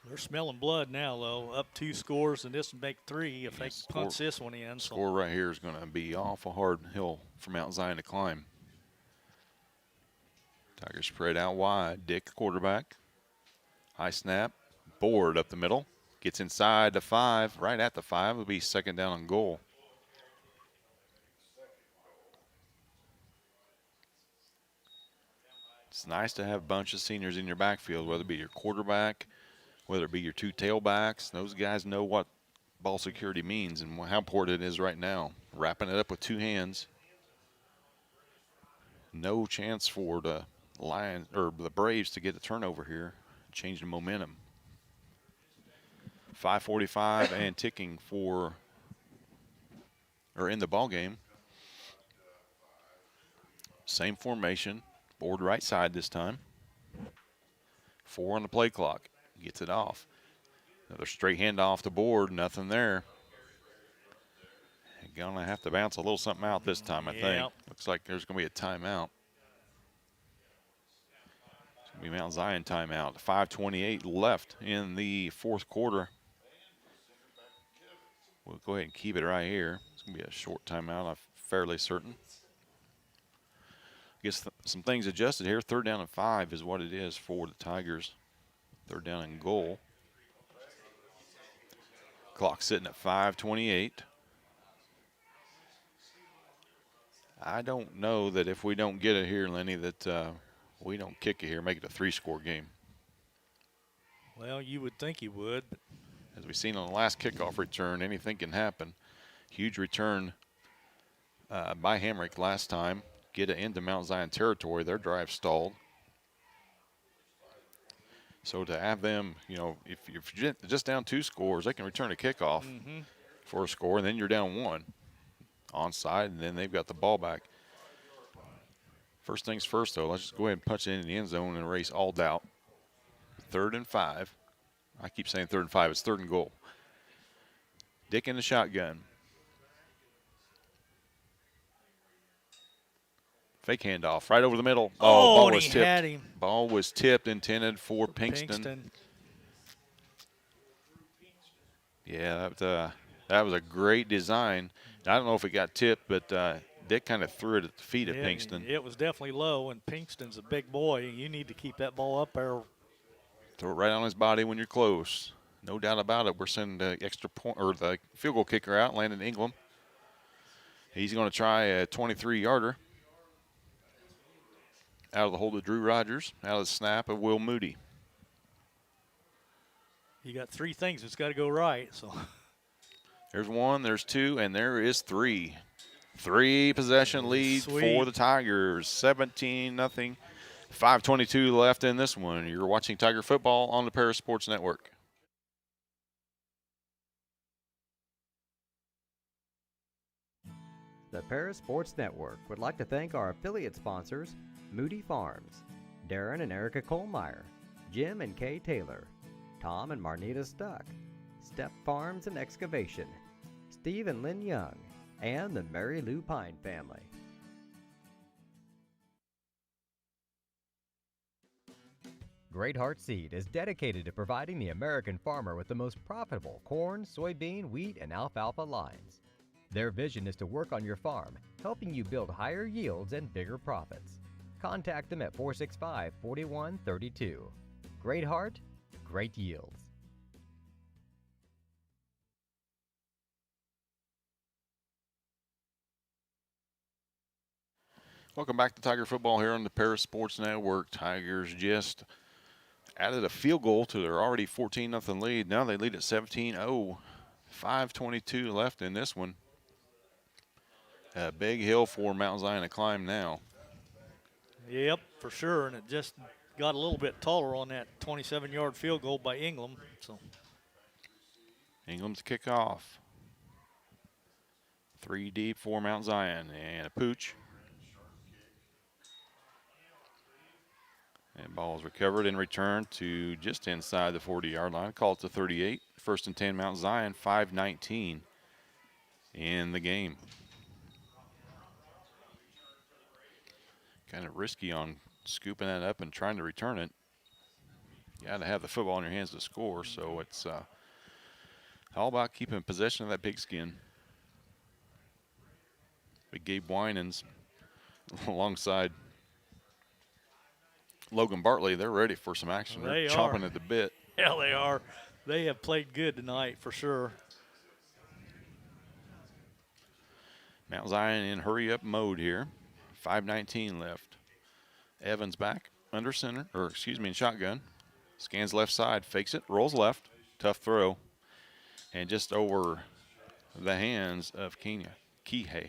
They're smelling blood now, though. Up 2 scores, and this would make 3 if they punch this one in. Score right here is going to be awful hard hill for Mount Zion to climb. Tigers spread out wide. Dick, quarterback. High snap. Board up the middle. Gets inside the 5, right at the 5. It'll be 2nd down and goal. It's nice to have a bunch of seniors in your backfield, whether it be your quarterback, whether it be your 2 tailbacks. Those guys know what ball security means and how important it is right now. Wrapping it up with 2 hands. No chance for the Lions or the Braves to get a turnover here. Change the momentum. 5:45 and ticking in the ball game. Same formation. Board right side this time. 4 on the play clock. Gets it off. Another straight handoff to Board. Nothing there. Going to have to bounce a little something out this time, I think. Looks like there's going to be a timeout. Be Mount Zion timeout. 5:28 left in the fourth quarter. We'll go ahead and keep it right here. It's going to be a short timeout, I'm fairly certain. I guess some things adjusted here. 3rd down and 5 is what it is for the Tigers. 3rd down and goal. Clock sitting at 5:28. I don't know that if we don't get it here, Lenny, that we don't kick it here, make it a 3-score game. Well, you would think he would. But as we've seen on the last kickoff return, anything can happen. Huge return by Hamrick last time. Get it into Mount Zion territory. Their drive stalled. So to have them, you know, if you're just down 2 scores, they can return a kickoff for a score, and then you're down 1 onside, and then they've got the ball back. First things first, though, let's just go ahead and punch it into the end zone and erase all doubt. 3rd and 5. I keep saying 3rd and 5. It's 3rd and goal. Dick in the shotgun. Fake handoff right over the middle. Ball was tipped. Had him. Ball was tipped, intended for Pinkston. Yeah, that was a great design. I don't know if it got tipped, but Dick kind of threw it at the feet of Pinkston. It was definitely low, and Pinkston's a big boy. You need to keep that ball up there. Throw it right on his body when you're close. No doubt about it. We're sending the extra point or the field goal kicker out, Landon Ingram. He's going to try a 23-yarder. Out of the hold of Drew Rogers. Out of the snap of Will Moody. You got 3 things that's got to go right. So there's 1, there's 2, and there is 3. 3 possession lead for the Tigers. 17-0. 5:22 left in this one. You're watching Tiger football on the Paris Sports Network. The Paris Sports Network would like to thank our affiliate sponsors, Moody Farms, Darren and Erica Kohlmeyer, Jim and Kay Taylor, Tom and Marnita Stuck, Step Farms and Excavation, Steve and Lynn Young, and the Mary Lou Pine family. Great Heart Seed is dedicated to providing the American farmer with the most profitable corn, soybean, wheat, and alfalfa lines. Their vision is to work on your farm, helping you build higher yields and bigger profits. Contact them at 465-4132. Great Heart, great yields. Welcome back to Tiger football here on the Paris Sports Network. Tigers just added a field goal to their already 14-0 lead. Now they lead at 17-0. 5:22 left in this one. A big hill for Mount Zion to climb now. Yep, for sure, and it just got a little bit taller on that 27-yard field goal by Ingram. So Ingram's kickoff. 3 deep for Mount Zion, and a pooch. And ball is recovered and returned to just inside the 40-yard line. Call it to 38. 1st and 10 Mount Zion, 5:19 in the game. Kind of risky on scooping that up and trying to return it. You got to have the football in your hands to score, so it's all about keeping possession of that pigskin. Big Gabe Winans alongside Logan Bartley, they're ready for some action. They're chomping at the bit. Yeah, they are. They have played good tonight for sure. Mount Zion in hurry-up mode here. 5:19 left. Evans back under center, in shotgun. Scans left side, fakes it, rolls left. Tough throw. And just over the hands of Kihei.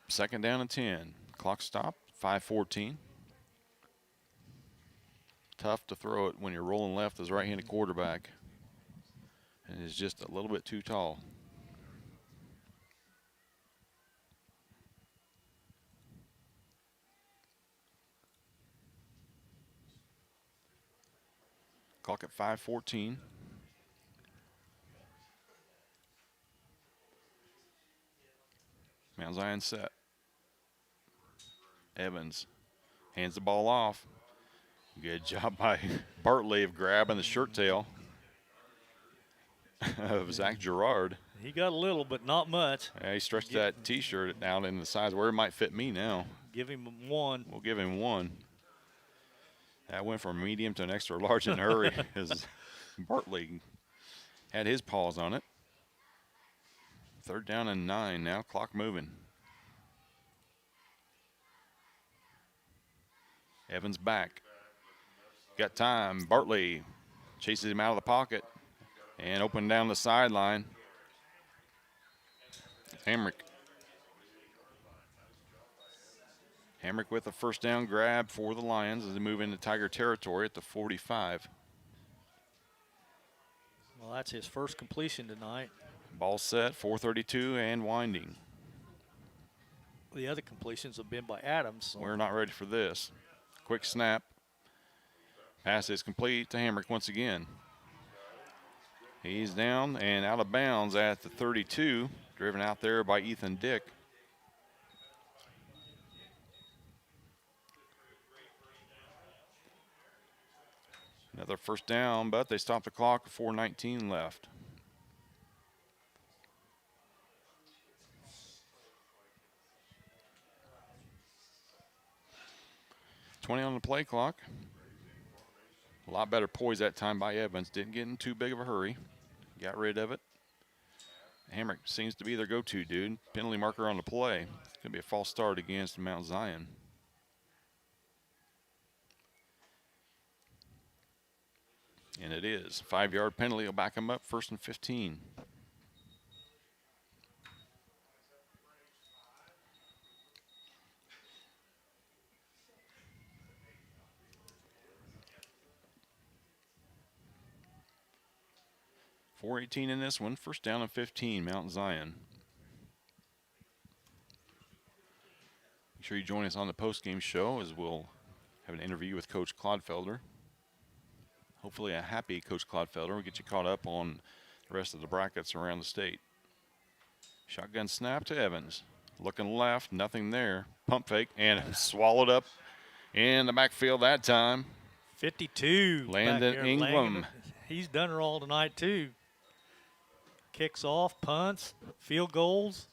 2nd down and 10. Clock stop, 5:14. Tough to throw it when you're rolling left as right-handed quarterback. And it's just a little bit too tall. Clock at 5:14. Mount Zion set. Evans Hands the ball off. Good job by Bartley of grabbing the shirt tail of Zach Gerard. He got a little, but not much. Yeah, he stretched that T-shirt out in the size where it might fit me now. Give him one. We'll give him one. That went from medium to an extra large in a hurry as Bartley had his paws on it. 3rd down and 9 now, clock moving. Evans back. Got time. Bartley chases him out of the pocket and open down the sideline. Hamrick with a 1st down grab for the Lions as they move into Tiger territory at the 45. Well, that's his first completion tonight. Ball set, 4:32 and winding. The other completions have been by Adams. So. We're not ready for this. Quick snap. Pass is complete to Hamrick once again. He's down and out of bounds at the 32, driven out there by Ethan Dick. Another 1st down, but they stop the clock with 4:19 left. $20 on the play clock. A lot better poise that time by Evans. Didn't get in too big of a hurry. Got rid of it. Hamrick seems to be their go-to dude. Penalty marker on the play. It's going to be a false start against Mount Zion. And it is. 5-yard penalty will back him up, 1st and 15. .418 in this one. 1st down and 15, Mount Zion. Make sure you join us on the post-game show as we'll have an interview with Coach Clodfelder. Hopefully a happy Coach Clodfelder. We'll get you caught up on the rest of the brackets around the state. Shotgun snap to Evans. Looking left, nothing there. Pump fake and swallowed up in the backfield that time. 52. Landon Ingram. He's done her all tonight too. Kicks off, punts, field goals.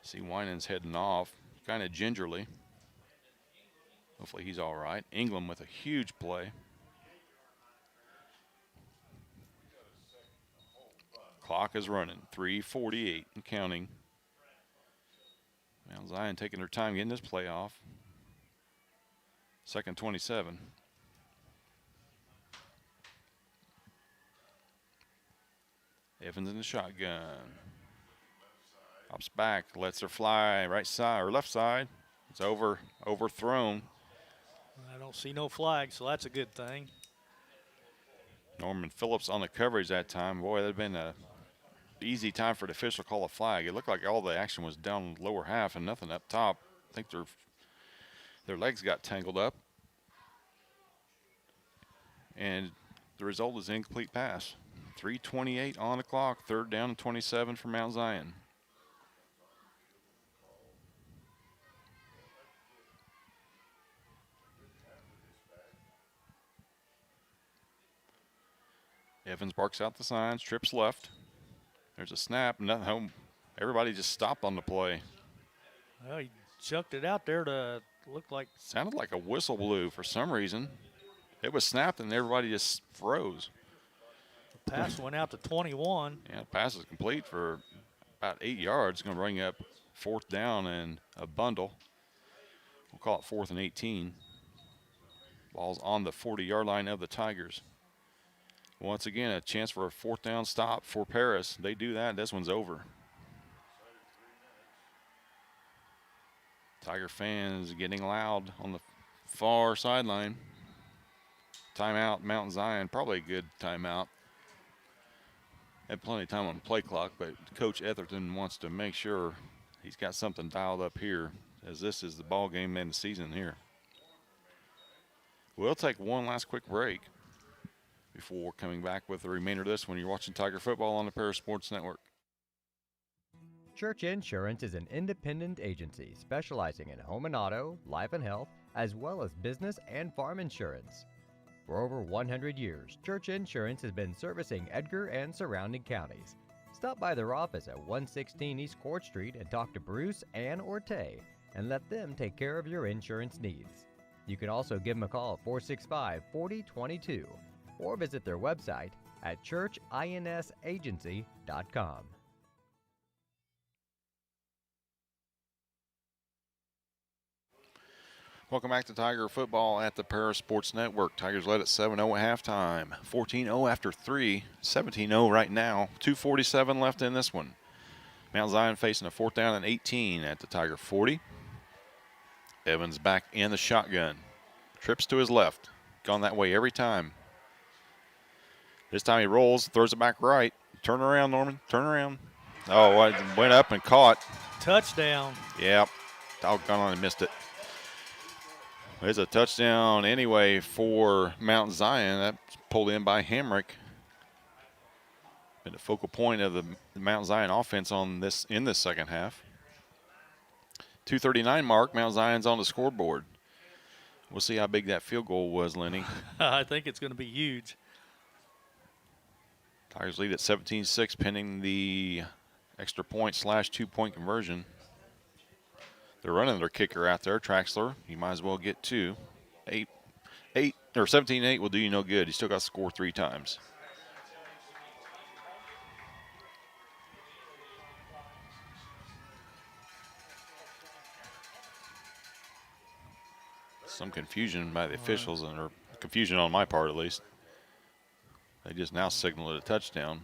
See Winans heading off, kind of gingerly. Hopefully he's all right. Ingram with a huge play. Clock is running, 3:48 and counting. Mount Zion taking their time getting this play off. 2nd 27. Evans in the shotgun. Hops back, lets her fly right side or left side. It's overthrown. I don't see no flag, so that's a good thing. Norman Phillips on the coverage that time. Boy, that'd been a easy time for the official to call a flag. It looked like all the action was down the lower half and nothing up top. I think their legs got tangled up. And the result is an incomplete pass. 3:28 on the clock, 3rd down and 27 for Mount Zion. Evans barks out the signs, trips left. There's a snap, nothing. Everybody just stopped on the play. Well, he chucked it out there to look like. Sounded like a whistle blew for some reason. It was snapped and everybody just froze. The pass went out to 21. Yeah, the pass is complete for about 8 yards. Going to bring up 4th down and a bundle. We'll call it 4th and 18. Ball's on the 40-yard line of the Tigers. Once again, a chance for a 4th down stop for Paris. They do that, this one's over. Tiger fans getting loud on the far sideline. Timeout, Mount Zion, probably a good timeout. Had plenty of time on the play clock, but Coach Etherton wants to make sure he's got something dialed up here, as this is the ball game in the season here. We'll take one last quick break before coming back with the remainder of this when you're watching Tiger football on the Paris Sports Network. Church Insurance is an independent agency specializing in home and auto, life and health, as well as business and farm insurance. For over 100 years, Church Insurance has been servicing Edgar and surrounding counties. Stop by their office at 116 East Court Street and talk to Bruce, Ann, or Tay and let them take care of your insurance needs. You can also give them a call at 465-4022 or visit their website at churchinsagency.com. Welcome back to Tiger Football at the Paris Sports Network. Tigers led at 7-0 at halftime, 14-0 after 3, 17-0 right now. 2:47 left in this one. Mount Zion facing a 4th down and 18 at the Tiger 40. Evans back in the shotgun. Trips to his left. Gone that way every time. This time he rolls, throws it back right. Turn around, Norman. Turn around. Oh, it went up and caught. Touchdown. Yep. Doggone on, I missed it. There's a touchdown anyway for Mount Zion. That's pulled in by Hamrick. Been the focal point of the Mount Zion offense in this second half. 2:39 mark, Mount Zion's on the scoreboard. We'll see how big that field goal was, Lenny. I think it's going to be huge. Tigers lead at 17-6 pending the extra point / 2-point conversion. They're running their kicker out there, Traxler. You might as well get 2. 17-8 will do you no good. You still got to score 3 times. Some confusion by the officials, or confusion on my part at least. They just now signaled it a touchdown.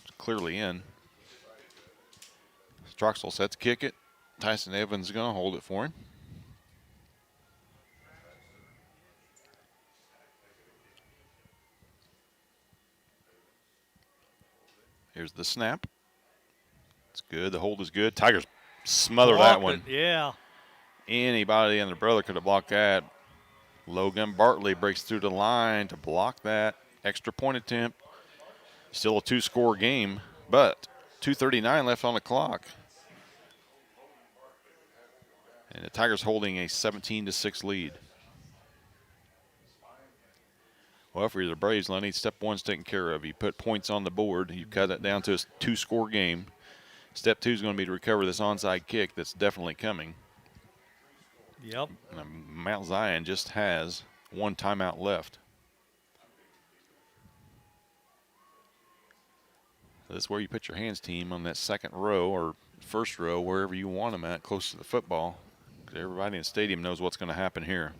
It's clearly in. Troxel set to kick it. Tyson Evans is going to hold it for him. Here's the snap. It's good. The hold is good. Tigers smother that one. Yeah. Anybody and their brother could have blocked that. Logan Bartley breaks through the line to block that. Extra point attempt. Still a 2-score game, but 2:39 left on the clock. And the Tigers holding a 17-6 lead. Well, for the Braves, Lenny, step one's taken care of. You put points on the board. You cut it down to a 2-score game. Step two is going to be to recover this onside kick that's definitely coming. Yep. Mount Zion just has 1 timeout left. This is where you put your hands, team, on that second row or first row, wherever you want them at, close to the football. Because everybody in the stadium knows what's going to happen here.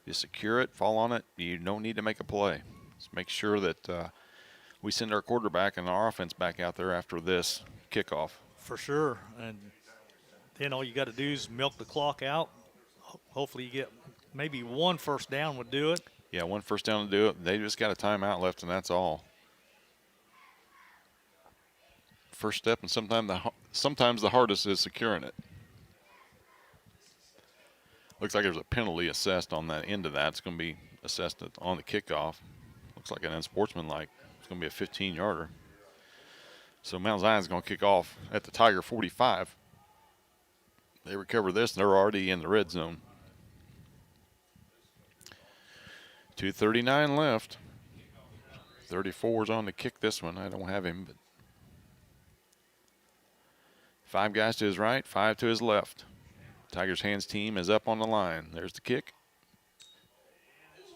You secure it, fall on it. You don't need to make a play. Just make sure that we send our quarterback and our offense back out there after this kickoff. For sure. And then all you got to do is milk the clock out. Hopefully you get maybe 1 first down would do it. Yeah, 1 first down to do it. They just got a timeout left, and that's all. First step, and sometimes the hardest is securing it. Looks like there's a penalty assessed on that end of that. It's going to be assessed on the kickoff. Looks like an unsportsmanlike. It's going to be a 15-yarder. So Mount Zion's going to kick off at the Tiger 45. They recover this, and they're already in the red zone. 2:39 left. 34's on to kick this one. I don't have him, but 5 guys to his right, 5 to his left. Tigers hands team is up on the line. There's the kick.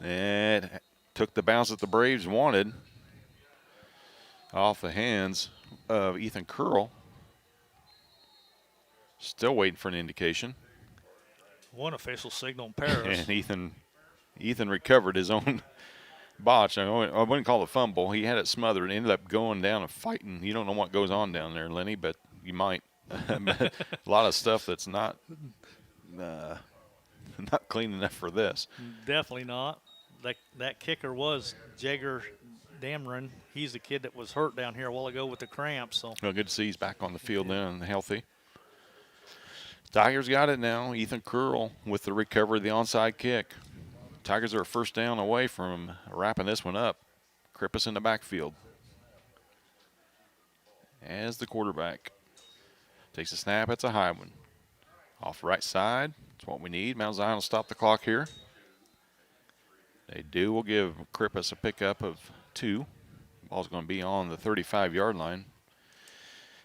It took the bounce that the Braves wanted off the hands of Ethan Curl. Still waiting for an indication. One official signal in Paris. And Ethan recovered his own botch. I wouldn't call it a fumble. He had it smothered and ended up going down and fighting. You don't know what goes on down there, Lenny, but you might. A lot of stuff that's not clean enough for this. Definitely not. That kicker was Jagger Damron. He's the kid that was hurt down here a while ago with the cramps. So well, good to see he's back on the field then and healthy. Tigers got it now. Ethan Curl with the recovery of the onside kick. Tigers are a first down away from wrapping this one up. Krippus in the backfield. As the quarterback takes a snap, it's a high one. Off right side, That's what we need. Mount Zion will stop the clock here. They do. We'll give Krippus a pickup of 2. Ball's going to be on the 35-yard line.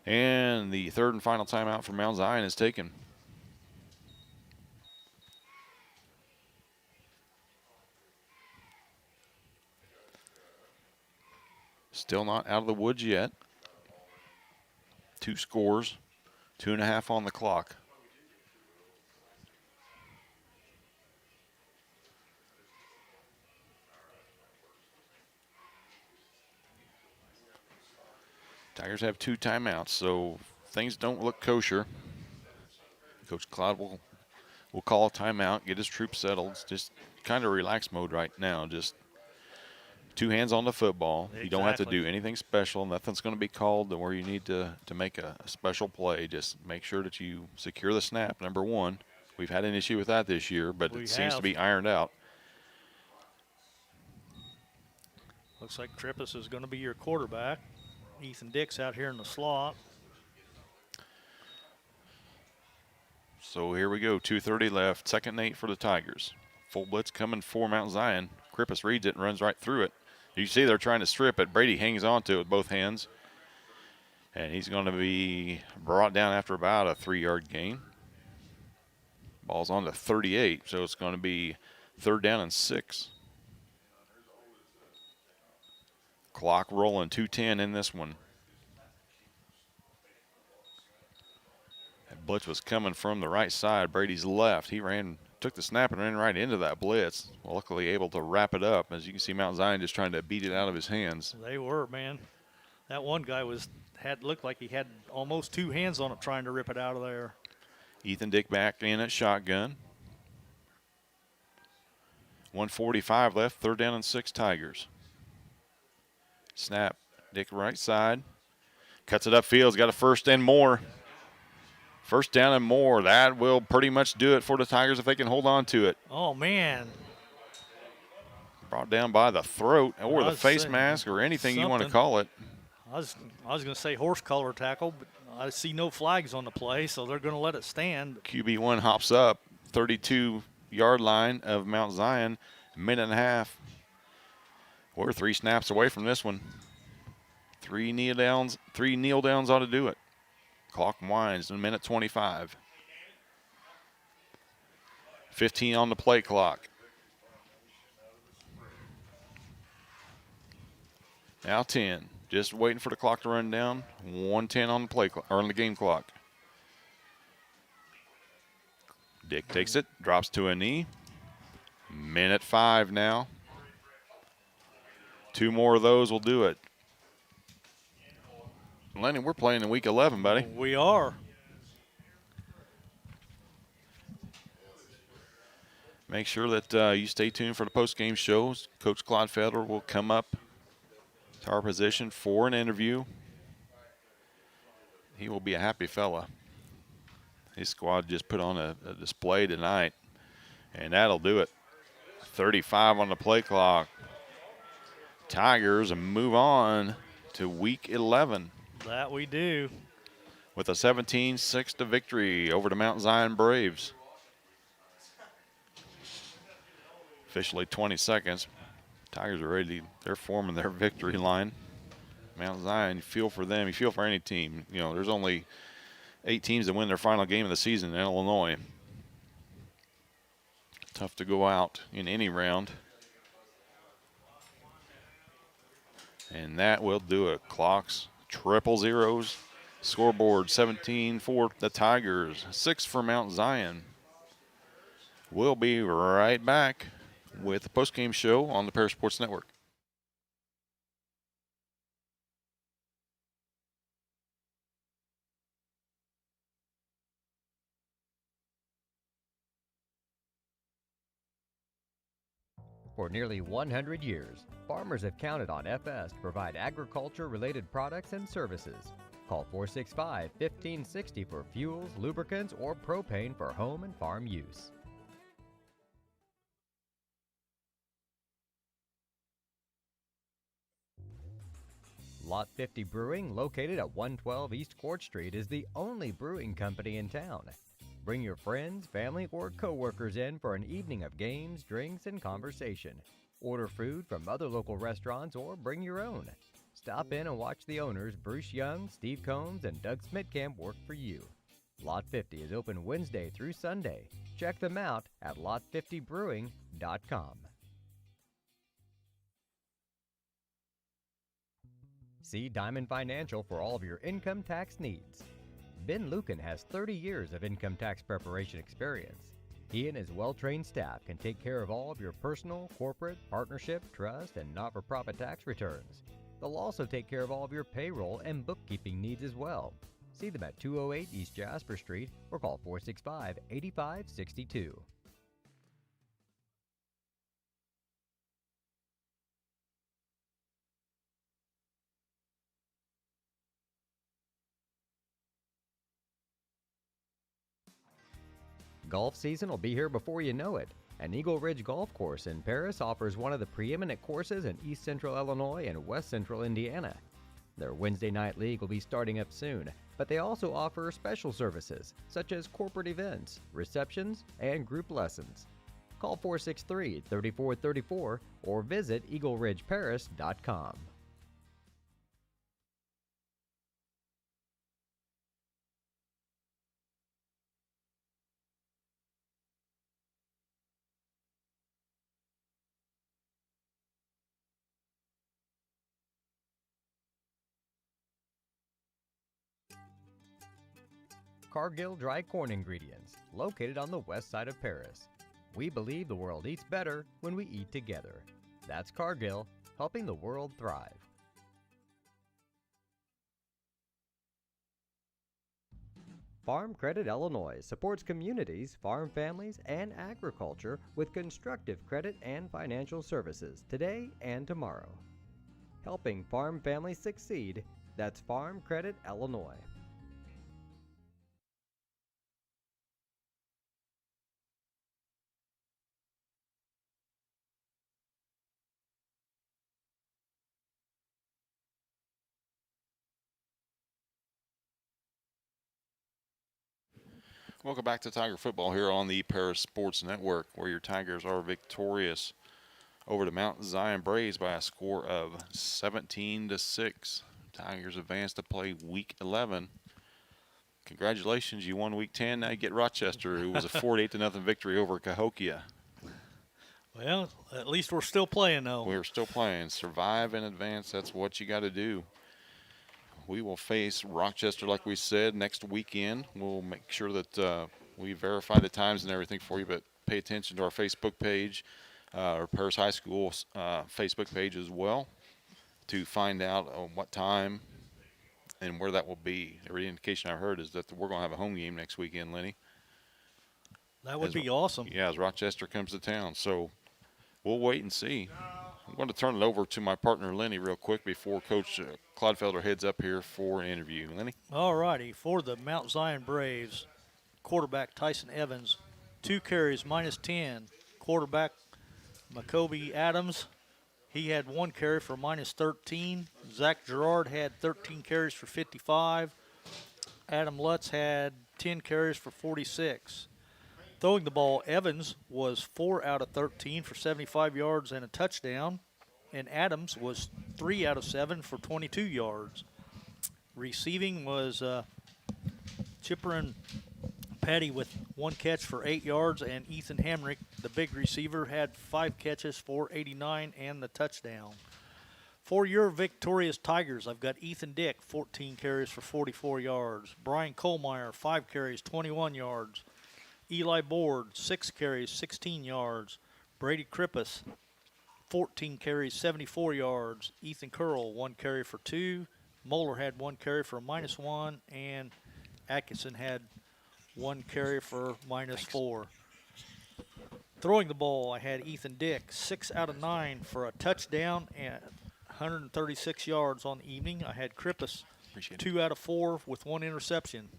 And the third and final timeout for Mount Zion is taken. Still not out of the woods yet. 2 scores, 2.5 on the clock. Tigers have 2 timeouts, so things don't look kosher. Coach Cloud will call a timeout, get his troops settled. It's just kind of relaxed mode right now. Just 2 hands on the football. Exactly. You don't have to do anything special. Nothing's going to be called where you need to make a special play. Just make sure that you secure the snap, number 1. We've had an issue with that this year, but it seems to be ironed out. Looks like Krippus is going to be your quarterback. Ethan Dix out here in the slot. So here we go, 2:30 left, 2nd and 8 for the Tigers. Full blitz coming for Mount Zion. Krippus reads it and runs right through it. You see they're trying to strip it. Brady hangs on to it with both hands. And he's going to be brought down after about a 3-yard gain. Ball's on to 38, so it's going to be 3rd down and 6. Clock rolling, 2:10 in this one. That blitz was coming from the right side. Brady's left. He took the snap and ran right into that blitz. Well, luckily able to wrap it up. As you can see, Mount Zion just trying to beat it out of his hands. They were, man. That one guy looked like he had almost 2 hands on it trying to rip it out of there. Ethan Dick back in at shotgun. 1:45 left, 3rd down and 6 Tigers. Snap, Dick right side. Cuts it upfield, he's got a 1st and more. 1st down and more. That will pretty much do it for the Tigers if they can hold on to it. Oh, man. Brought down by the throat or the face mask or anything you want to call it. I was going to say horse collar tackle, but I see no flags on the play, so they're going to let it stand. QB1 hops up, 32-yard line of Mount Zion, minute and a half. We're 3 snaps away from this one. 3 kneel downs ought to do it. Clock winds in minute 25. 15 on the play clock. Now 10. Just waiting for the clock to run down. 1:10 on the play clock, or on the game clock. Dick takes it, drops to a knee. Minute 5 now. 2 more of those will do it. Lenny, we're playing in week 11, buddy. We are. Make sure that you stay tuned for the post-game shows. Coach Claude Felder will come up to our position for an interview. He will be a happy fella. His squad just put on a display tonight, and that'll do it. 35 on the play clock. Tigers move on to week 11. That we do. With a 17-6 victory over the Mount Zion Braves. Officially 20 seconds. Tigers are ready. They're forming their victory line. Mount Zion, you feel for them. You feel for any team. You know, there's only 8 teams that win their final game of the season in Illinois. Tough to go out in any round. And that will do it. Clocks, triple zeros. Scoreboard 17 for the Tigers, 6 for Mount Zion. We'll be right back with the postgame show on the Paris Sports Network. For nearly 100 years, farmers have counted on FS to provide agriculture-related products and services. Call 465-1560 for fuels, lubricants, or propane for home and farm use. Lot 50 Brewing, located at 112 East Court Street, is the only brewing company in town. Bring your friends, family, or coworkers in for an evening of games, drinks, and conversation. Order food from other local restaurants or bring your own. Stop in and watch the owners Bruce Young, Steve Combs, and Doug Smitkamp work for you. Lot 50 is open Wednesday through Sunday. Check them out at lot50brewing.com. See Diamond Financial for all of your income tax needs. Ben Lucan has 30 years of income tax preparation experience. He and his well-trained staff can take care of all of your personal, corporate, partnership, trust, and not-for-profit tax returns. They'll also take care of all of your payroll and bookkeeping needs as well. See them at 208 East Jasper Street or call 465-8562. Golf season will be here before you know it. And Eagle Ridge Golf Course in Paris offers one of the preeminent courses in East Central Illinois and West Central Indiana. Their Wednesday night league will be starting up soon, but they also offer special services such as corporate events, receptions, and group lessons. Call 463-3434 or visit eagleridgeparis.com. Cargill Dry Corn Ingredients, located on the west side of Paris. We believe the world eats better when we eat together. That's Cargill, helping the world thrive. Farm Credit Illinois supports communities, farm families, and agriculture with constructive credit and financial services today and tomorrow. Helping farm families succeed, that's Farm Credit Illinois. Welcome back to Tiger Football here on the Paris Sports Network, where your Tigers are victorious over the Mount Zion Braves by a score of 17-6. Tigers advance to play Week 11. Congratulations, you won Week 10. Now you get Rochester, who was a 48-0 victory over Cahokia. Well, at least we're still playing, though. We're still playing. Survive and advance. That's what you got to do. We will face Rochester, like we said, next weekend. We'll make sure that we verify the times and everything for you, but pay attention to our Facebook page, our Paris High School Facebook page as well, to find out what time and where that will be. Every indication I heard is that we're going to have a home game next weekend, Lenny. That would be awesome. Yeah, as Rochester comes to town. So we'll wait and see. I'm going to turn it over to my partner, Lenny, real quick before Coach Clodfelder heads up here for an interview. Lenny? All righty. For the Mount Zion Braves, quarterback Tyson Evans, 2 carries, -10. Quarterback Macoby Adams, he had 1 carry for -13. Zach Gerard had 13 carries for 55. Adam Lutz had 10 carries for 46. Throwing the ball, Evans was 4 out of 13 for 75 yards and a touchdown, and Adams was 3 out of 7 for 22 yards. Receiving was Chipper and Patty with 1 catch for 8 yards, and Ethan Hamrick, the big receiver, had 5 catches for 89 and the touchdown. For your victorious Tigers, I've got Ethan Dick, 14 carries for 44 yards. Brian Kohlmeyer, 5 carries, 21 yards. Eli Board, 6 carries, 16 yards. Brady Krippus, 14 carries, 74 yards. Ethan Curl, 1 carry for 2. Moeller had 1 carry for -1, and Atkinson had 1 carry for -4. Throwing the ball, I had Ethan Dick, 6 out of 9 for a touchdown and 136 yards on the evening. I had Krippus, 2 out of 4 with 1 interception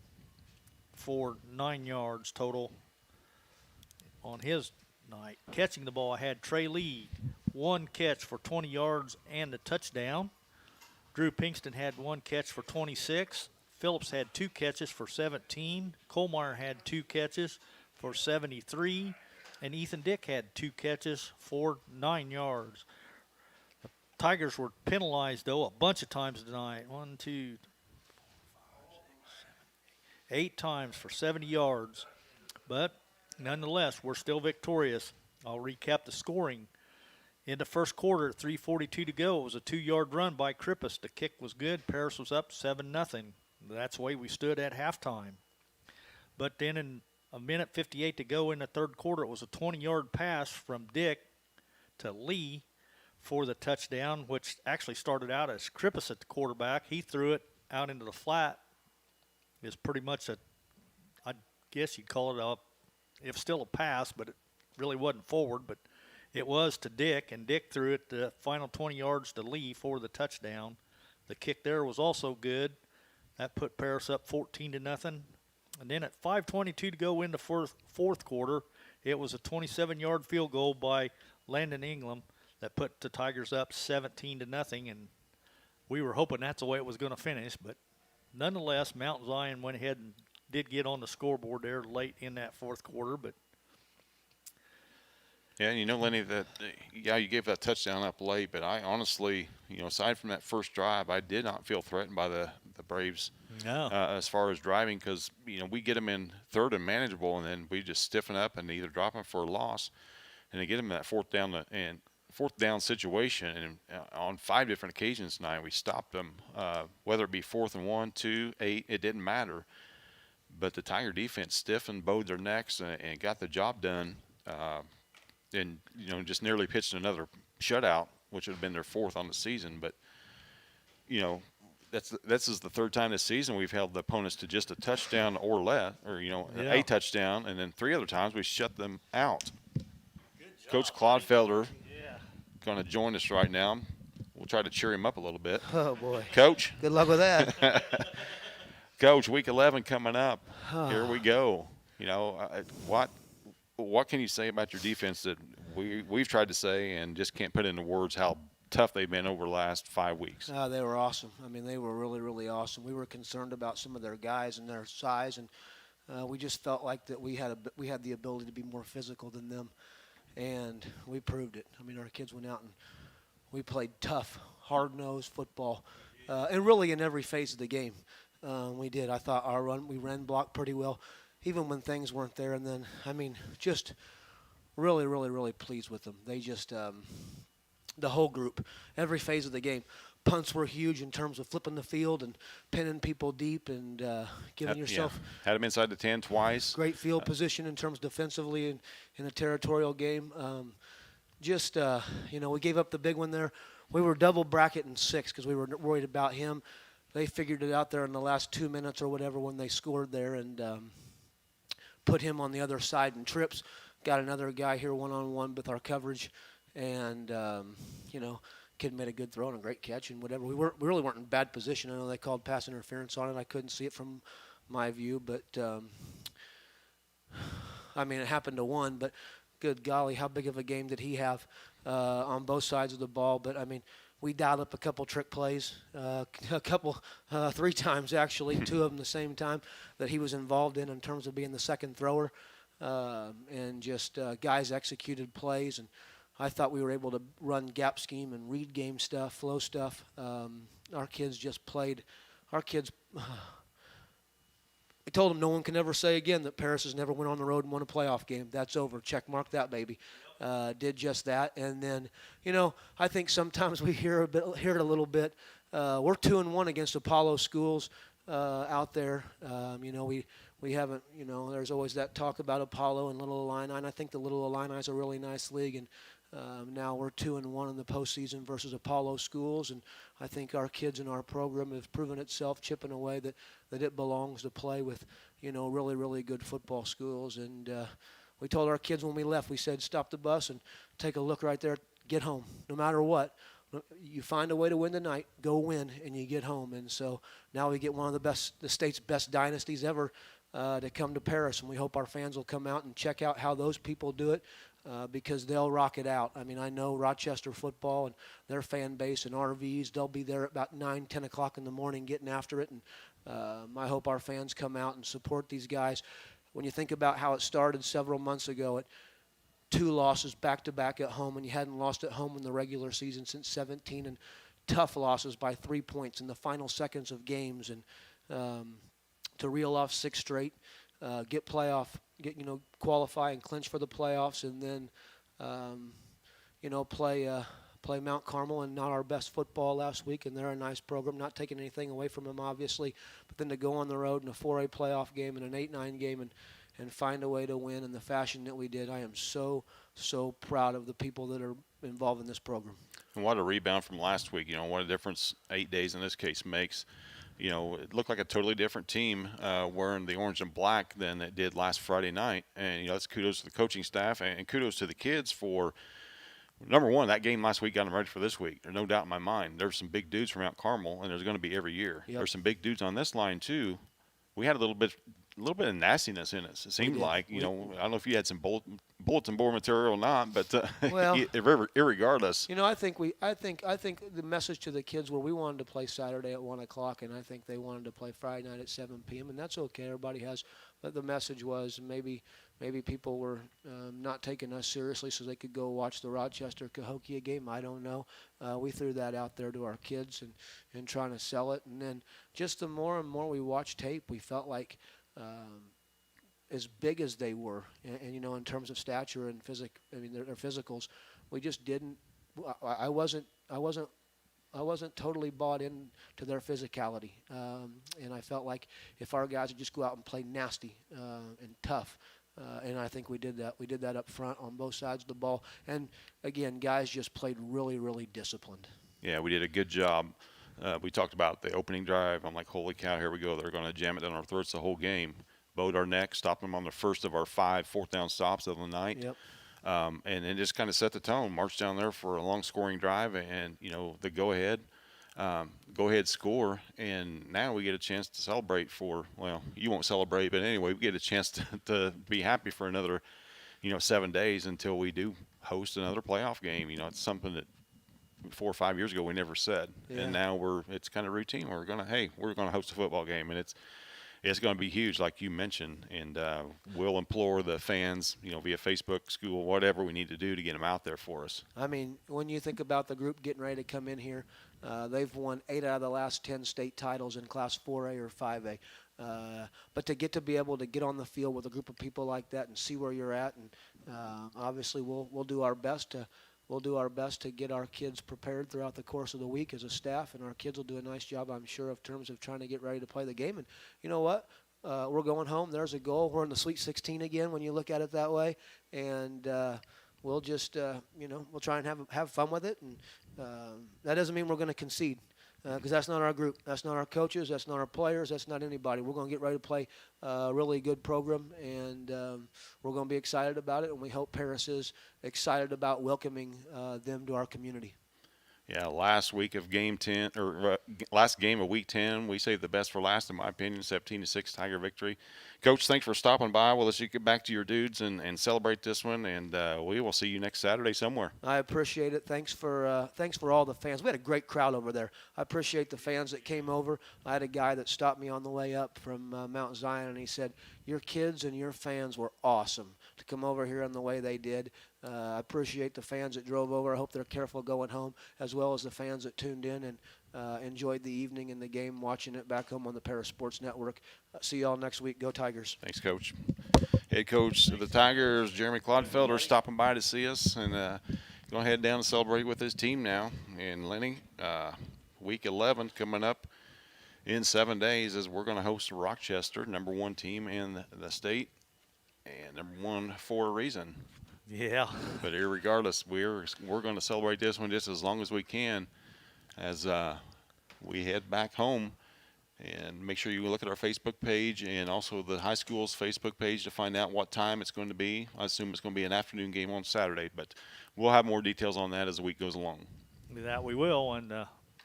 for 9 yards total on his night. Catching the ball, I had Trey Lee, 1 catch for 20 yards and a touchdown. Drew Pinkston had 1 catch for 26. Phillips had 2 catches for 17. Colmeyer had 2 catches for 73. And Ethan Dick had 2 catches for 9 yards. The Tigers were penalized, though, a bunch of times tonight. 8 times for 70 yards. But nonetheless, we're still victorious. I'll recap the scoring. In the first quarter, 3:42 to go, it was a 2-yard run by Krippus. The kick was good. Paris was up 7-0. That's the way we stood at halftime. But then in a minute 58 to go in the third quarter, it was a 20-yard pass from Dick to Lee for the touchdown, which actually started out as Krippus at the quarterback. He threw it out into the flat. It's pretty much I guess you'd call it if still a pass, but it really wasn't forward, but it was to Dick, and Dick threw it the final 20 yards to Lee for the touchdown. The kick there was also good. That put Paris up 14-0. And then at 5:22 to go in the fourth quarter, it was a 27-yard field goal by Landon Ingram that put the Tigers up 17-0. And we were hoping that's the way it was going to finish. But nonetheless, Mount Zion went ahead and did get on the scoreboard there late in that fourth quarter. But yeah, you know, Lenny, you gave that touchdown up late, but I honestly, aside from that first drive, I did not feel threatened by the Braves as far as driving, because, we get them in third and manageable, and then we just stiffen up and either drop them for a loss, and they get them in that fourth down situation. And on 5 different occasions tonight, we stopped them, whether it be 4th and 1, 2, 8, it didn't matter. But the Tiger defense stiffened, bowed their necks, and got the job done. And just nearly pitched another shutout, which would have been their 4th on the season. But this is the 3rd time this season we've held the opponents to just a touchdown or less, or a touchdown, and then 3 other times we shut them out. Coach Clodfelder going to join us right now. We'll try to cheer him up a little bit. Oh boy, Coach. Good luck with that. Coach, week 11 coming up. Here we go. What can you say about your defense that we've tried to say and just can't put into words how tough they've been over the last 5 weeks? They were awesome. I mean, they were really, really awesome. We were concerned about some of their guys and their size, and we just felt like that we had the ability to be more physical than them, and we proved it. I mean, our kids went out and we played tough, hard-nosed football, and really in every phase of the game. We did. I thought we ran block pretty well, even when things weren't there. And then, just really, really, really pleased with them. They just, the whole group, every phase of the game. Punts were huge in terms of flipping the field and pinning people deep and giving yourself. Yeah. Had them inside the 10 twice. Great field position in terms defensively in a territorial game. We gave up the big one there. We were double bracketing 6 because we were worried about him. They figured it out there in the last 2 minutes or whatever when they scored there and put him on the other side in trips. Got another guy here one-on-one with our coverage. And, kid made a good throw and a great catch and whatever. We really weren't in bad position. I know they called pass interference on it. I couldn't see it from my view. But, it happened to one. But, good golly, how big of a game did he have on both sides of the ball. But, we dialed up a couple trick plays, 3 times actually, 2 of them the same time that he was involved in terms of being the second thrower. And just guys executed plays. And I thought we were able to run gap scheme and read game stuff, flow stuff. Our kids just played. I told them no one can ever say again that Paris has never went on the road and won a playoff game. That's over. Check mark that baby. Did just that. And then, I think sometimes we hear it a little bit. We're 2-1 against Apollo schools out there. We haven't, there's always that talk about Apollo and Little Illini, and I think the Little Illini is a really nice league. And now we're 2-1 in the postseason versus Apollo schools, and I think our kids in our program have proven itself chipping away that it belongs to play with, really, really good football schools. And we told our kids when we left, we said, stop the bus and take a look right there, get home, no matter what. You find a way to win tonight, go win, and you get home. And so now we get one of the state's best dynasties ever to come to Paris, and we hope our fans will come out and check out how those people do it. Because they'll rock it out. I know Rochester football and their fan base and RVs, they'll be there at about 9, 10 o'clock in the morning getting after it. And I hope our fans come out and support these guys. When you think about how it started several months ago, 2 losses back-to-back at home, and you hadn't lost at home in the regular season since 17, and tough losses by 3 points in the final seconds of games, and to reel off 6 straight, qualify and clinch for the playoffs, and then play Mount Carmel, and not our best football last week, and they're a nice program, not taking anything away from them, obviously, but then to go on the road in a 4A playoff game and an 8-9 game and find a way to win in the fashion that we did. I am so proud of the people that are involved in this program. And what a rebound from last week. What a difference 8 days in this case makes. It looked like a totally different team wearing the orange and black than it did last Friday night. And, that's kudos to the coaching staff and kudos to the kids for, number one, that game last week got them ready for this week. There's no doubt in my mind. There's some big dudes from Mount Carmel, and there's going to be every year. Yep. There's some big dudes on this line, too. We had a little bit of nastiness in us. It seemed like, I don't know if you had some bulletin board material or not, but irregardless. I think the message to the kids were we wanted to play Saturday at 1 o'clock, and I think they wanted to play Friday night at 7 p.m., and that's okay. Everybody has, but the message was maybe people were not taking us seriously so they could go watch the Rochester-Cahokia game. I don't know. We threw that out there to our kids and trying to sell it. And then just the more and more we watched tape, we felt like as big as they were, and in terms of stature and their physicals, we just didn't. I wasn't totally bought in to their physicality, and I felt like if our guys would just go out and play nasty and tough. And I think we did that. We did that up front on both sides of the ball. And, again, guys just played really, really disciplined. Yeah, we did a good job. We talked about the opening drive. I'm like, holy cow, here we go. They're going to jam it down our throats the whole game. Bowed our neck, stopped them on the first of our 5 fourth-down stops of the night. Yep. And it just kind of set the tone. Marched down there for a long scoring drive and, the go-ahead score, and now we get a chance to celebrate you won't celebrate, but anyway, we get a chance to be happy for another, 7 days until we do host another playoff game. It's something that 4 or 5 years ago we never said, and now it's kind of routine. We're going to host a football game, and it's going to be huge, like you mentioned, and we'll implore the fans, via Facebook, school, whatever we need to do to get them out there for us. I mean, when you think about the group getting ready to come in here, they've won 8 out of the last 10 state titles in Class 4A or 5A. But to be able to get on the field with a group of people like that and see where you're at, and obviously we'll do our best to get our kids prepared throughout the course of the week as a staff, and our kids will do a nice job, I'm sure, of terms of trying to get ready to play the game. And you know what? We're going home. There's a goal. We're in the Sweet 16 again when you look at it that way, and we'll just we'll try and have fun with it. And that doesn't mean we're going to concede, because that's not our group. That's not our coaches. That's not our players. That's not anybody. We're going to get ready to play a really good program, and we're going to be excited about it, and we hope Paris is excited about welcoming them to our community. Yeah, last game of Week 10, we saved the best for last, in my opinion, 17-6 Tiger victory. Coach, thanks for stopping by. We'll let you get back to your dudes and celebrate this one, and we will see you next Saturday somewhere. I appreciate it. Thanks for all the fans. We had a great crowd over there. I appreciate the fans that came over. I had a guy that stopped me on the way up from Mount Zion, and he said, your kids and your fans were awesome to come over here in the way they did. I appreciate the fans that drove over. I hope they're careful going home, as well as the fans that tuned in and enjoyed the evening and the game, watching it back home on the Paris Sports Network. See you all next week. Go Tigers. Thanks, Coach. Head coach of the Tigers, Jeremy Clodfelder, stopping by to see us, and going to head down and celebrate with his team now. And Lenny, Week 11 coming up in 7 days, as we're going to host Rochester, number 1 team in the state, and number 1 for a reason. Yeah. But irregardless, we're going to celebrate this one just as long as we can, as we head back home. And make sure you look at our Facebook page and also the high school's Facebook page to find out what time it's going to be. I assume it's going to be an afternoon game on Saturday, but we'll have more details on that as the week goes along. That we will. And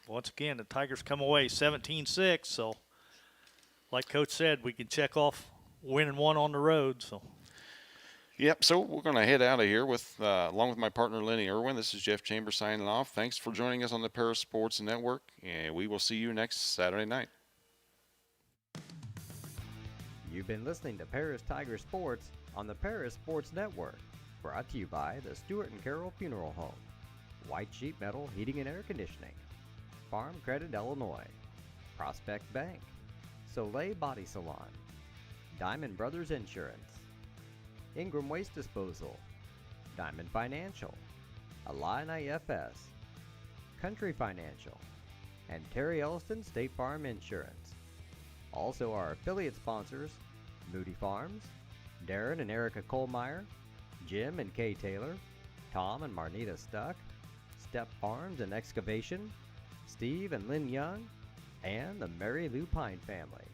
once again, the Tigers come away 17-6. So, like Coach said, we can check off winning one on the road. So. Yep, so we're going to head out of here with, along with my partner, Lenny Irwin. This is Jeff Chambers signing off. Thanks for joining us on the Paris Sports Network, and we will see you next Saturday night. You've been listening to Paris Tiger Sports on the Paris Sports Network, brought to you by the Stewart and Carroll Funeral Home, White Sheet Metal Heating and Air Conditioning, Farm Credit Illinois, Prospect Bank, Soleil Body Salon, Diamond Brothers Insurance, Ingram Waste Disposal, Diamond Financial, Illini FS, Country Financial, and Terry Elliston State Farm Insurance. Also our affiliate sponsors, Moody Farms, Darren and Erica Kohlmeyer, Jim and Kay Taylor, Tom and Marnita Stuck, Step Farms and Excavation, Steve and Lynn Young, and the Mary Lou Pine family.